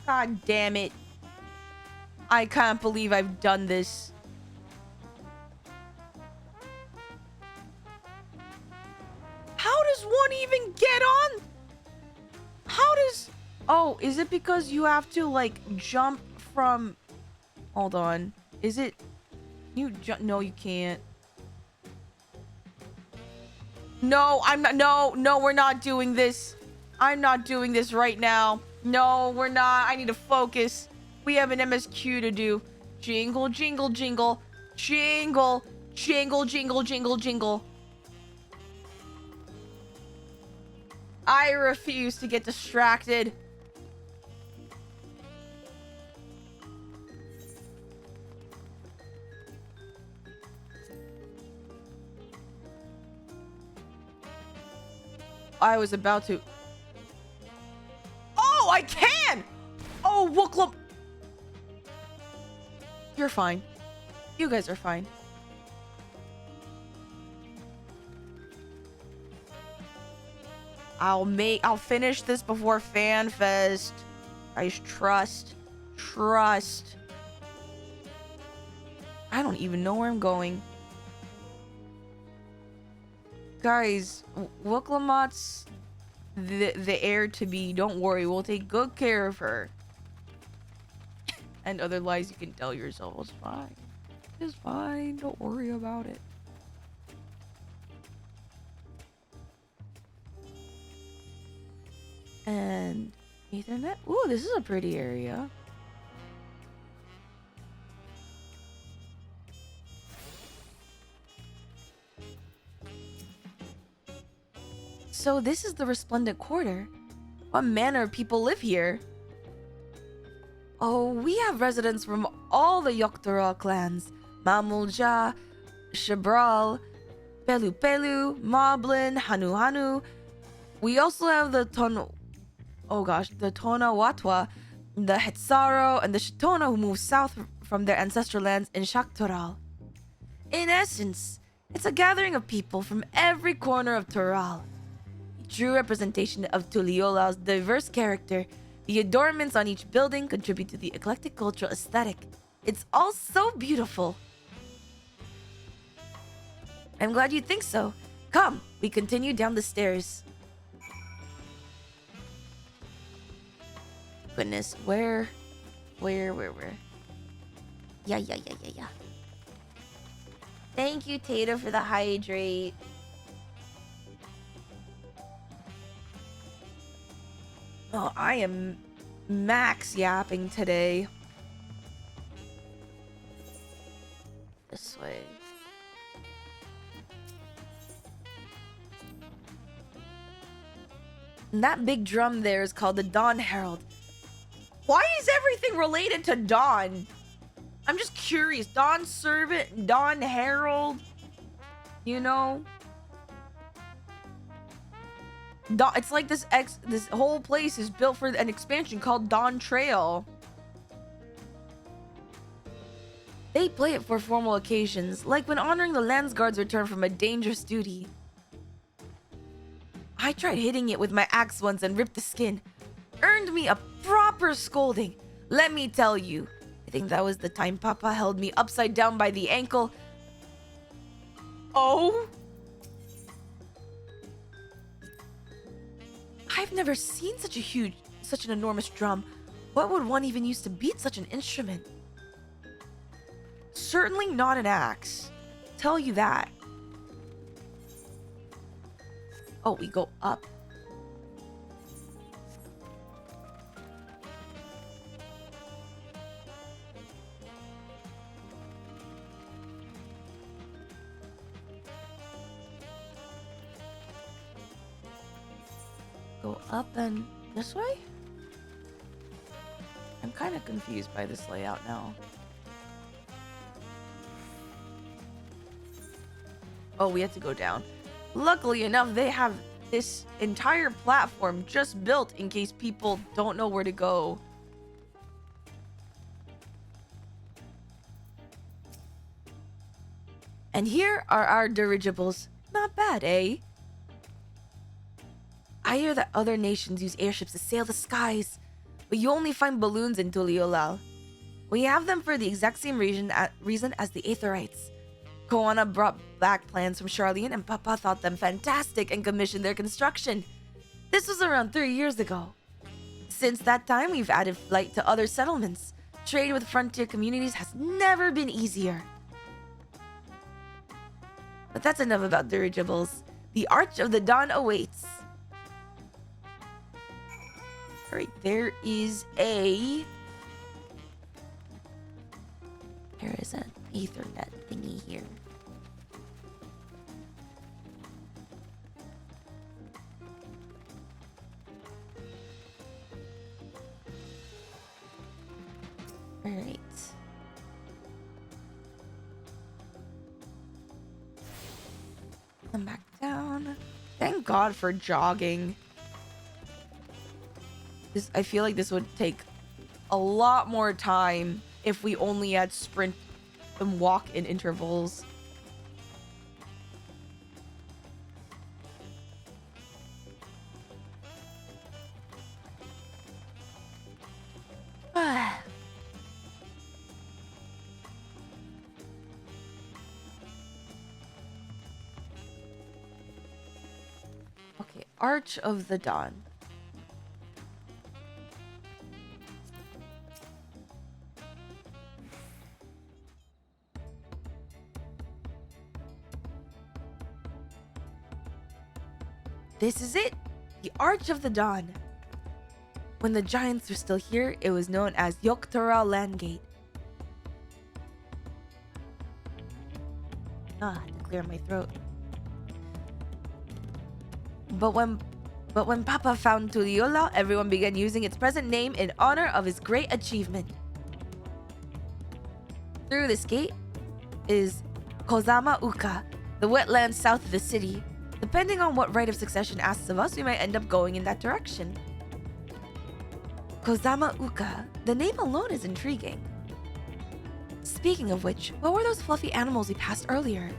S2: God damn it. I can't believe I've done this. How does one even get on? How does... Oh, is it because you have to, like, jump from... Hold on. Is it... You jump... No, you can't. No, I'm not... No, we're not doing this. I'm not doing this right now. No, we're not. I need to focus. We have an MSQ to do. Jingle, jingle, jingle. Jingle. Jingle, jingle, jingle, jingle. I refuse to get distracted. I was about to... Oh, I can! Oh, Wooklum! You're fine. You guys are fine. I'll finish this before FanFest. I just trust. I don't even know where I'm going. Guys, Wooklamat's the heir to be. Don't worry, we'll take good care of her. And other lies you can tell yourself. It's fine. It's fine. Don't worry about it. And Ethernet. Ooh, this is a pretty area. So this is the Resplendent Quarter. What manner of people live here? Oh, we have residents from all the Yoktoral clans. Mamulja, Shabral, Pelu Pelu, Moblin, Hanu Hanu. We also have the the Tonawatwa, the Hetsaro, and the Shitona who moved south from their ancestral lands in Shaktoral. In essence, it's a gathering of people from every corner of Toral. A true representation of Tuliola's diverse character. The adornments on each building contribute to the eclectic cultural aesthetic. It's all so beautiful. I'm glad you think so. Come, we continue down the stairs. Goodness, where? Yeah. Thank you, Tato, for the hydrate. Oh, I am max yapping today. This way. And that big drum there is called the Dawn Herald. Why is everything related to Dawn? I'm just curious. Dawn Servant, Dawn Herald. You know? It's like this whole place is built for an expansion called Dawntrail. They play it for formal occasions, like when honoring the Landsguard's return from a dangerous duty. I tried hitting it with my axe once and ripped the skin. Earned me a proper scolding. Let me tell you. I think that was the time Papa held me upside down by the ankle. Oh? I've never seen such an enormous drum. What would one even use to beat such an instrument? Certainly not an axe. Tell you that. Oh, we go up. Go up and this way? I'm kind of confused by this layout now. Oh, we have to go down. Luckily enough, they have this entire platform just built in case people don't know where to go. And here are our dirigibles. Not bad, eh? I hear that other nations use airships to sail the skies, but you only find balloons in Tuliolal. We have them for the exact same reason as the Aetherites. Koana brought back plans from Charlene, and Papa thought them fantastic and commissioned their construction. This was around 3 years ago. Since that time, we've added flight to other settlements. Trade with frontier communities has never been easier. But that's enough about dirigibles. The Arch of the Dawn awaits. Alright, there is an Ethernet thingy here. Alright. Come back down. Thank God for jogging. I feel like this would take a lot more time if we only had sprint and walk in intervals. Okay, Arch of the Dawn. This is it! The Arch of the Dawn. When the giants were still here, it was known as Yoktoral Landgate. I had to clear my throat. But when Papa found Tuliyollal, everyone began using its present name in honor of his great achievement. Through this gate is Kozama Uka, the wetlands south of the city. Depending on what right of succession asks of us, we might end up going in that direction. Kozama Uka, the name alone is intriguing. Speaking of which, what were those fluffy animals we passed earlier?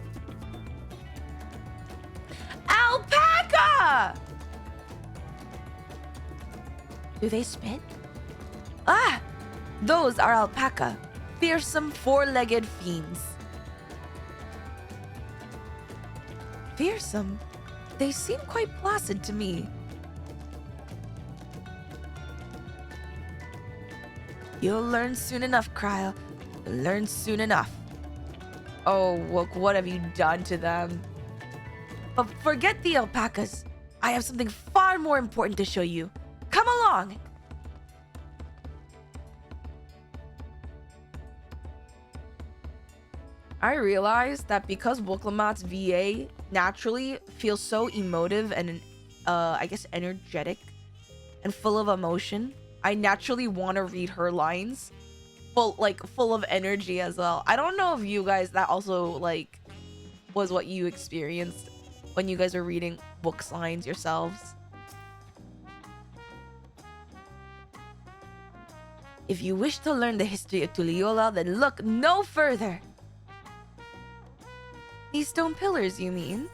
S2: Alpaca! Do they spit? Ah! Those are alpaca, fearsome four-legged fiends. Fearsome? They seem quite placid to me. You'll learn soon enough, Cryle. You'll learn soon enough. Oh, look, what have you done to them? But forget the alpacas. I have something far more important to show you. Come along! I realized that because Woklamat's VA naturally feels so emotive and, I guess, energetic and full of emotion, I naturally want to read her lines full of energy as well. I don't know if you guys, that also, like, was what you experienced when you guys were reading Wook's lines yourselves. If you wish to learn the history of Tuliyollal, then look no further. These stone pillars, you mean?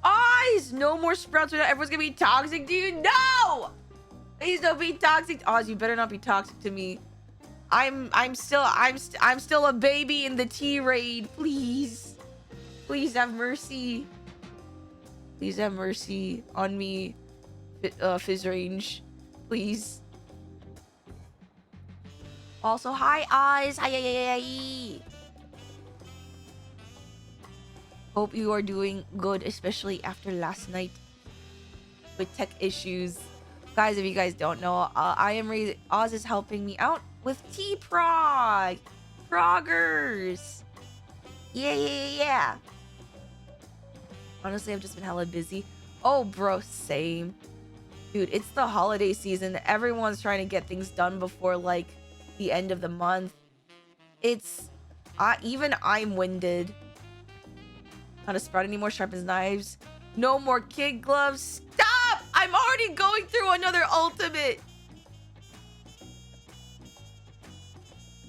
S2: Oz! No more sprouts or everyone's gonna be toxic to you. No! Please don't be toxic. Oz, you better not be toxic to me. I'm still a baby in the tea raid. Please. Please have mercy. Please have mercy on me. Fizz range. Please. Also, hi, Oz. Hi. Hope you are doing good, especially after last night with tech issues. Guys, if you guys don't know, Oz is helping me out with T-Prog. Proggers. Yeah. Honestly, I've just been hella busy. Oh, bro, same. Dude, it's the holiday season. Everyone's trying to get things done before, like, the end of the month. Even I'm winded. Not a sprout anymore, sharpens knives. No more kid gloves. Stop! I'm already going through another ultimate.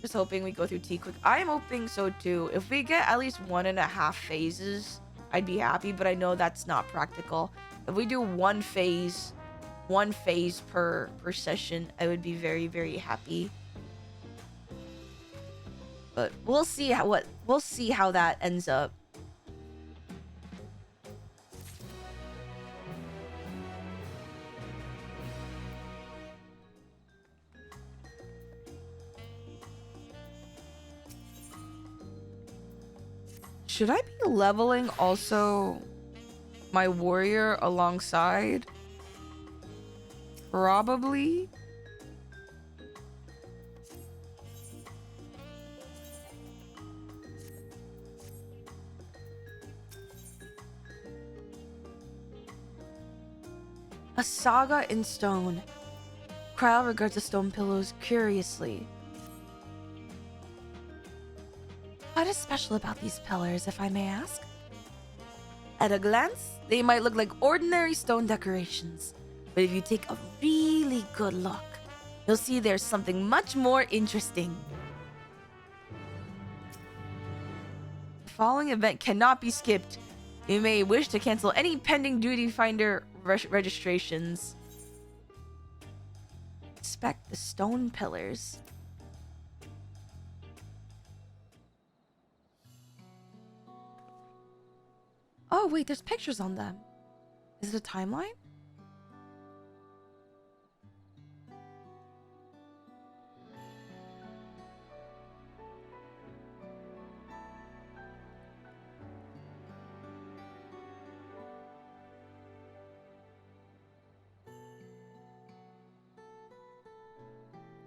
S2: Just hoping we go through T quick. I am hoping so too. If we get at least 1.5 phases, I'd be happy, but I know that's not practical. If we do one phase per session, I would be very, very happy. But we'll see how that ends up. Should I be leveling also my warrior alongside? Probably. A saga in stone. Cryle regards the stone pillows curiously. What is special about these pillars, if I may ask? At a glance, they might look like ordinary stone decorations, but if you take a really good look, you'll see there's something much more interesting. The following event cannot be skipped. You may wish to cancel any pending duty finder registrations. Inspect the stone pillars. Oh, wait, there's pictures on them. Is it a timeline?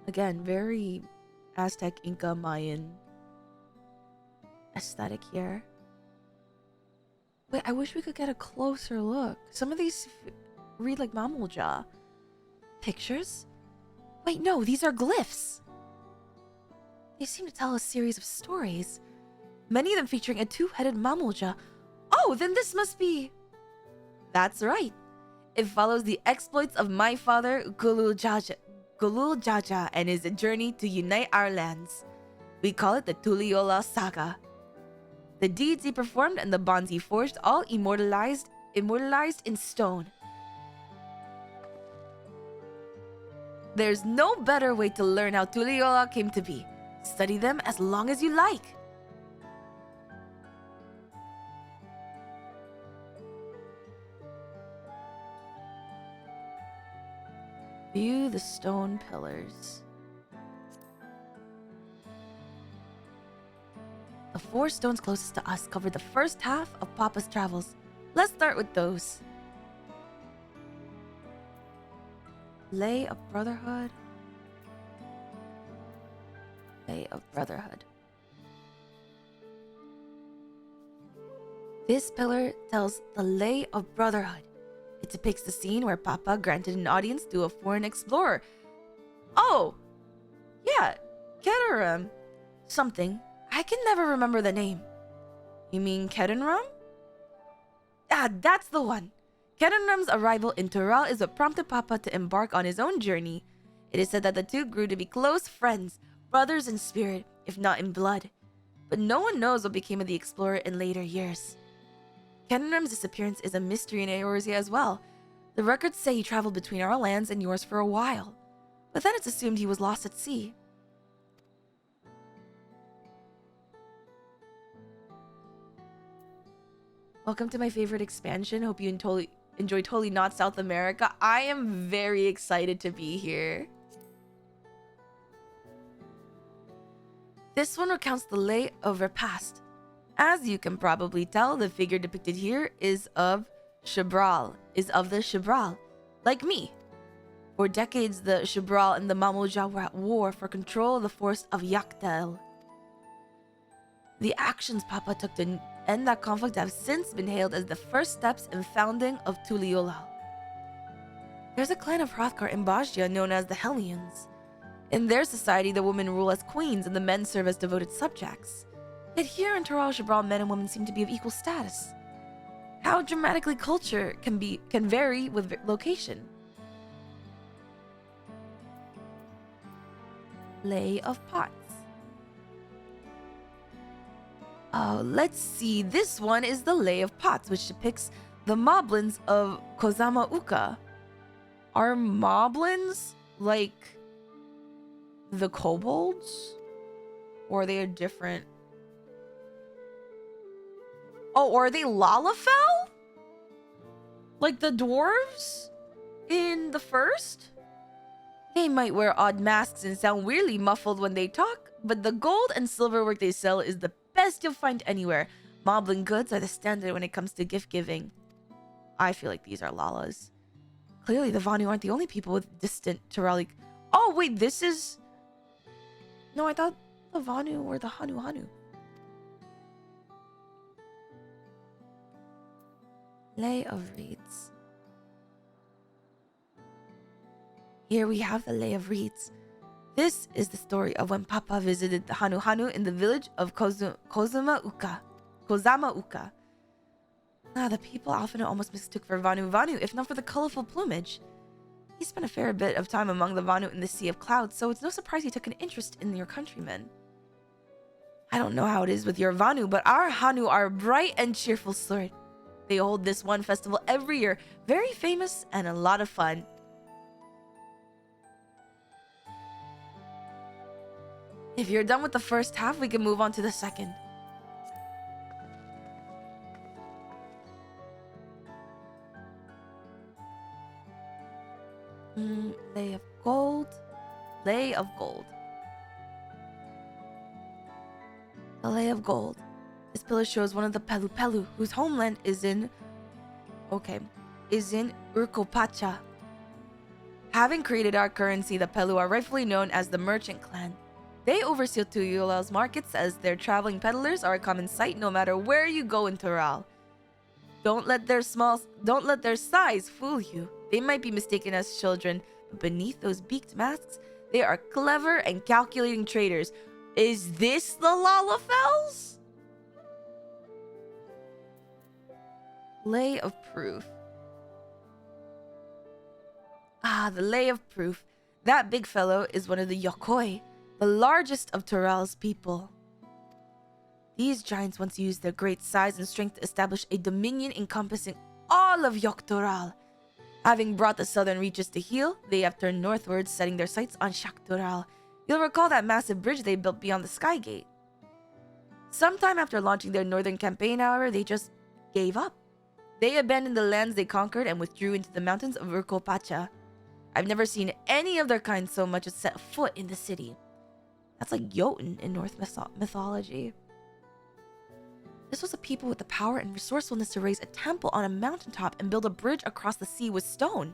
S2: Again, very Aztec, Inca, Mayan aesthetic here. Wait, I wish we could get a closer look. Some of these read like Mamulja. Pictures? Wait, no, these are glyphs. They seem to tell a series of stories. Many of them featuring a two-headed Mamulja. Oh, then this must be... That's right. It follows the exploits of my father, Gulul Jaja, and his journey to unite our lands. We call it the Tuliyollal Saga. The deeds he performed and the bonds he forged, all immortalized in stone. There's no better way to learn how Tuliyollal came to be. Study them as long as you like. View the stone pillars. The 4 stones closest to us cover the first half of Papa's travels. Let's start with those. Lay of Brotherhood. Lay of Brotherhood. This pillar tells the Lay of Brotherhood. It depicts the scene where Papa granted an audience to a foreign explorer. Oh! Yeah, Keterum. Something. I can never remember the name. You mean Ketenrum? Ah, that's the one. Ketenrum's arrival in Tural is what prompted Papa to embark on his own journey. It is said that the two grew to be close friends, brothers in spirit, if not in blood. But no one knows what became of the explorer in later years. Ketenrum's disappearance is a mystery in Eorzea as well. The records say he traveled between our lands and yours for a while, but then it's assumed he was lost at sea. Welcome to my favorite expansion. Hope you enjoy Totally Not South America. I am very excited to be here. This one recounts the lay of our past. As you can probably tell, the figure depicted here is of the Shibral, like me. For decades, the Shibral and the Mamulja were at war for control of the force of Yaktel. The actions Papa took to end that conflict have since been hailed as the first steps in founding of Tuliyollal. There's a clan of Hrothgar in Bajia known as the Hellions. In their society, the women rule as queens and the men serve as devoted subjects. Yet here in Tural Shibral, men and women seem to be of equal status. How dramatically culture can vary with location. Lay of Pots. Oh, let's see. This one is the Lay of Pots, which depicts the moblins of Kozama Uka. Are moblins like the kobolds? Or are they a different... Oh, or are they Lalafell? Like the dwarves in the first? They might wear odd masks and sound weirdly muffled when they talk, but the gold and silver work they sell is the best you'll find anywhere. Moblin goods are the standard when it comes to gift giving. I feel like these are Lalas. Clearly, the Vanu aren't the only people with distant Turalic. Oh, wait, this is... No, I thought the Vanu were the Hanu. Lay of Reeds. Here we have the Lay of Reeds. This is the story of when Papa visited the Hanu in the village of Kozama Uka. Now, the people often almost mistook for Vanu, if not for the colorful plumage. He spent a fair bit of time among the Vanu in the Sea of Clouds, so it's no surprise he took an interest in your countrymen. I don't know how it is with your Vanu, but our Hanu are a bright and cheerful sort. They hold this one festival every year, very famous and a lot of fun. If you're done with the first half, we can move on to the second. Lay of Gold. Lay of Gold. The Lay of Gold. This pillar shows one of the Pelu, whose homeland is in Urkopacha. Having created our currency, the Pelu are rightfully known as the Merchant Clan. They oversee Tuyullal's markets as their traveling peddlers are a common sight no matter where you go in Tural. Don't let their size fool you. They might be mistaken as children, but beneath those beaked masks, they are clever and calculating traders. Is this the Lalafels? Lay of Proof. Ah, the Lay of Proof. That big fellow is one of the Yokoi, the largest of Toral's people. These giants once used their great size and strength to establish a dominion encompassing all of Yoktoral. Having brought the southern reaches to heel, they have turned northwards, setting their sights on Shaktoral. You'll recall that massive bridge they built beyond the Sky Gate. Sometime after launching their northern campaign, however, they just gave up. They abandoned the lands they conquered and withdrew into the mountains of Urkopacha. I've never seen any of their kind so much as set foot in the city. That's like Jotun in Norse mythology. This was a people with the power and resourcefulness to raise a temple on a mountaintop and build a bridge across the sea with stone.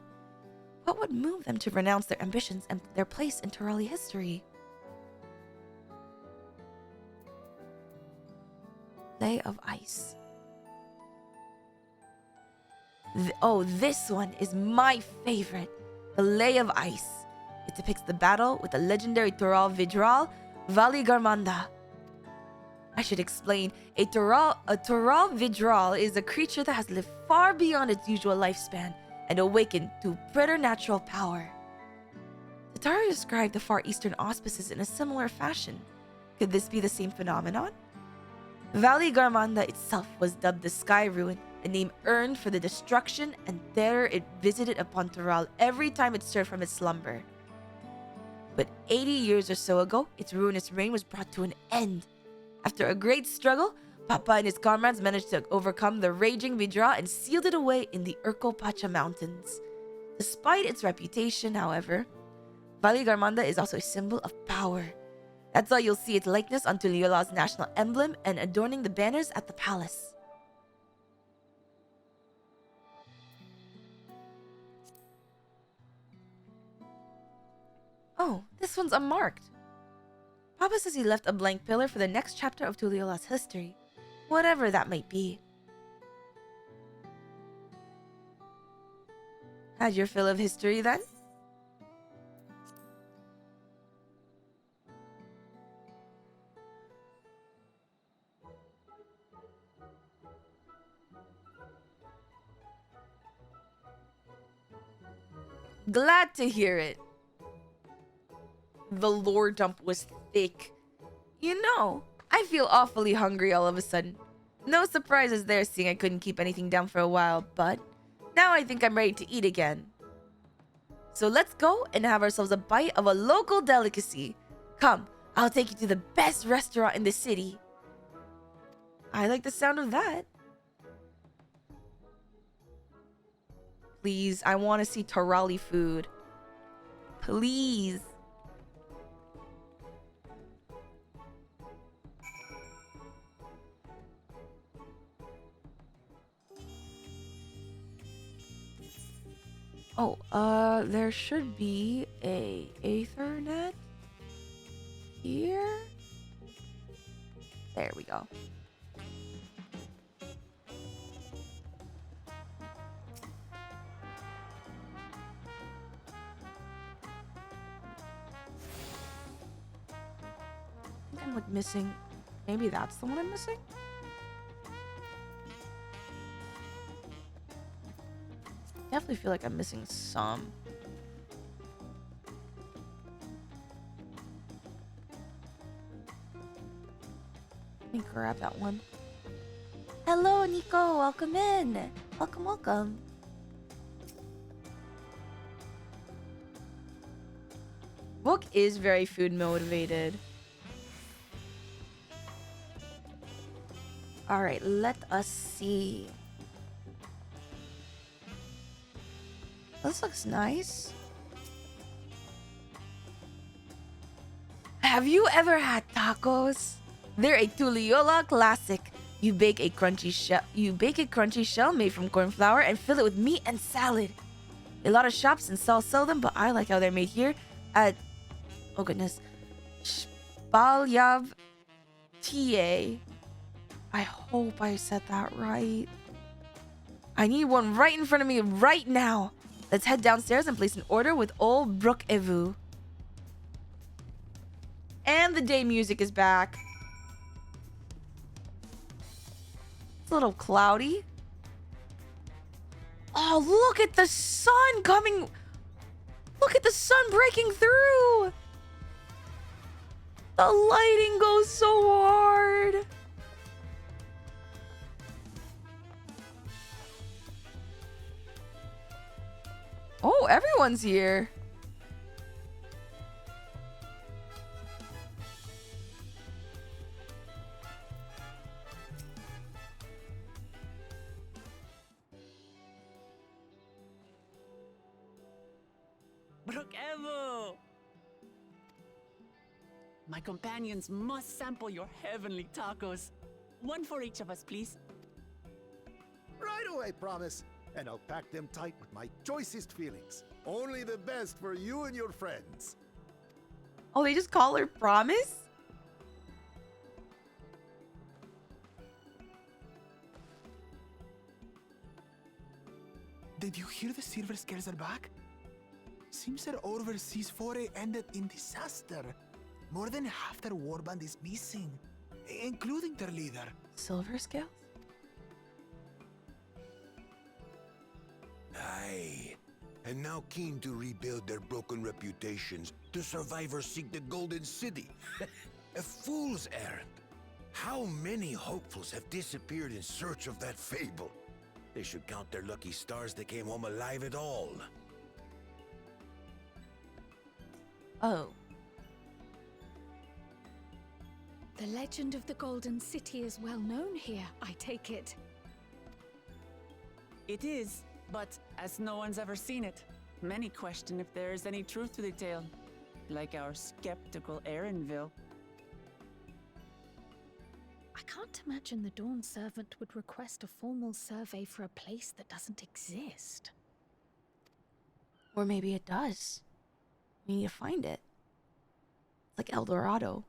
S2: What would move them to renounce their ambitions and their place in Torali history? Lay of Ice. This one is my favorite. The Lay of Ice. It depicts the battle with the legendary Toral Vidral, Vali Garmanda. I should explain, a Toral Vidral is a creature that has lived far beyond its usual lifespan and awakened to preternatural power. Tataru described the Far Eastern auspices in a similar fashion. Could this be the same phenomenon? Valley Garmanda itself was dubbed the Sky Ruin, a name earned for the destruction and terror it visited upon Toral every time it stirred from its slumber. But 80 years or so ago, its ruinous reign was brought to an end. After a great struggle, Papa and his comrades managed to overcome the raging Vidra and sealed it away in the Urkopacha Mountains. Despite its reputation, however, Valley Garmanda is also a symbol of power. That's why you'll see its likeness on Tuliola's national emblem and adorning the banners at the palace. Oh, this one's unmarked. Papa says he left a blank pillar for the next chapter of Tuliola's history, whatever that might be. Had your fill of history then? Glad to hear it. The lore dump was thick. You know, I feel awfully hungry all of a sudden. No surprises there, seeing I couldn't keep anything down for a while, but now I think I'm ready to eat again. So let's go and have ourselves a bite of a local delicacy. Come, I'll take you to the best restaurant in the city. I like the sound of that. Please, I want to see Torali food. Please. There should be a Ethernet here. There we go. I think I'm like missing. Maybe that's the one I'm missing. Definitely feel like I'm missing some. Let me grab that one. Hello, Nico. Welcome in. Welcome, welcome. Book is very food motivated. All right, let us see. This looks nice. Have you ever had tacos? They're a Tuliola classic. You bake a crunchy shell made from corn flour and fill it with meat and salad. A lot of shops and stalls sell them, but I like how they're made here at Spalyav TA. I hope I said that right. I need one right in front of me right now. Let's head downstairs and place an order with old Brook Evu. And the day music is back. It's a little cloudy. Oh, look at the sun coming. Look at the sun breaking through. The lighting goes so hard. Oh, everyone's here.
S4: Brook Evo! My companions must sample your heavenly tacos. One for each of us, please.
S9: Right away, promise. And I'll pack them tight with my choicest feelings. Only the best for you and your friends.
S2: Oh, they just call her Promise?
S9: Did you hear the Silver Scales are back? Seems their overseas foray ended in disaster. More than half their warband is missing, including their leader.
S2: Silver Scales?
S3: Aye. And now keen to rebuild their broken reputations, the survivors seek the Golden City. A fool's errand. How many hopefuls have disappeared in search of that fable? They should count their lucky stars they came home alive at all.
S2: Oh.
S5: The legend of the Golden City is well known here, I take it.
S4: It is, but as no one's ever seen it, many question if there is any truth to the tale. Like our skeptical Erinville.
S5: I can't imagine the Dawn Servant would request a formal survey for a place that doesn't exist.
S2: Or maybe it does. We need to find it. Like El Dorado.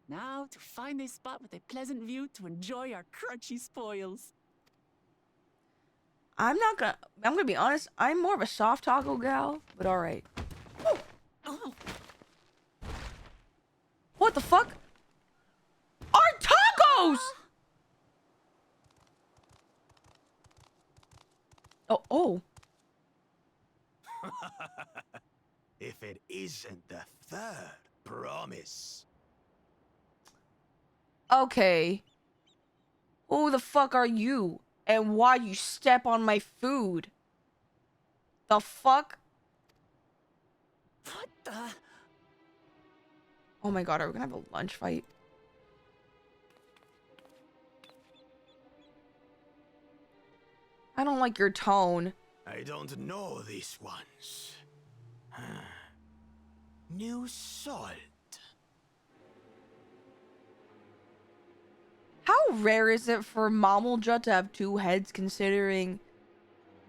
S4: Now to find a spot with a pleasant view to enjoy our crunchy spoils.
S2: I'm gonna be honest, I'm more of a soft taco gal, but alright.
S4: Oh,
S2: What the fuck? Our tacos! Oh.
S9: If it isn't the third promise.
S2: Okay. Who the fuck are you? And why you step on my food? The fuck?
S4: what the?
S2: Oh my god, are we gonna have a lunch fight? I don't like your tone.
S9: I don't know these ones. New salt.
S2: How rare is it for Mamelja to have two heads, considering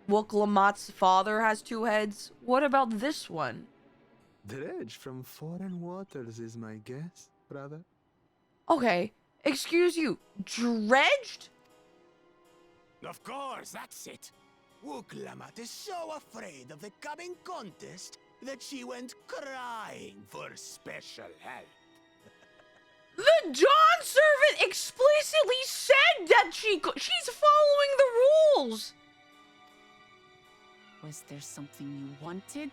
S2: Woklamat's father has two heads? What about this one?
S9: Dredge from foreign waters is my guess, brother.
S2: Okay, excuse you, dredged?
S3: Of course, that's it.
S9: Woklamat is so afraid of the coming contest that she went crying for special help.
S2: The Dawn Servant explicitly said that she's following the rules.
S4: Was there something you wanted,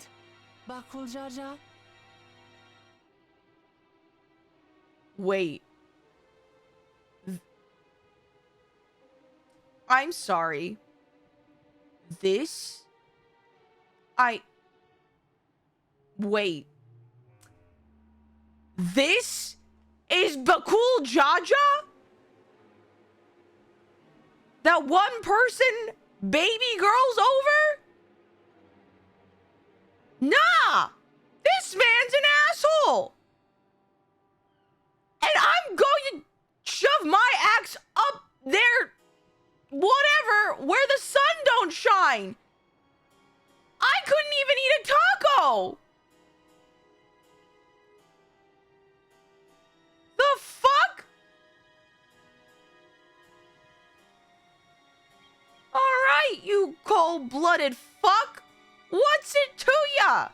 S4: Bakul Jaja?
S2: Wait. I'm sorry. Wait. This is Bakul Jaja? That one person baby girl's over? Nah! This man's an asshole! And I'm going to shove my axe up there, whatever, where the sun don't shine! I couldn't even eat a taco! cold-blooded fuck? What's it to ya?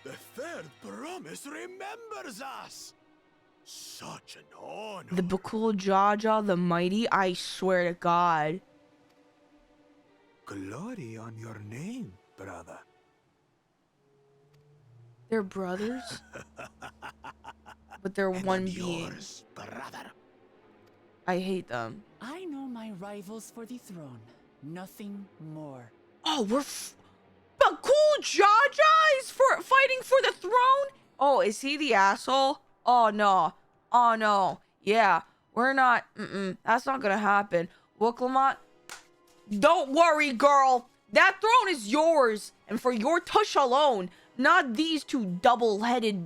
S9: The third promise remembers us. Such an honor.
S2: The Bakul Jaja, the mighty, I swear to God.
S9: Glory on your name, brother.
S2: They're brothers? But they're one being.
S9: Yours, brother.
S2: I hate them.
S4: I know my rivals for the throne. Nothing more.
S2: Oh, Bakul Jaja is fighting for the throne? Oh, is he the asshole? Oh, no. Oh, no. Yeah, we're not. That's not gonna happen. Wooklamat, don't worry, girl. That throne is yours. And for your tush alone. Not these two double-headed...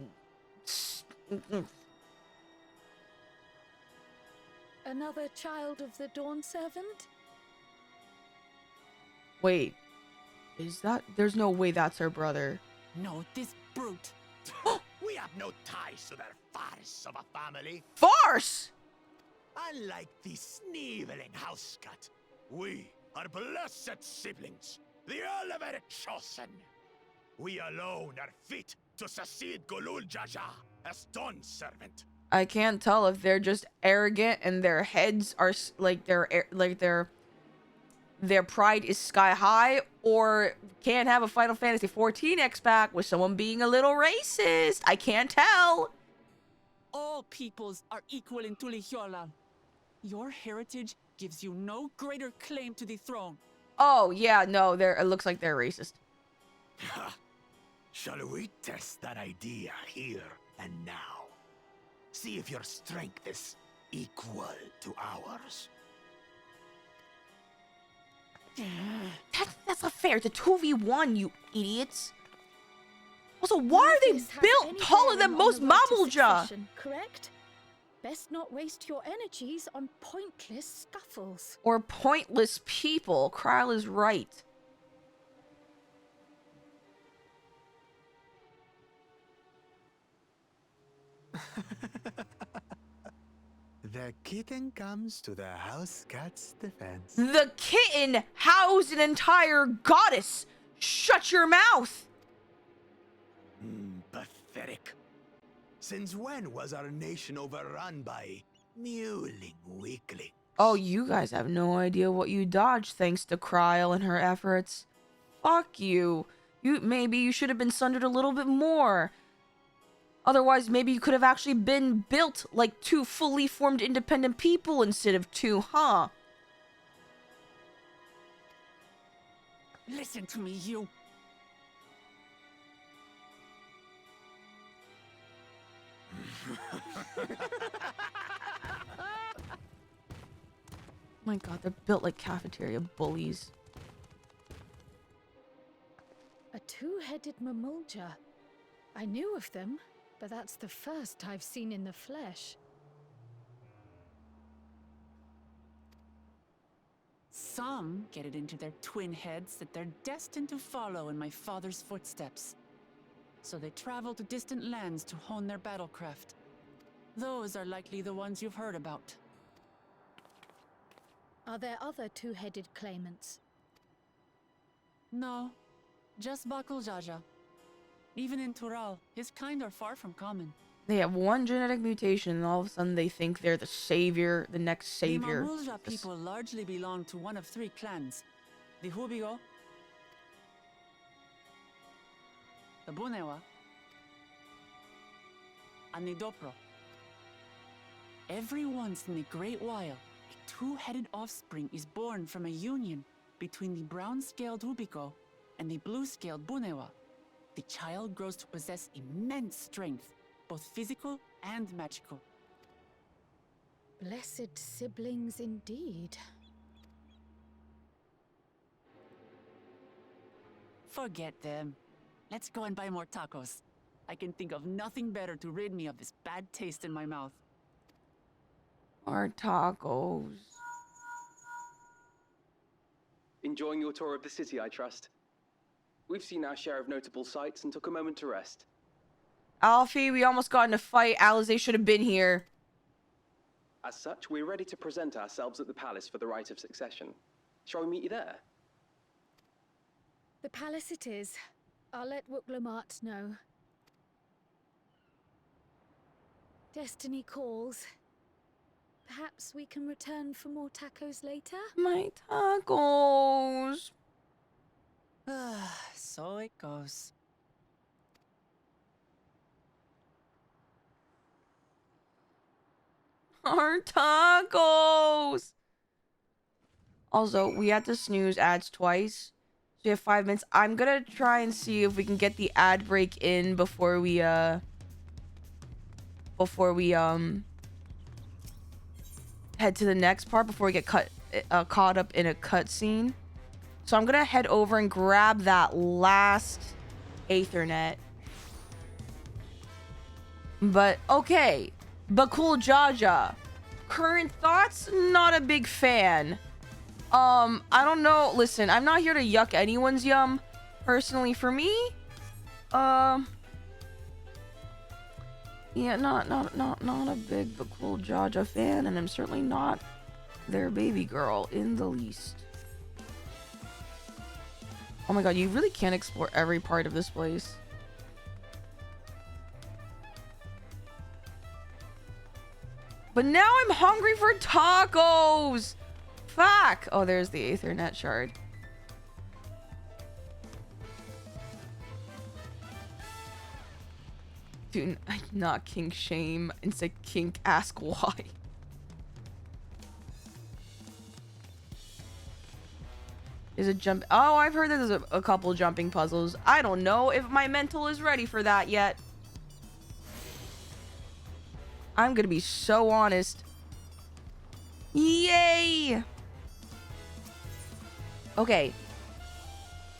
S5: Another child of the Dawn Servant?
S2: Wait. Is that... There's no way that's her brother.
S4: No, this brute.
S3: We have no ties to their farce of a family.
S2: Farce!
S3: Unlike the sneevling house cut, we are blessed siblings, the elevated chosen. We alone are fit to succeed Golul Jaja as Dawn Servant.
S2: I can't tell if they're just arrogant and their heads are like their pride is sky high, or can't have a Final Fantasy XIV X-Pack with someone being a little racist. I can't tell.
S4: All peoples are equal in Tuliyollal. Your heritage gives you no greater claim to the throne.
S2: Oh yeah, no, it looks like they're racist.
S3: Shall we test that idea here and now? See if your strength is equal to ours.
S2: That's not fair. It's a 2v1, you idiots. Also, why are they
S5: This has
S2: built
S5: any
S2: taller than
S5: bearing on
S2: most
S5: the road to
S2: Mamulja?
S5: succession, correct? Best not waste your energies on pointless scuffles.
S2: Or pointless people. Kryl is right.
S9: The kitten comes to the house cat's defense.
S2: The kitten housed an entire goddess. Shut your mouth.
S3: Pathetic. Since when was our nation overrun by mewling weaklings?
S2: Oh, you guys have no idea what you dodged thanks to Kryl and her efforts. Fuck you. Maybe you should have been sundered a little bit more. Otherwise, maybe you could have actually been built like two fully formed independent people instead of two, huh?
S4: Listen to me, you.
S2: My god, they're built like cafeteria bullies.
S5: A two-headed Mamulja. I knew of them, but that's the first I've seen in the flesh.
S4: Some get it into their twin heads that they're destined to follow in my father's footsteps. So they travel to distant lands to hone their battlecraft. Those are likely the ones you've heard about.
S5: Are there other two-headed claimants?
S4: No, just Bakul Jaja. Even in Tural, his kind are far from common.
S2: They have one genetic mutation and all of a sudden they think they're the savior, the next savior.
S4: The Mamulja people largely belong to one of three clans. The Hubigo, the Bunewa, and the Dopro. Every once in the Great While, a two-headed offspring is born from a union between the brown-scaled Hubigo and the blue-scaled Bunewa. The child grows to possess immense strength, both physical and magical.
S5: Blessed siblings indeed.
S4: Forget them. Let's go and buy more tacos. I can think of nothing better to rid me of this bad taste in my mouth.
S2: Our tacos.
S8: Enjoying your tour of the city, I trust. We've seen our share of notable sights and took a moment to rest.
S2: Alfie, we almost got in a fight. Alize should have been here.
S8: As such, we're ready to present ourselves at the palace for the rite of succession. Shall we meet you there?
S5: The palace it is. I'll let Wuklamart know. Destiny calls. Perhaps we can return for more tacos later?
S2: My tacos.
S4: So it goes.
S2: Our tacos. Also, we had to snooze ads twice. So we have 5 minutes. I'm gonna try and see if we can get the ad break in before we head to the next part, before we get caught up in a cutscene. So I'm gonna head over and grab that last Aethernet. But okay, Bakul Jaja. Current thoughts? Not a big fan. I don't know. Listen, I'm not here to yuck anyone's yum. Personally, for me, yeah, not a big Bakul Jaja fan, and I'm certainly not their baby girl in the least. Oh my god, you really can't explore every part of this place. But now I'm hungry for tacos! Fuck! Oh, there's the Aethernet shard. Dude, not kink shame. Instead kink ask why. Is it jump? Oh, I've heard there's a couple jumping puzzles. I don't know if my mental is ready for that yet. I'm gonna be so honest. Yay! Okay.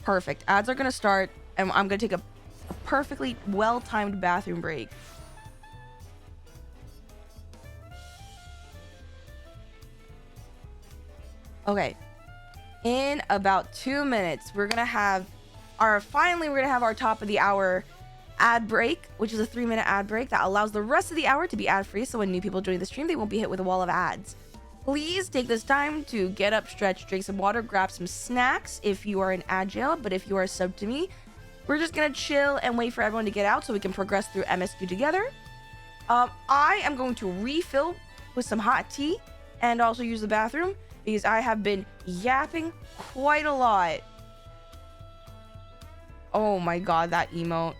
S2: Perfect. Ads are gonna start, and I'm gonna take a perfectly well-timed bathroom break. Okay. In about 2 minutes, we're gonna have our top of the hour ad break, which is a 3-minute ad break that allows the rest of the hour to be ad-free, so when new people join the stream, they won't be hit with a wall of ads. Please take this time to get up, stretch, drink some water, grab some snacks if you are in Agile, but if you are a sub to me, we're just gonna chill and wait for everyone to get out so we can progress through MSQ together. I am going to refill with some hot tea and also use the bathroom because I have been yapping quite a lot. Oh my god, that emote.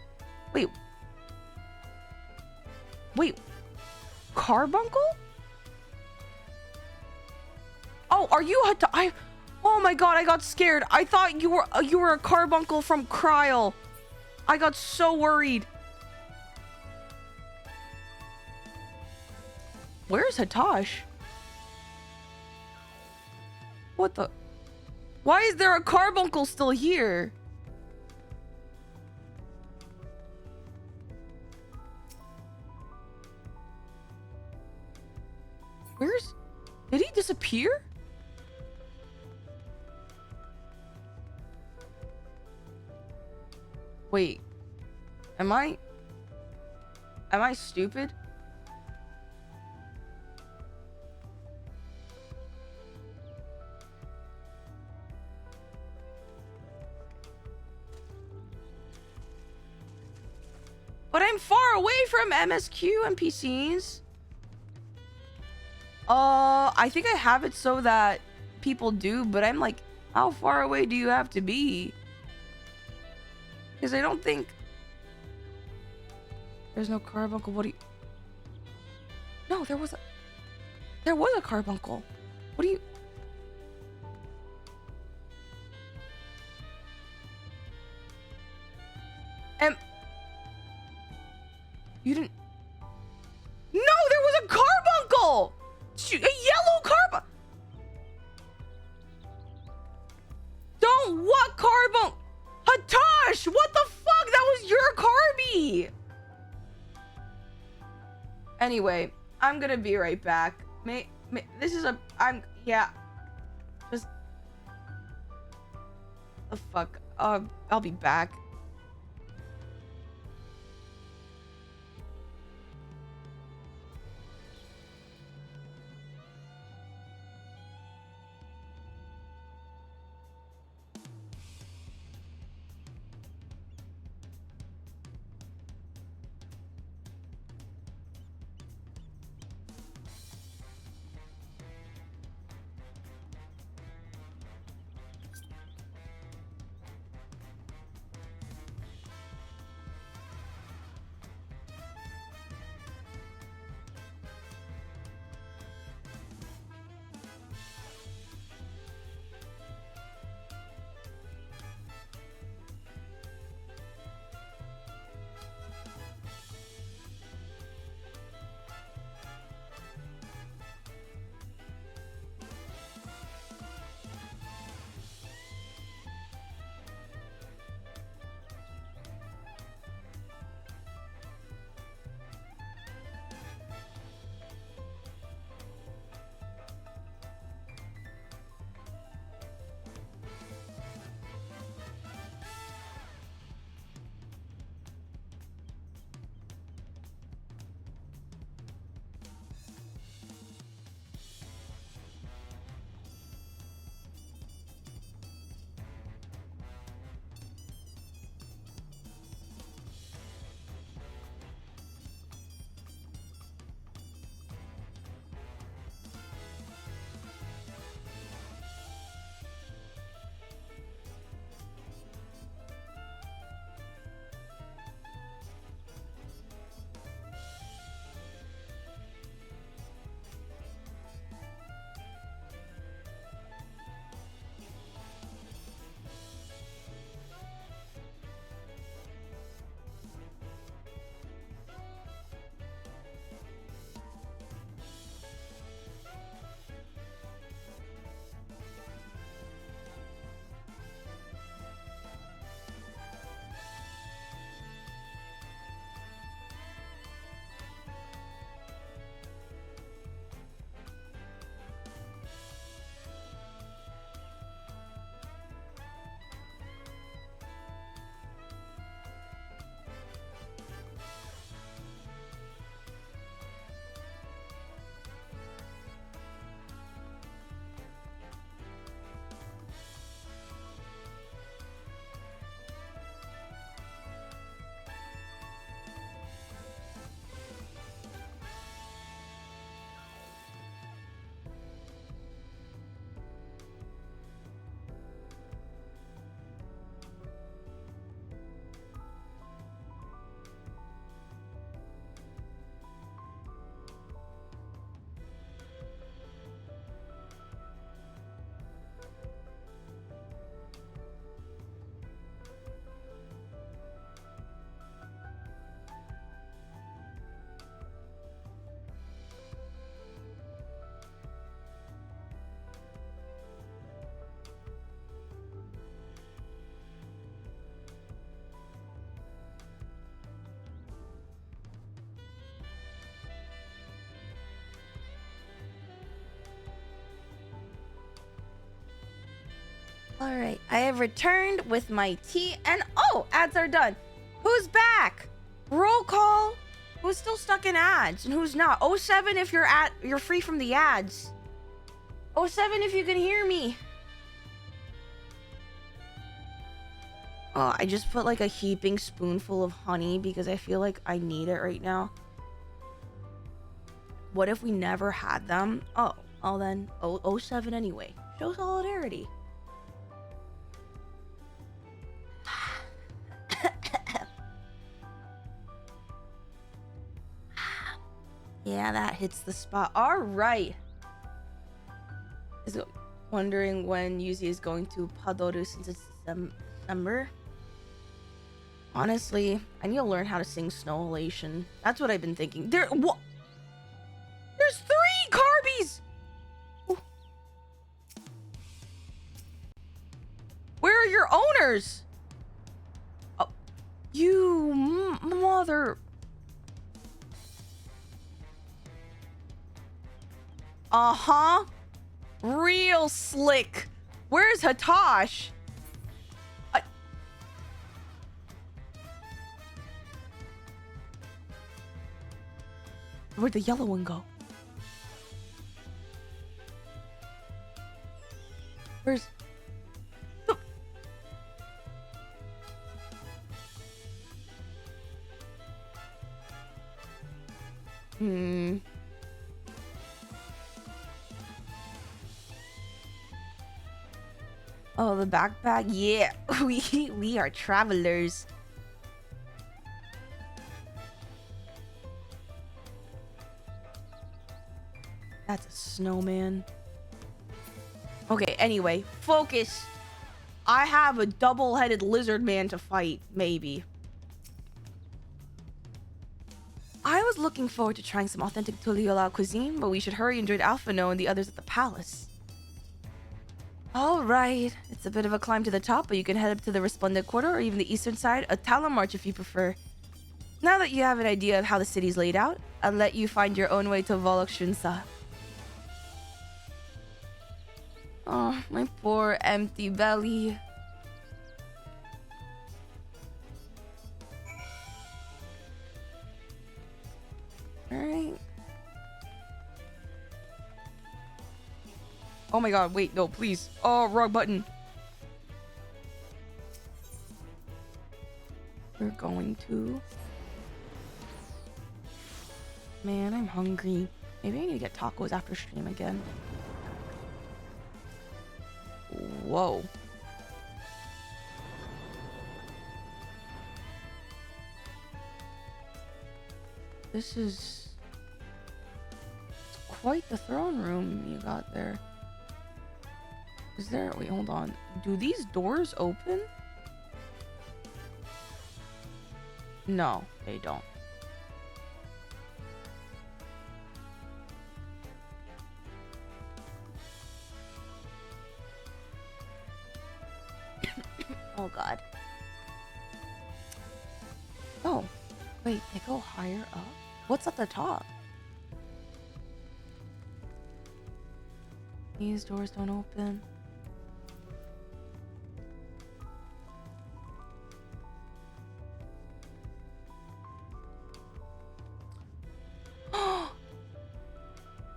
S2: Wait. Carbuncle? Oh, are you oh my god, I got scared. I thought you were a carbuncle from Kryl. I got so worried. Where's Hatosh? What the? Why is there a carbuncle still here? Did he disappear? Wait. Am I stupid? But I'm far away from MSQ NPCs. I think I have it so that people do, but I'm like, how far away do you have to be? Because I don't think... There's no carbuncle. What do you... No, there was a carbuncle. What do you... You didn't... No, there was a carbuncle! A yellow carbuncle! Don't... What carbuncle? Hatosh! What the fuck? That was your Carby! Anyway, I'm gonna be right back. This is a... Yeah. Just... The fuck? I'll be back. Alright, I have returned with my tea and oh, ads are done. Who's back? Roll call. Who's still stuck in ads and who's not? 07 if you're free from the ads. 07 if you can hear me. Oh, I just put like a heaping spoonful of honey because I feel like I need it right now. What if we never had them? Oh, well then 07 anyway. Show solidarity. Yeah, that hits the spot. All right. Is it wondering when Yuzi is going to Padoru since it's December? Honestly, I need to learn how to sing Snow Elation. That's what I've been thinking. What? There's 3 Carbies! Ooh. Where are your owners? Oh, you mother... Uh-huh. Real slick. Where's Hatosh? Where'd the yellow one go? Where's... Oh, the backpack? Yeah, we are travelers. That's a snowman. Okay, anyway, focus. I have a double-headed lizard man to fight, maybe. I was looking forward to trying some authentic Tuliyola cuisine, but we should hurry and join Alphino and the others at the palace. Alright, it's a bit of a climb to the top, but you can head up to the Resplendent Quarter or even the eastern side, a Talon March if you prefer. Now that you have an idea of how the city's laid out, I'll let you find your own way to Volok Shunsa. Oh, my poor empty belly. Alright. Oh my god, wait, no, please. Oh, wrong button. We're going to... Man, I'm hungry. Maybe I need to get tacos after stream again. Whoa. This is quite the throne room you got there. Is there... Wait, hold on. Do these doors open? No, they don't. Oh god. Oh, wait, they go higher up? What's at the top? These doors don't open.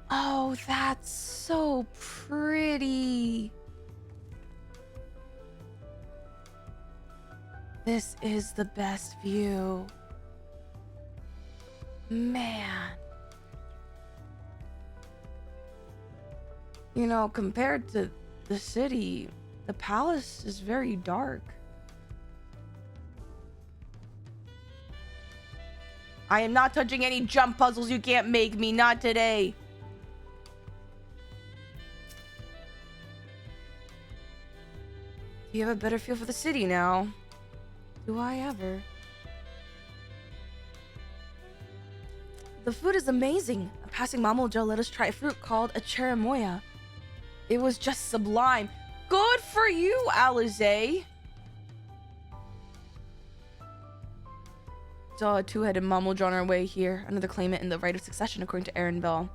S2: Oh, that's so pretty. This is the best view. Man. You know, compared to the city, the palace is very dark. I am not touching any jump puzzles. You can't make me. Not today. You have a better feel for the city now. Do I ever? The food is amazing. Passing Mamojo let us try a fruit called a cherimoya. It was just sublime. Good for you, Alize. Saw a two-headed Mamojo on our way here. Another claimant in the right of succession, according to Aaron Bell.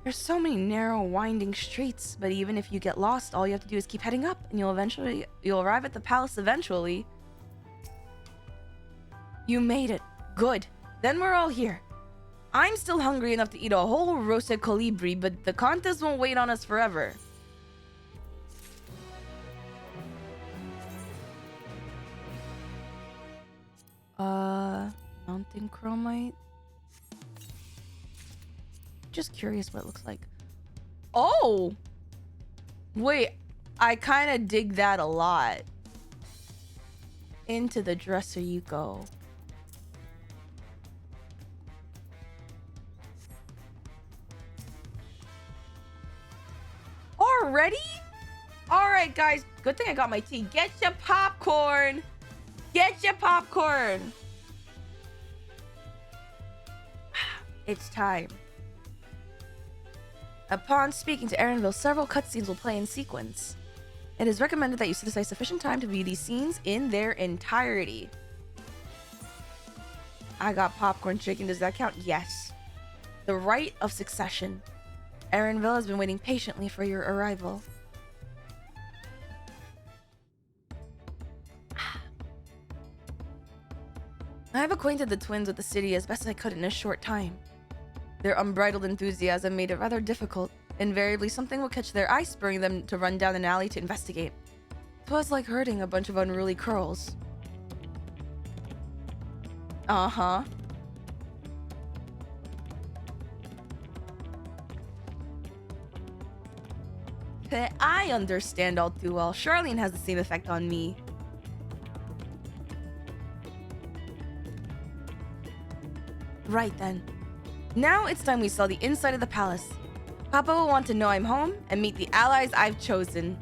S2: There's so many narrow, winding streets, but even if you get lost, all you have to do is keep heading up, and you'll arrive at the palace eventually. You made it. Good. Then we're all here. I'm still hungry enough to eat a whole roasted colibri, but the contest won't wait on us forever. Mountain chromite. Just curious what it looks like. Oh! Wait, I kind of dig that a lot. Into the dresser you go. Already? Alright, guys. Good thing I got my tea. Get your popcorn. Get your popcorn. It's time. Upon speaking to Erenville, several cutscenes will play in sequence. It is recommended that you set aside sufficient time to view these scenes in their entirety. I got popcorn chicken. Does that count? Yes. The right of succession. Erenville has been waiting patiently for your arrival. I have acquainted the twins with the city as best I could in a short time. Their unbridled enthusiasm made it rather difficult. Invariably, something will catch their eye, spurring them to run down an alley to investigate. 'Twas like herding a bunch of unruly curls. Uh-huh. I understand all too well. Charlene has the same effect on me. Right then. Now it's time we saw the inside of the palace. Papa will want to know I'm home and meet the allies I've chosen.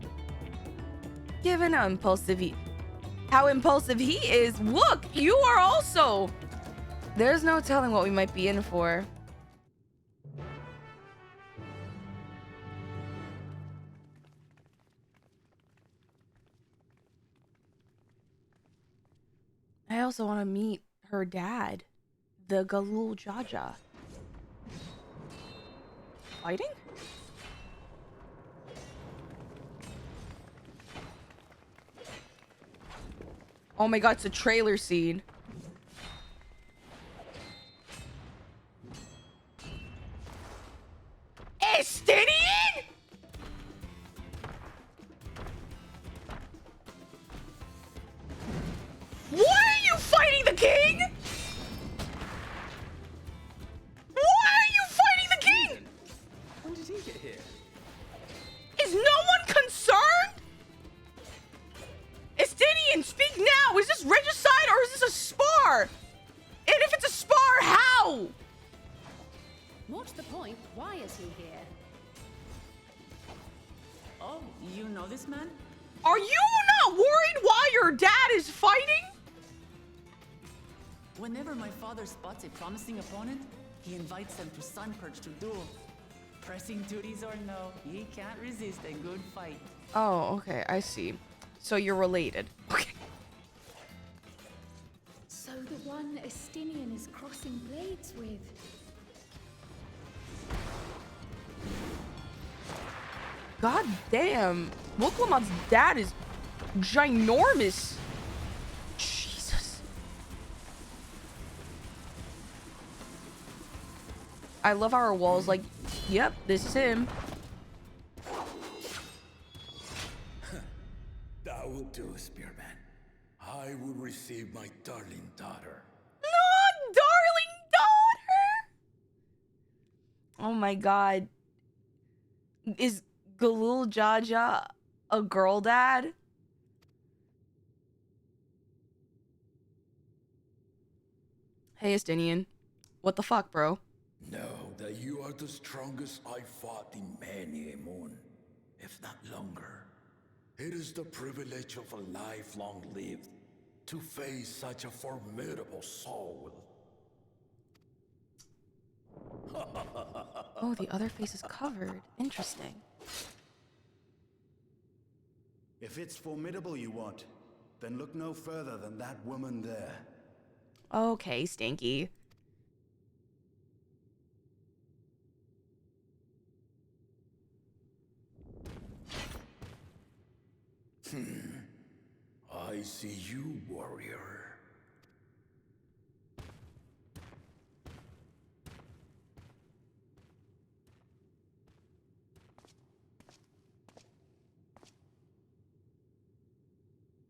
S2: Given how impulsive he is, look, you are also. There's no telling what we might be in for. I also want to meet her dad, the Galul Jaja. Fighting? Oh my god, it's a trailer scene. Estinian? Why are you fighting the king? Why are you fighting the king?
S8: When did he get here?
S2: Is no one concerned? Estinian, speak now! Is this regicide or is this a spar? And if it's a spar, how?
S7: What's the point? Why is he here?
S4: Oh, you know this man?
S2: Are you not worried why your dad is fighting?
S4: Whenever my father spots a promising opponent, he invites them to Sunperch to duel. Pressing duties or no, he can't resist a good fight.
S2: Oh, okay, I see. So you're related. Okay.
S5: So the one Estinian is crossing blades with.
S2: God damn. Mukwamad's dad is ginormous. Jesus. I love how our wall's like, yep, this is him.
S3: That will do, Spearman. I will receive my darling daughter.
S2: No, darling daughter. Oh my god. Is Galul Jaja a girl dad? Hey, Estinian. What the fuck, bro?
S3: Know that you are the strongest I fought in many a moon, if not longer. It is the privilege of a life long lived to face such a formidable soul.
S2: Oh, the other face is covered. Interesting.
S10: If it's formidable you want, then look no further than that woman there.
S2: Okay, Stinky.
S3: see you, warrior.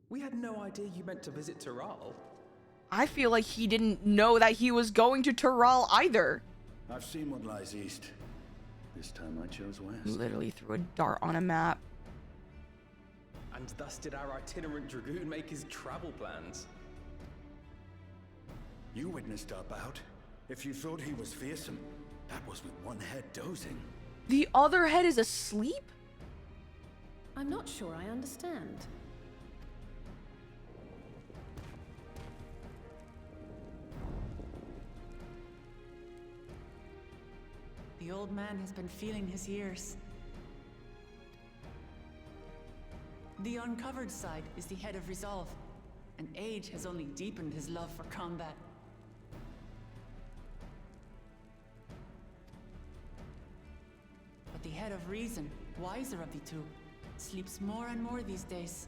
S8: We had no idea you meant to visit Taral.
S2: I feel like he didn't know that he was going to Taral either.
S10: I've seen what lies east. This time I chose west.
S2: Literally threw a dart on a map.
S8: And thus did our itinerant dragoon make his travel plans.
S10: You witnessed our bout. If you thought he was fearsome, that was with one head dozing.
S2: The other head is asleep?
S7: I'm not sure I understand.
S4: The old man has been feeling his years. The uncovered side is the head of resolve, and age has only deepened his love for combat. But the head of reason, wiser of the two, sleeps more and more these days.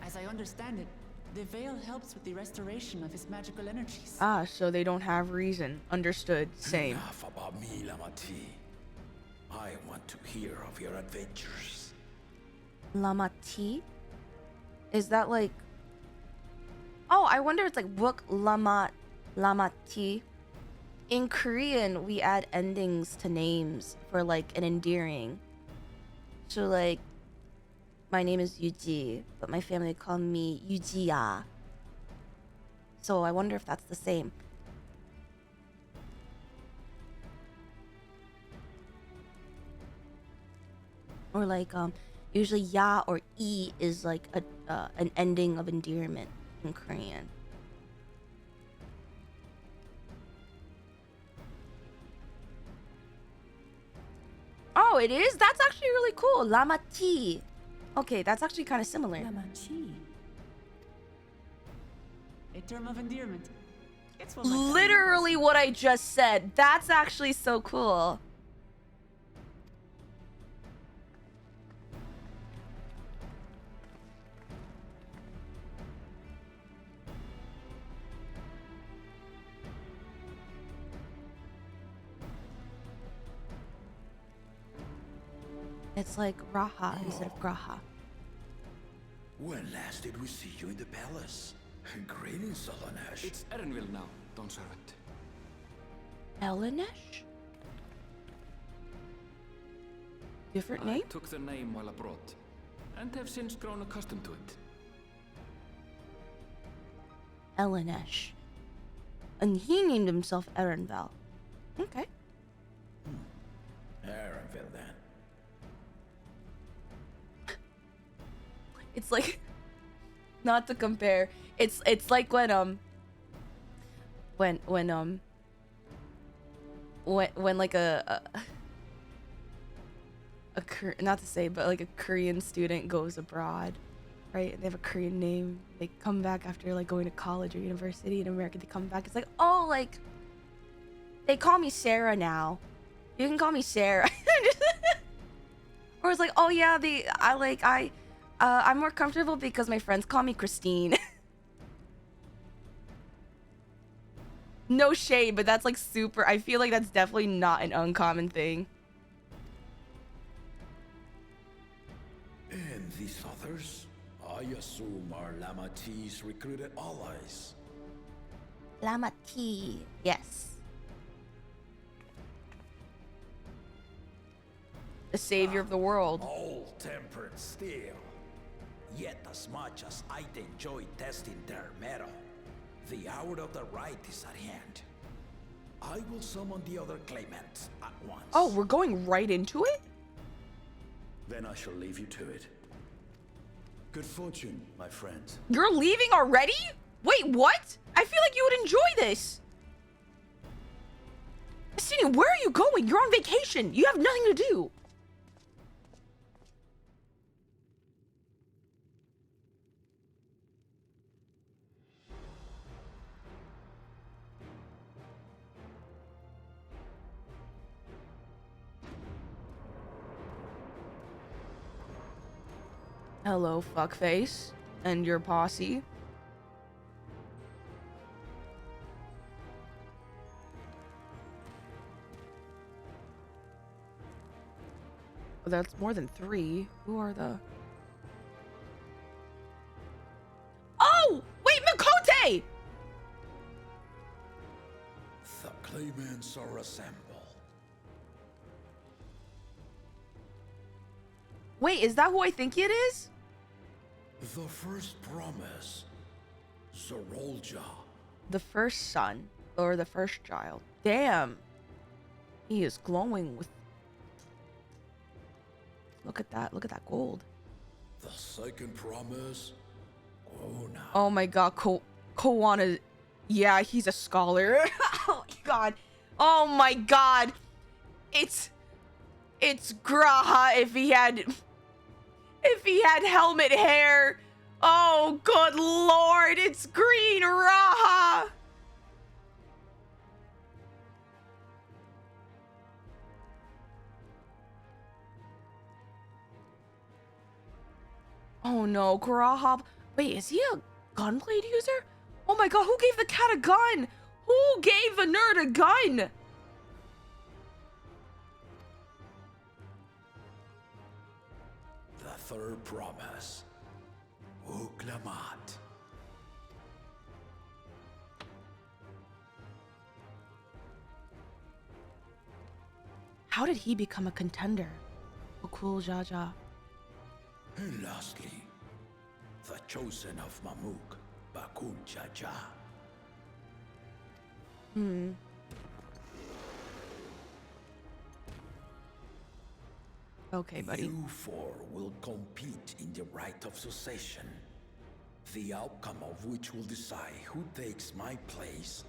S4: As I understand it, the veil helps with the restoration of his magical energies.
S2: Ah, so they don't have reason. Understood. Same.
S3: Enough about me, Lamati. I want to hear of your adventures.
S2: Lamati? Is that like... Oh, I wonder if it's like book Lamati. In Korean, we add endings to names for like an endearing. So like, my name is Yuji, but my family call me Yujiya. So I wonder if that's the same. Or like, usually ya or e is like an ending of endearment in Korean. Oh, it is? That's actually really cool. Lamati. Okay, that's actually kind of similar.
S7: Lamachi.
S4: A term of endearment. It's what my
S2: Literally what I just said. That's actually so cool. It's like Raha instead of Graha.
S3: When last did we see you in the palace? Greetings, Solonesh.
S6: It's Erenville now, Don Servant.
S2: Elenesh? Different
S6: I
S2: name?
S6: took the name while abroad, and have since grown accustomed to it.
S2: Elenesh. And he named himself Erenvel. Okay.
S3: Erenville, then.
S2: It's like, not to compare. It's like when like not to say, but like a Korean student goes abroad, right? They have a Korean name. They come back after like going to college or university in America. They come back. It's like, oh, like they call me Sarah now. You can call me Sarah. Or it's like, oh yeah, I'm more comfortable because my friends call me Christine. No shade, but that's like super. I feel like that's definitely not an uncommon thing.
S3: And these others? I assume are Lamati's recruited allies.
S2: Lamati, yes. The savior of the world.
S3: All tempered steel. Yet as much as I'd enjoy testing their metal, the hour of the right is at hand. I will summon the other claimants at once.
S2: Oh, we're going right into it?
S10: Then I shall leave you to it. Good fortune, my friends.
S2: You're leaving already? Wait, what? I feel like you would enjoy this. Sydney, where are you going? You're on vacation. You have nothing to do. Hello, fuckface, and your posse. That's more than 3. Who are the... Oh! Wait, Makote!
S6: The claimants are assembled.
S2: Wait, is that who I think it is?
S6: The first promise, Zorolja.
S2: The first son, or the first child. Damn. He is glowing with... Look at that gold.
S6: The second promise, Kona.
S2: Oh my god, Koana. Yeah, he's a scholar. Oh my god. Oh my god. It's Graha if he had helmet hair. Oh good lord, it's Green Raha. Oh no, Graha. Wait, is he a gunblade user? Oh my god, who gave the cat a gun? Who gave the nerd a gun?
S6: The third promise, Uklamat.
S2: How did he become a contender? Bakul Jaja.
S6: And lastly, the chosen of Mamuk, Bakul Jaja.
S2: Okay, buddy.
S6: You four will compete in the right of succession, the outcome of which will decide who takes my place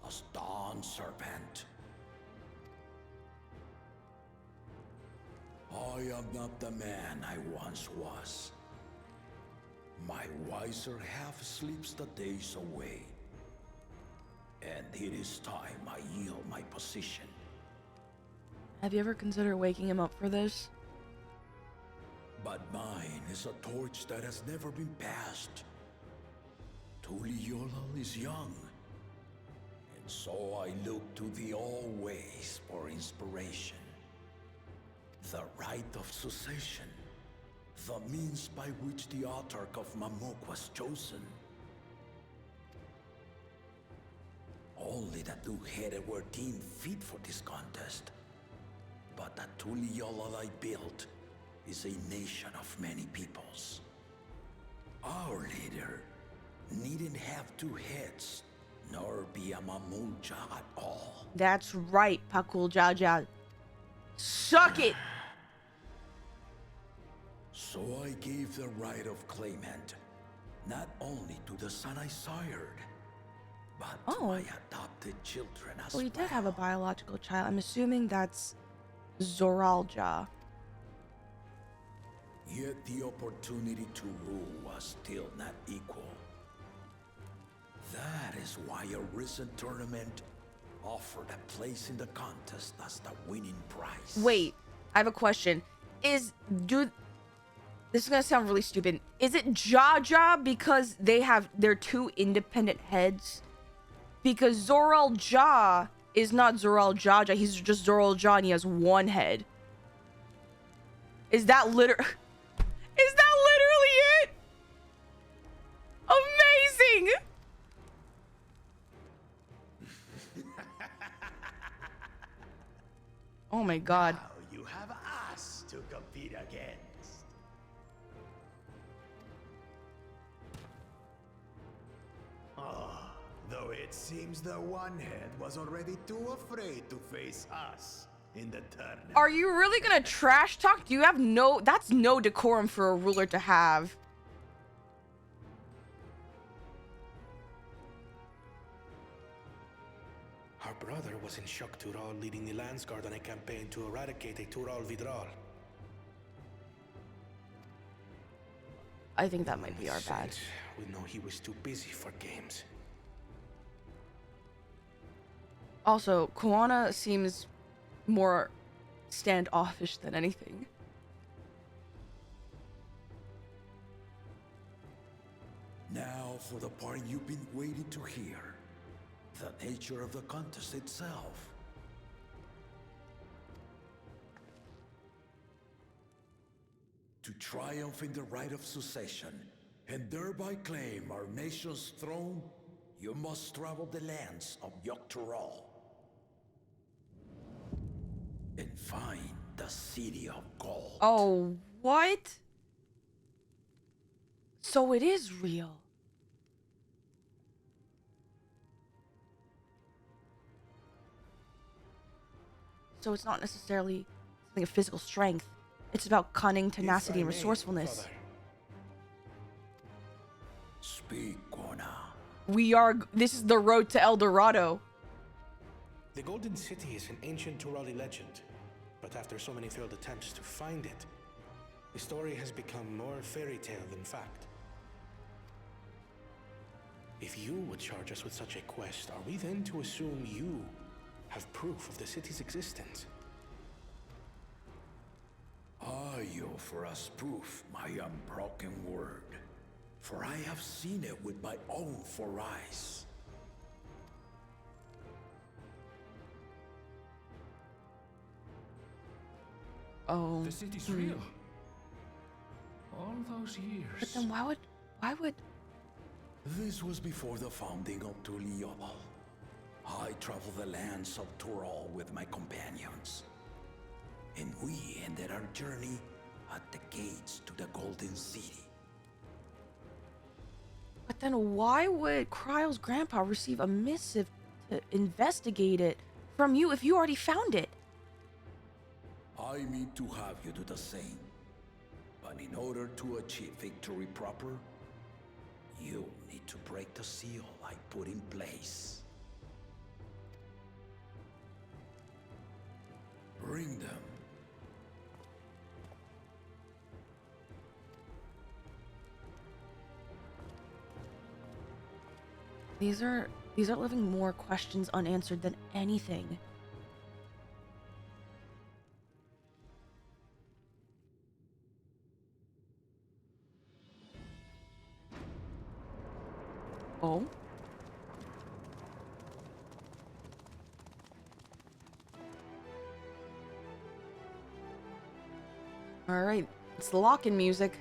S6: as Dawn Serpent. I am not the man I once was. My wiser half sleeps the days away. And it is time I yield my position.
S2: Have you ever considered waking him up for this?
S6: But mine is a torch that has never been passed. Tuliyola is young. And so I look to the always for inspiration. The rite of succession. The means by which the autarch of Mamuk was chosen. Only the two-headed were deemed fit for this contest. But the Tuliyola I built is a nation of many peoples. Our leader needn't have 2 heads, nor be a Mamulja at all.
S2: That's right, Pakul Jaja. Suck it!
S6: So I gave the right of claimant, not only to the son I sired, but to my adopted children as
S2: Well, he
S6: well.
S2: did have a biological child. I'm assuming that's Zoralja.
S6: Yet the opportunity to rule was still not equal. That is why a recent tournament offered a place in the contest as the winning prize.
S2: Wait, I have a question. This is gonna sound really stupid. Is it Jaja because they're 2 independent heads? Because Zoral Ja is not Zoral Jaja, he's just Zoral Ja and he has 1 head. Is that literally it? Amazing! Oh my god.
S3: Now you have us to compete against. Though it seems the one head was already too afraid to face us in the tournament.
S2: Are you really gonna trash talk? Do you have that's no decorum for a ruler to have.
S11: Our brother was in Shock Tural leading the Landsguard on a campaign to eradicate a Tural Vidral.
S2: I think that might be our bad.
S11: Since we know he was too busy for games.
S2: Also, Koana seems more standoffish than anything.
S6: Now for the part you've been waiting to hear. The nature of the contest itself.
S3: To triumph in the right of succession, and thereby claim our nation's throne, you must travel the lands of Yoctoral and find the City of Gold.
S2: Oh, what? So it is real. So it's not necessarily something of physical strength. It's about cunning, tenacity, and resourcefulness.
S3: Speak,
S2: Gona. This is the road to El Dorado.
S11: The Golden City is an ancient Turali legend, but after so many failed attempts to find it, the story has become more fairy tale than fact. If you would charge us with such a quest, are we then to assume you have proof of the city's existence?
S3: I offer us proof, my unbroken word, for I have seen it with my own 4 eyes.
S2: Oh.
S6: The city's real. All those years.
S2: But then why would...
S3: This was before the founding of Tuliobal. I traveled the lands of Tural with my companions, and we ended our journey at the gates to the Golden City.
S2: But then why would Kryle's grandpa receive a missive to investigate it from you if you already found it?
S3: I mean to have you do the same. But in order to achieve victory proper, you need to break the seal I put in place. Bring them.
S2: These are leaving more questions unanswered than anything. Oh? All right, it's the lock-in music.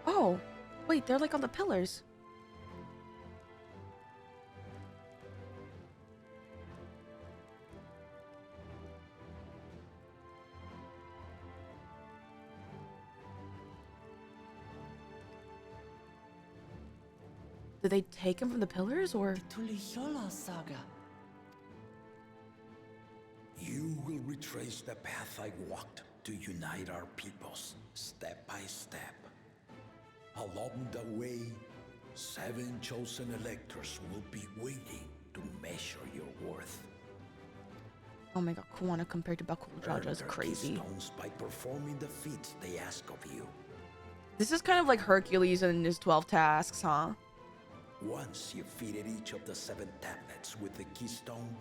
S2: Oh, wait, they're like on the pillars. Did they take him from the pillars, or?
S4: The Tuliyola saga.
S3: You will retrace the path I walked to unite our peoples, step by step. Along the way, 7 chosen electors will be waiting to measure your worth.
S2: Oh my god, Kuwana compared to Bakul Jaja is
S3: Earn their
S2: crazy.
S3: keystones by performing the feats they ask of you.
S2: This is kind of like Hercules and his 12 tasks, huh?
S3: Once you've fitted each of the 7 tablets with the keystone,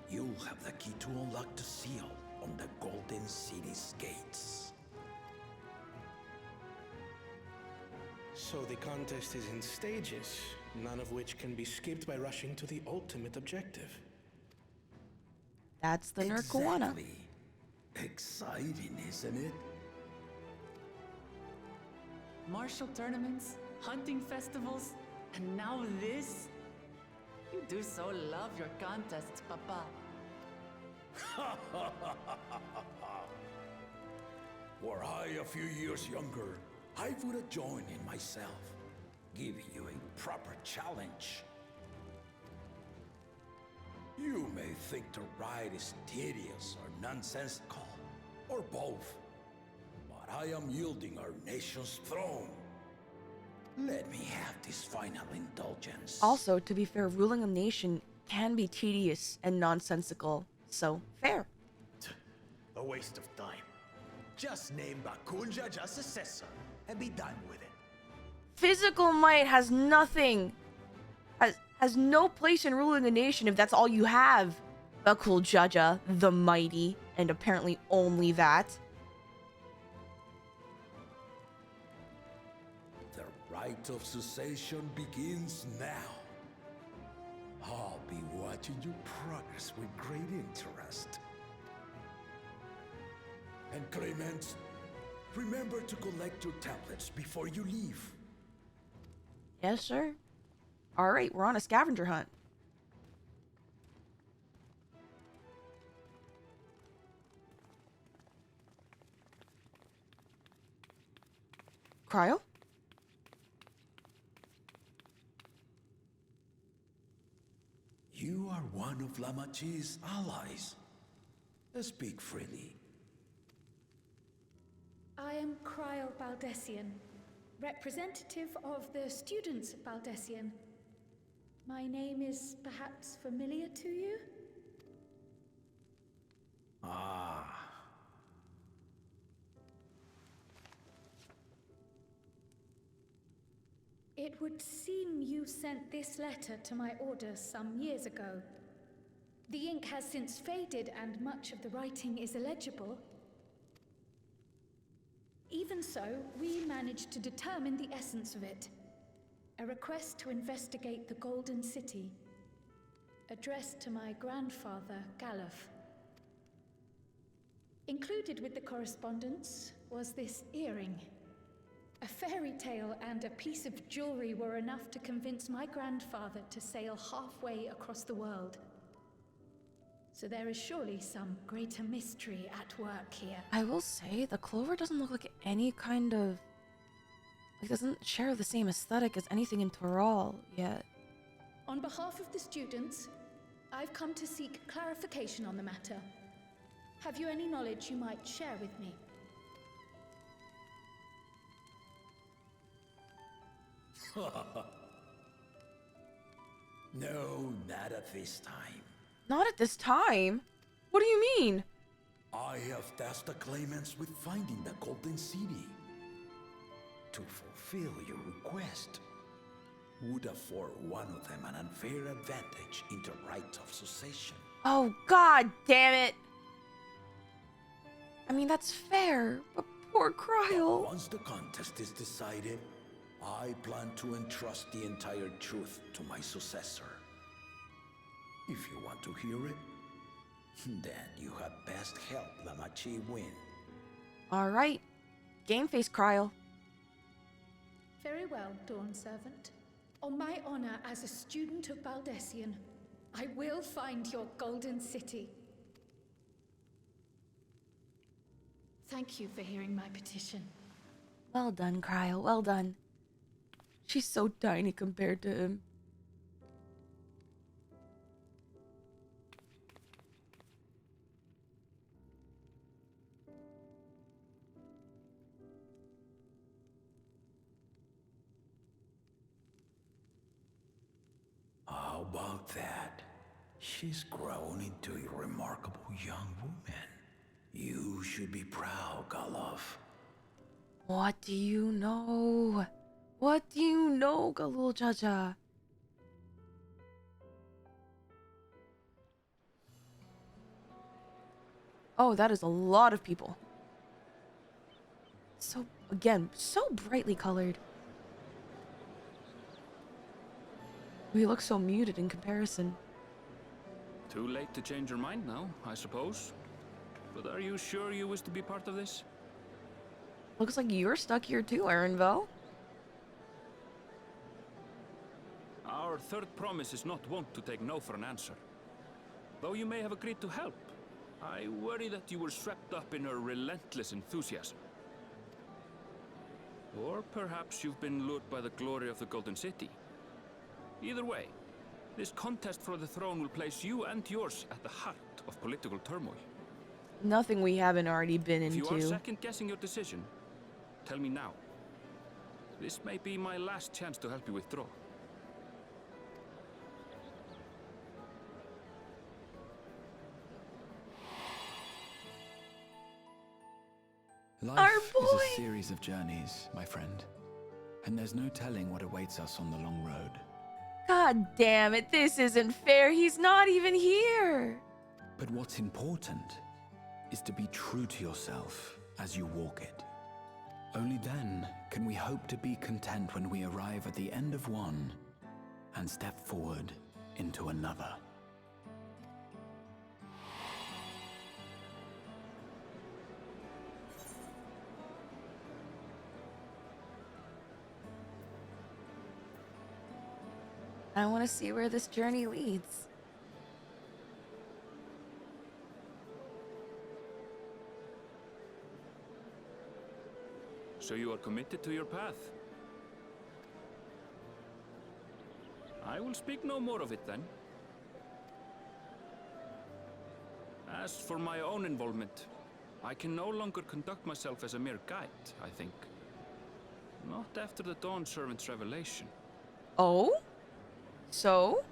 S3: you'll have the key to unlock the seal on the Golden City's gates.
S11: So the contest is in stages, none of which can be skipped by rushing to the ultimate objective.
S2: That's the nerd Kuwana.
S3: Exactly. Exciting, isn't it?
S4: Martial tournaments, hunting festivals, and now this? You do so love your contests, Papa.
S3: Were I a few years younger, I would have joined in myself, giving you a proper challenge. You may think the ride is tedious or nonsensical, or both, but I am yielding our nation's throne. Let me have this final indulgence.
S2: Also, to be fair, ruling a nation can be tedious and nonsensical, so fair.
S9: A waste of time. Just name Bakunja just successor and be done with it.
S2: Physical might has nothing, has no place in ruling a nation if that's all you have. Bakul Jaja, the mighty, and apparently only that.
S3: The rite of cessation begins now. I'll watching your progress with great interest. And Clemens, remember to collect your tablets before you leave.
S2: Yes, sir. All right, we're on a scavenger hunt. Cryo?
S3: You are one of Lamachi's allies. Speak freely.
S5: I am Cryo Baldessian, representative of the students of Baldessian. My name is perhaps familiar to you?
S3: Ah.
S5: It would seem you sent this letter to my orders some years ago. The ink has since faded and much of the writing is illegible. Even so, we managed to determine the essence of it. A request to investigate the Golden City, addressed to my grandfather, Galuf. Included with the correspondence was this earring. A fairy tale and a piece of jewelry were enough to convince my grandfather to sail halfway across the world. So there is surely some greater mystery at work here.
S2: I will say, the clover doesn't look like any kind of... It doesn't share the same aesthetic as anything in Toral yet.
S5: On behalf of the students, I've come to seek clarification on the matter. Have you any knowledge you might share with me?
S3: No, not at this time.
S2: Not at this time? What do you mean?
S3: I have tasked the claimants with finding the Golden City. To fulfill your request would afford one of them an unfair advantage in the right of succession.
S2: Oh, god damn it! I mean, that's fair, but poor Cryo.
S3: Once the contest is decided, I plan to entrust the entire truth to my successor. If you want to hear it, then you had best help Lamachi win.
S2: Alright. Game face, Cryo.
S5: Very well, Dawn Servant. On my honor as a student of Baldessian, I will find your Golden City. Thank you for hearing my petition.
S2: Well done, Cryo. Well done. She's so tiny compared to him.
S3: How about that? She's grown into a remarkable young woman. You should be proud, Galuf.
S2: What do you know? What do you know, Galul Jaja? Oh, that is a lot of people. So, again, so brightly colored. We look so muted in comparison.
S6: Too late to change your mind now, I suppose. But are you sure you wish to be part of this?
S2: Looks like you're stuck here too, Aaronvel.
S6: Our third promise is not wont to take no for an answer. Though you may have agreed to help, I worry that you were swept up in her relentless enthusiasm. Or perhaps you've been lured by the glory of the Golden City. Either way, this contest for the throne will place you and yours at the heart of political turmoil.
S2: Nothing we haven't already been into.
S6: If you are second-guessing your decision, tell me now. This may be my last chance to help you withdraw.
S12: Life is a series of journeys, my friend. And there's no telling what awaits us on the long road.
S2: God damn it, this isn't fair. He's not even here.
S12: But what's important is to be true to yourself as you walk it. Only then can we hope to be content when we arrive at the end of one and step forward into another.
S2: I want to see where this journey leads.
S6: So you are committed to your path? I will speak no more of it then. As for my own involvement, I can no longer conduct myself as a mere guide, I think. Not after the Dawn Servant's revelation.
S2: Oh? So?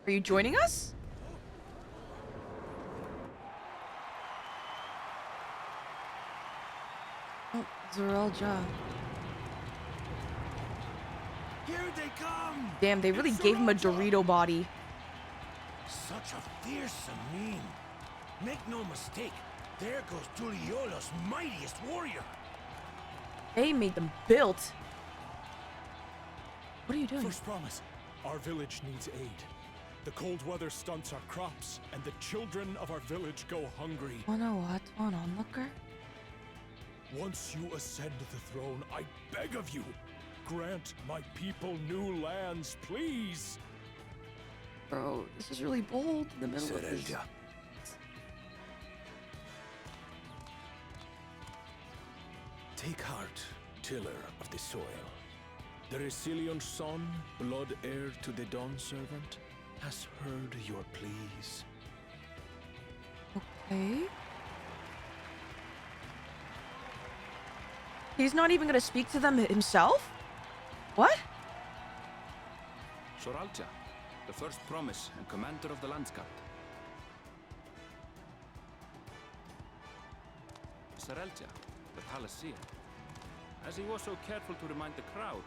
S2: Are you joining us? Oh, Zorelja.
S3: Here they come!
S2: Damn, they really gave him a Dorito body.
S3: Such a fearsome mien. Make no mistake, there goes Tuliola's mightiest warrior.
S2: They made them built. What are you doing?
S13: First promise. Our village needs aid. The cold weather stunts our crops, and the children of our village go hungry.
S2: Wanna what? One onlooker?
S13: Once you ascend the throne, I beg of you, grant my people new lands, please.
S2: Bro, this is really bold in the middle of this.
S13: Take heart, tiller of the soil. The Resilion son, blood heir to the Dawn Servant, has heard your pleas.
S2: Okay. He's not even gonna speak to them himself? What?
S6: Zoralja, the first promise and commander of the Landsguard. Sarelja, the Palaceer. As he was so careful to remind the crowd,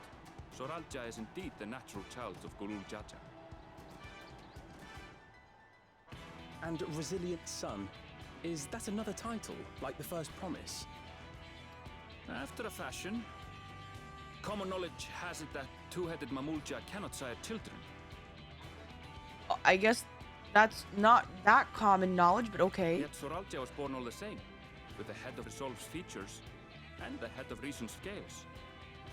S6: Zoralja is indeed the natural child of Gulul Jaja.
S8: And Resilient Son, is that another title, like the first promise?
S6: After a fashion, common knowledge has it that two-headed Mamulja cannot sire children.
S2: I guess that's not that common knowledge, but okay.
S6: Yet Zoralja was born all the same, with the head of Resolve's features and the head of Reason's scales.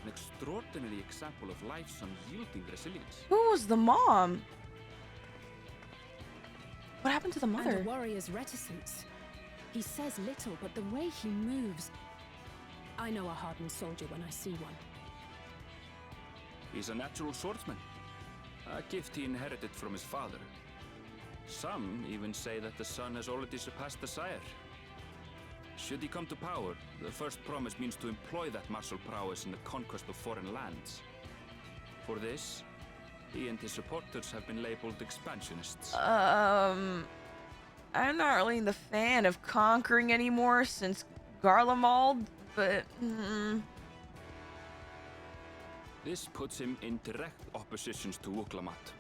S6: An extraordinary example of life's unyielding resilience.
S2: Who was the mom? What happened to the mother?
S7: And a warrior's reticence. He says little, but the way he moves... I know a hardened soldier when I see one.
S6: He's a natural swordsman, a gift he inherited from his father. Some even say that the son has already surpassed the sire. Should he come to power, the first promise means to employ that martial prowess in the conquest of foreign lands. For this, he and his supporters have been labeled expansionists.
S2: I'm not really the fan of conquering anymore since Garlemald, but...
S6: This puts him in direct opposition to Wuklamat,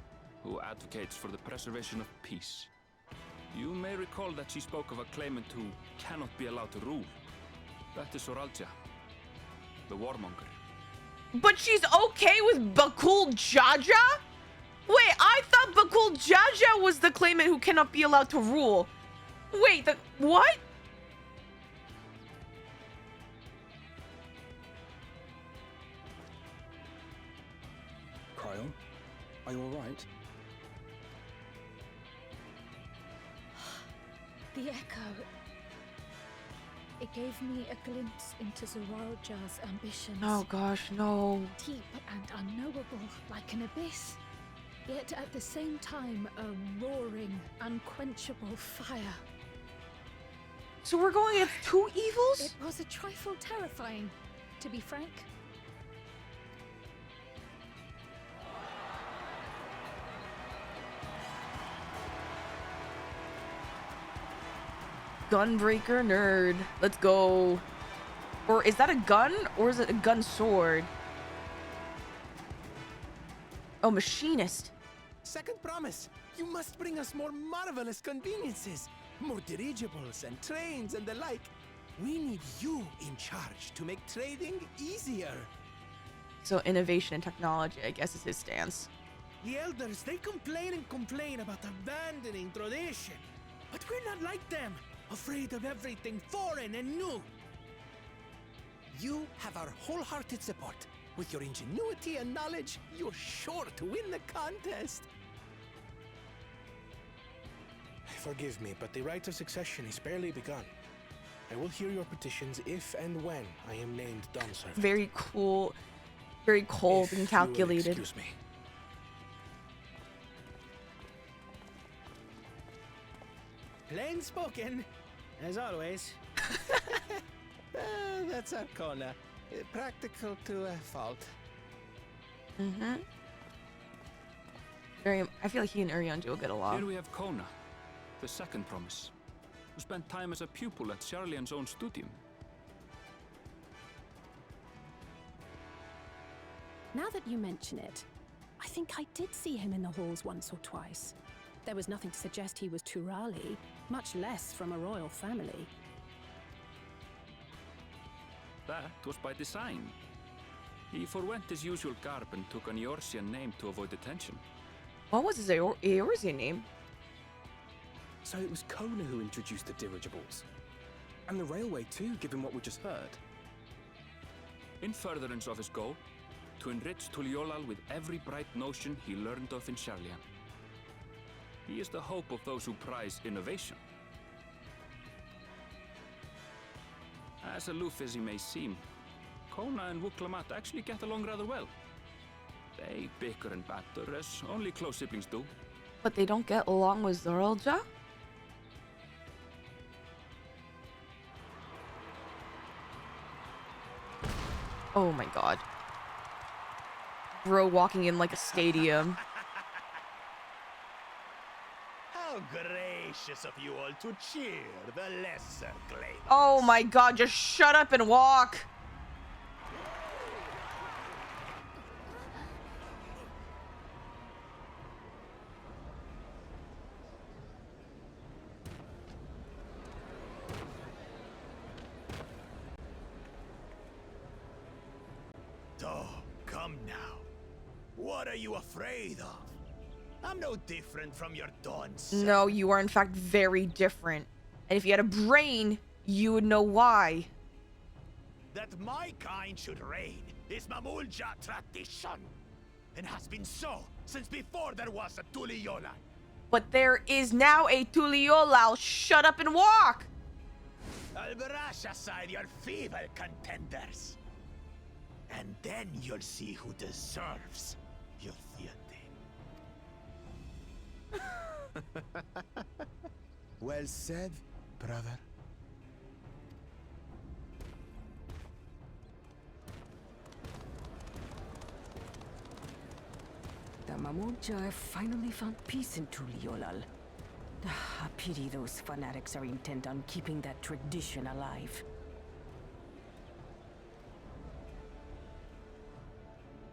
S6: who advocates for the preservation of peace. You may recall that she spoke of a claimant who cannot be allowed to rule. That is Zoralja, the warmonger.
S2: But she's okay with Bakul Jaja? Wait, I thought Bakul Jaja was the claimant who cannot be allowed to rule. Wait, what?
S8: Cryon, are you alright?
S5: The echo. It gave me a glimpse into Zoralja's ambitions.
S2: Oh gosh, no.
S5: Deep and unknowable, like an abyss. Yet at the same time, a roaring, unquenchable fire.
S2: So we're going against two evils?
S5: It was a trifle terrifying, to be frank.
S2: Gunbreaker nerd. Let's go. Or is that a gun? Or is it a gun sword? Oh, machinist.
S9: Second promise. You must bring us more marvelous conveniences. More dirigibles and trains and the like. We need you in charge to make trading easier.
S2: So innovation and technology, I guess, is his stance.
S9: The elders, they complain and complain about abandoning tradition. But we're not like them. Afraid of everything foreign and new. You have our wholehearted support.
S11: With your ingenuity and knowledge, you're sure to win the contest. Forgive me, but the right of succession is barely begun. I will hear your petitions if and when I am named Dawn Servant.
S2: Very cool, very cold and calculated.
S11: Excuse me. Plain spoken, as always. That's Arcona. Practical to a fault.
S2: Mm-hmm. I feel like he and Urianju will get along.
S6: Here we have Kona, the second promise, who spent time as a pupil at Charlian's own studium.
S7: Now that you mention it, I think I did see him in the halls once or twice. There was nothing to suggest he was Turali, much less from a royal family.
S6: That was by design. He forwent his usual garb and took an Eorzean name to avoid attention.
S2: What was his Eorzean name?
S8: So it was Kona who introduced the dirigibles. And the railway too, given what we just heard.
S6: In furtherance of his goal, to enrich Tuliolal with every bright notion he learned of in Charlian. He is the hope of those who prize innovation. As aloof as he may seem, Kona and Wuklamat actually get along rather well. They bicker and batter as only close siblings do.
S2: But they don't get along with Zorlja? Oh my god. Bro walking in like a stadium.
S3: How gracious of you all to cheer the lesser claimants.
S2: Oh my god, just shut up and walk.
S3: Oh, come now. What are you afraid of? I'm no different from your Dawns.
S2: No, you are in fact very different. And if you had a brain, you would know why.
S3: That my kind should reign is Mamulja tradition, and has been so since before there was a Tuliolal.
S2: But there is now a Tuliolal. Shut up and walk!
S3: I'll brush aside your feeble contenders. And then you'll see who deserves your fealty.
S9: Well said, brother.
S14: The Mamulja have finally found peace in Tuliolal. A pity those fanatics are intent on keeping that tradition alive.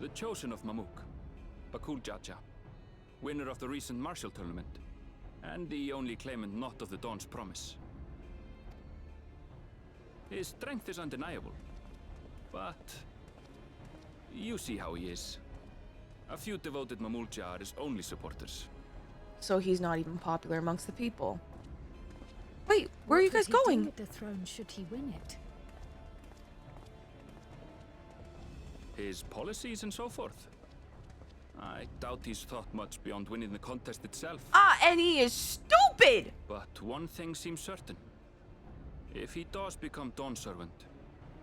S6: The chosen of Mamuk, Bakul Jaja, winner of the recent martial tournament, and the only claimant not of the Dawn's promise. His strength is undeniable, but you see how he is. A few devoted Mamulja are his only supporters.
S2: So he's not even popular amongst the people. Wait, where are you guys
S5: What would he do
S2: going?
S5: with the throne should he win it?
S6: His policies and so forth. I doubt he's thought much beyond winning the contest itself.
S2: Ah, and he is stupid!
S6: But one thing seems certain. If he does become Dawn Servant,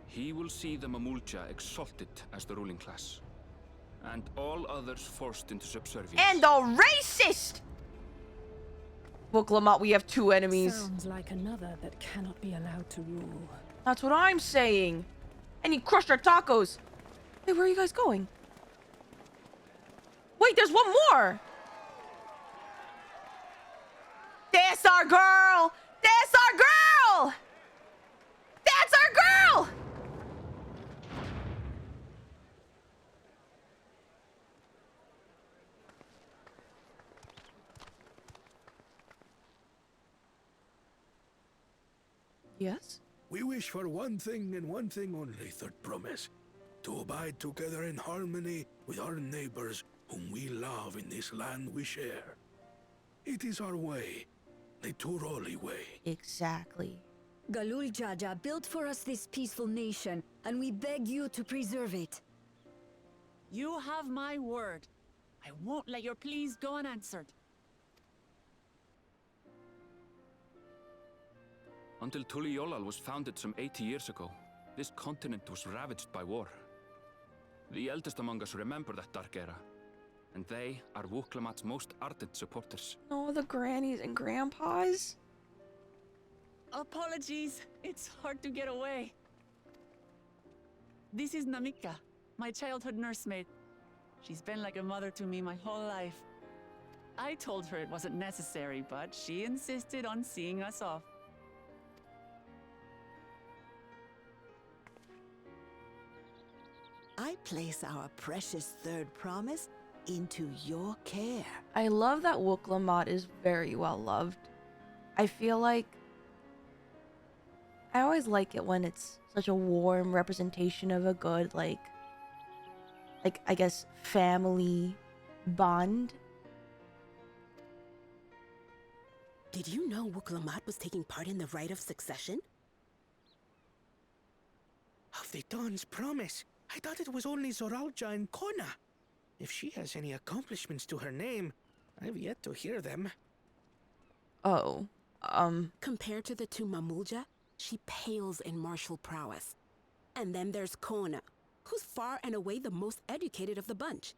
S6: he will see the Mamulja exalted as the ruling class, and all others forced into subservience.
S2: And a racist! Look, Lamont, we have two enemies.
S7: Sounds like another that cannot be allowed to rule.
S2: That's what I'm saying. And he crushed our tacos. Wait, where are you guys going? Wait, there's one more! That's our girl! That's our girl! That's our girl! Yes?
S13: We wish for one thing and one thing only, third promise. To abide together in harmony with our neighbors whom we love in this land we share. It is our way, the Turoli way.
S2: Exactly.
S15: Galul Jaja built for us this peaceful nation, and we beg you to preserve it.
S4: You have my word. I won't let your pleas go unanswered.
S6: Until Tuliyollal was founded some 80 years ago, this continent was ravaged by war. The eldest among us remember that dark era, and they are Wuklamat's most ardent supporters.
S2: Oh, the grannies and grandpas.
S4: Apologies, it's hard to get away. This is Namika, my childhood nursemaid. She's been like a mother to me my whole life. I told her it wasn't necessary, but she insisted on seeing us off.
S15: I place our precious third promise into your care.
S2: I love that Wuklamat is very well loved. I feel like I always like it when it's such a warm representation of a good, like I guess, family bond.
S14: Did you know Wuklamat was taking part in the rite of succession?
S11: Of the Dawn's promise. I thought it was only Zoralja and Kona. If she has any accomplishments to her name, I've yet to hear them.
S2: Oh,
S14: Compared to the two Mamulja, she pales in martial prowess. And then there's Kona, who's far and away the most educated of the bunch.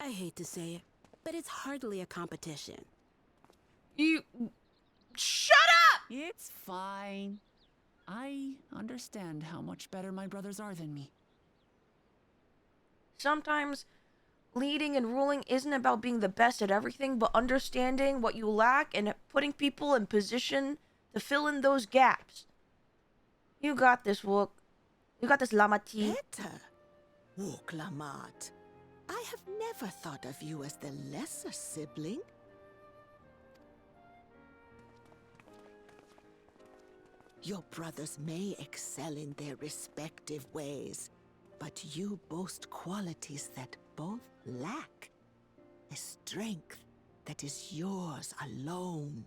S14: I hate to say it, but it's hardly a competition.
S2: You... Shut up!
S4: It's fine. I understand how much better my brothers are than me.
S2: Sometimes leading and ruling isn't about being the best at everything, but understanding what you lack and putting people in position to fill in those gaps. You got this, Wook. You got this, Lamati.
S15: Better, Wuklamat. I have never thought of you as the lesser sibling. Your brothers may excel in their respective ways, but you boast qualities that both lack. A strength that is yours alone.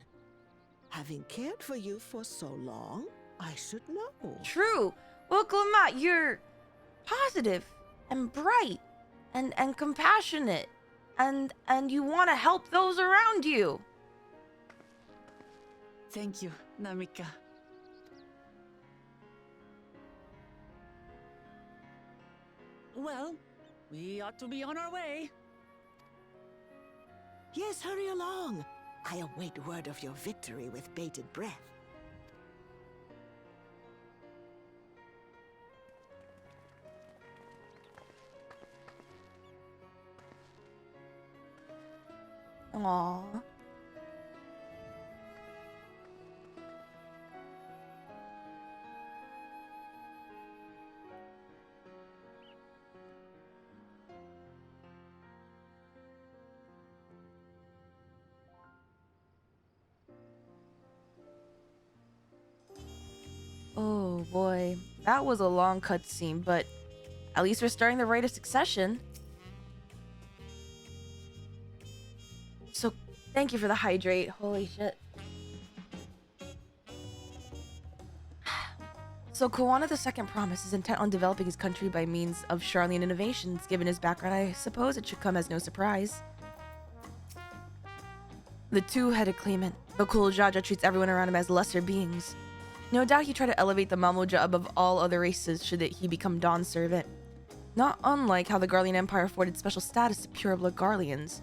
S15: Having cared for you for so long, I should know.
S2: True. Wuklamat, you're positive and bright and compassionate and you want to help those around you.
S4: Thank you, Namika. Well, we ought to be on our way.
S15: Yes, hurry along. I await word of your victory with bated breath.
S2: Aww. Oh boy, that was a long cutscene, but at least we're starting the rite of succession. So, thank you for the hydrate. Holy shit. So, Koana the Second Promise is intent on developing his country by means of Charlian innovations. Given his background, I suppose it should come as no surprise. The two-headed claimant, Bakul Jaja treats everyone around him as lesser beings. No doubt he tried to elevate the Mamuja above all other races should he become Dawn's servant. Not unlike how the Garlean Empire afforded special status to pureblood Garleans.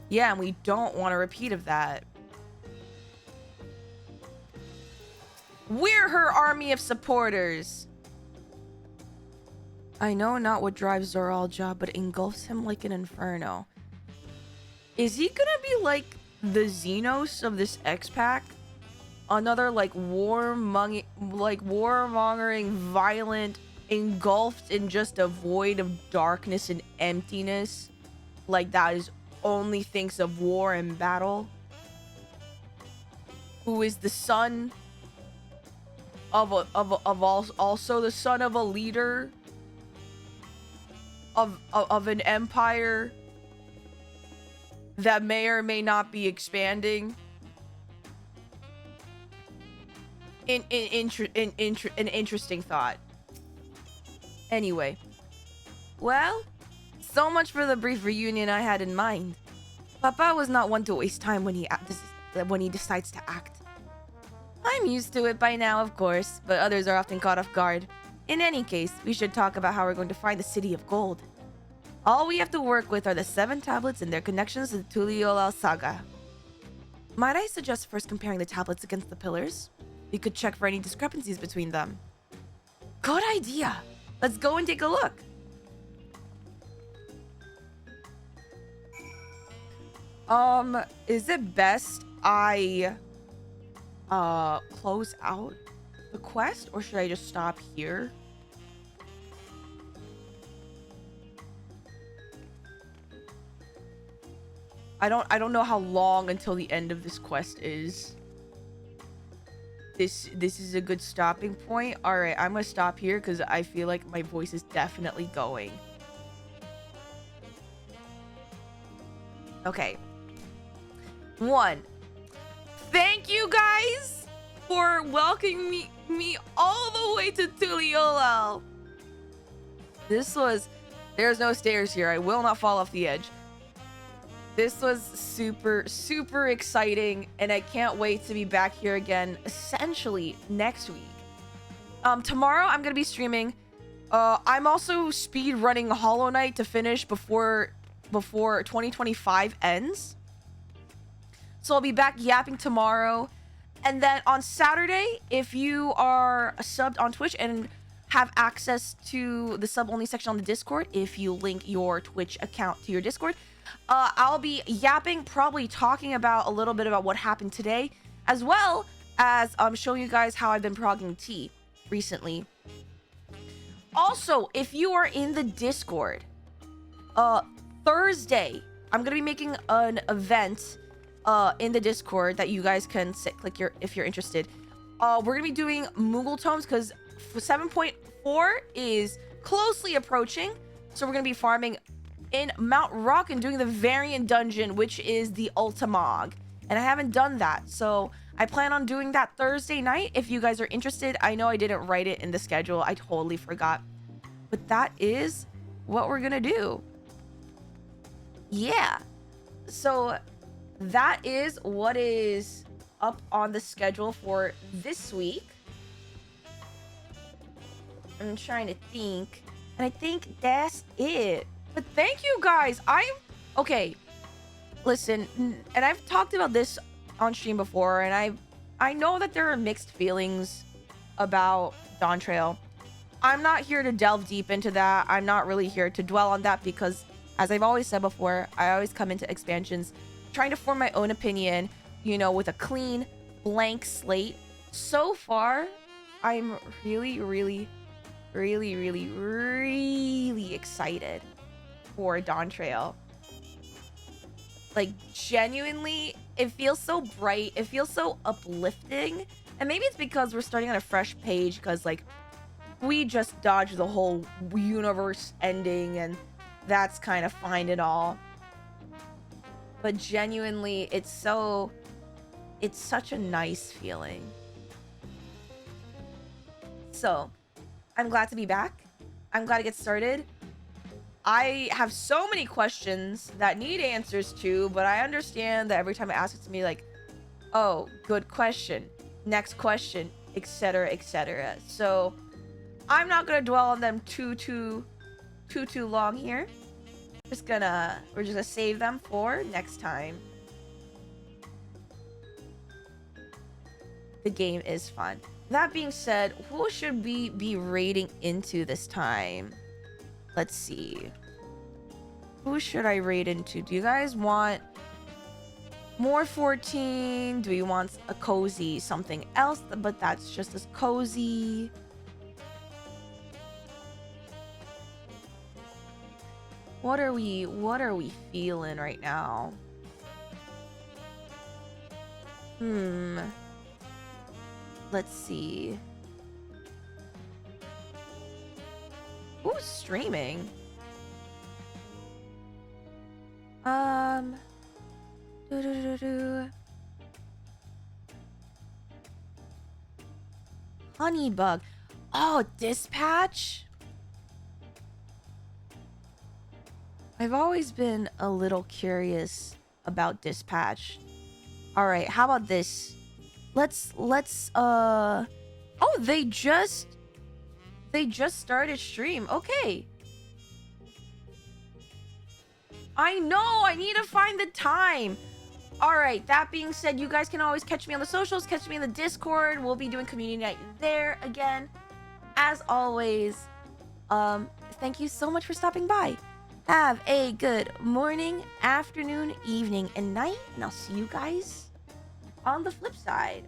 S2: Yeah, and we don't want a repeat of that. We're her army of supporters! I know not what drives Zoralja, but engulfs him like an inferno. Is he gonna be like the Xenos of this X-Pack? Another like warmongering, violent, engulfed in just a void of darkness and emptiness, like that is only thinks of war and battle. Who is the son of also the son of a leader of an empire that may or may not be expanding. An interesting thought. Anyway, well, So much for the brief reunion I had in mind. Papa was not one to waste time when he decides to act. I'm used to it by now, of course, but others are often caught off guard. In any case, we should talk about how we're going to find the City of Gold. All we have to work with are the 7 tablets and their connections to the Tuliolal saga. Might I suggest first comparing the tablets against the pillars? We could check for any discrepancies between them. Good idea! Let's go and take a look. Is it best I close out the quest, or should I just stop here? I don't know how long until the end of this quest is. This is a good stopping point. All right, I'm gonna stop here because I feel like my voice is definitely going. Okay. 1. Thank you guys for welcoming me all the way to Tuliolal. There's no stairs here. I will not fall off the edge. This was super, super exciting, and I can't wait to be back here again, essentially next week. Tomorrow I'm gonna be streaming. I'm also speed running Hollow Knight to finish before 2025 ends. So I'll be back yapping tomorrow. And then on Saturday, if you are subbed on Twitch and have access to the sub-only section on the Discord, if you link your Twitch account to your Discord, I'll be yapping, probably talking about a little bit about what happened today, as well as showing you guys how I've been progging tea recently. Also, if you are in the Discord, Thursday, I'm gonna be making an event in the Discord that you guys can click if you're interested. We're gonna be doing Moogle Tomes because 7.4 is closely approaching, so we're gonna be farming in Mount Rock and doing the variant dungeon, which is the Ultimog, and I haven't done that, so I plan on doing that Thursday night. If you guys are interested, I know I didn't write it in the schedule, I totally forgot, but that is what we're gonna do. Yeah, so that is what is up on the schedule for this week. I'm trying to think, and I think that's it. But thank you guys. Okay. Listen, and I've talked about this on stream before, and I know that there are mixed feelings about Dawntrail. I'm not here to delve deep into that. I'm not really here to dwell on that because, as I've always said before, I always come into expansions trying to form my own opinion, you know, with a clean, blank slate. So far, I'm really, really, really, really, really excited for Dawntrail. Like, genuinely, it feels so bright, it feels so uplifting, and maybe it's because we're starting on a fresh page, because like we just dodged the whole universe ending, and that's kind of fine and all, but genuinely it's such a nice feeling. So I'm glad to be back. I'm glad to get started. I have so many questions that need answers to, but I understand that every time I ask it to me, like, oh, good question, next question, etc., etc. So I'm not gonna dwell on them too long here. We're just gonna save them for next time. The game is fun. That being said, who should we be raiding into this time? Let's see. Who should I raid into? Do you guys want more 14? Do we want a cozy something else, but that's just as cozy? What are we feeling right now? Let's see. Who's streaming? Honeybug. Oh, Dispatch? I've always been a little curious about Dispatch. All right, how about this? Let's oh, they just started stream. Okay. I know, I need to find the time. All right, that being said, you guys can always catch me on the socials, catch me in the Discord. We'll be doing community night there again. As always, thank you so much for stopping by. Have a good morning, afternoon, evening, and night, and I'll see you guys on the flip side.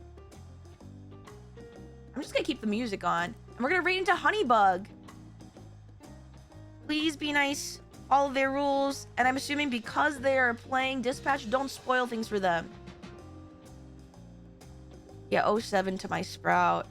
S2: I'm just gonna keep the music on, and we're gonna raid into Honeybug. Please be nice, follow their rules, and I'm assuming because they are playing Dispatch, don't spoil things for them. Yeah, 07 to my Sprout.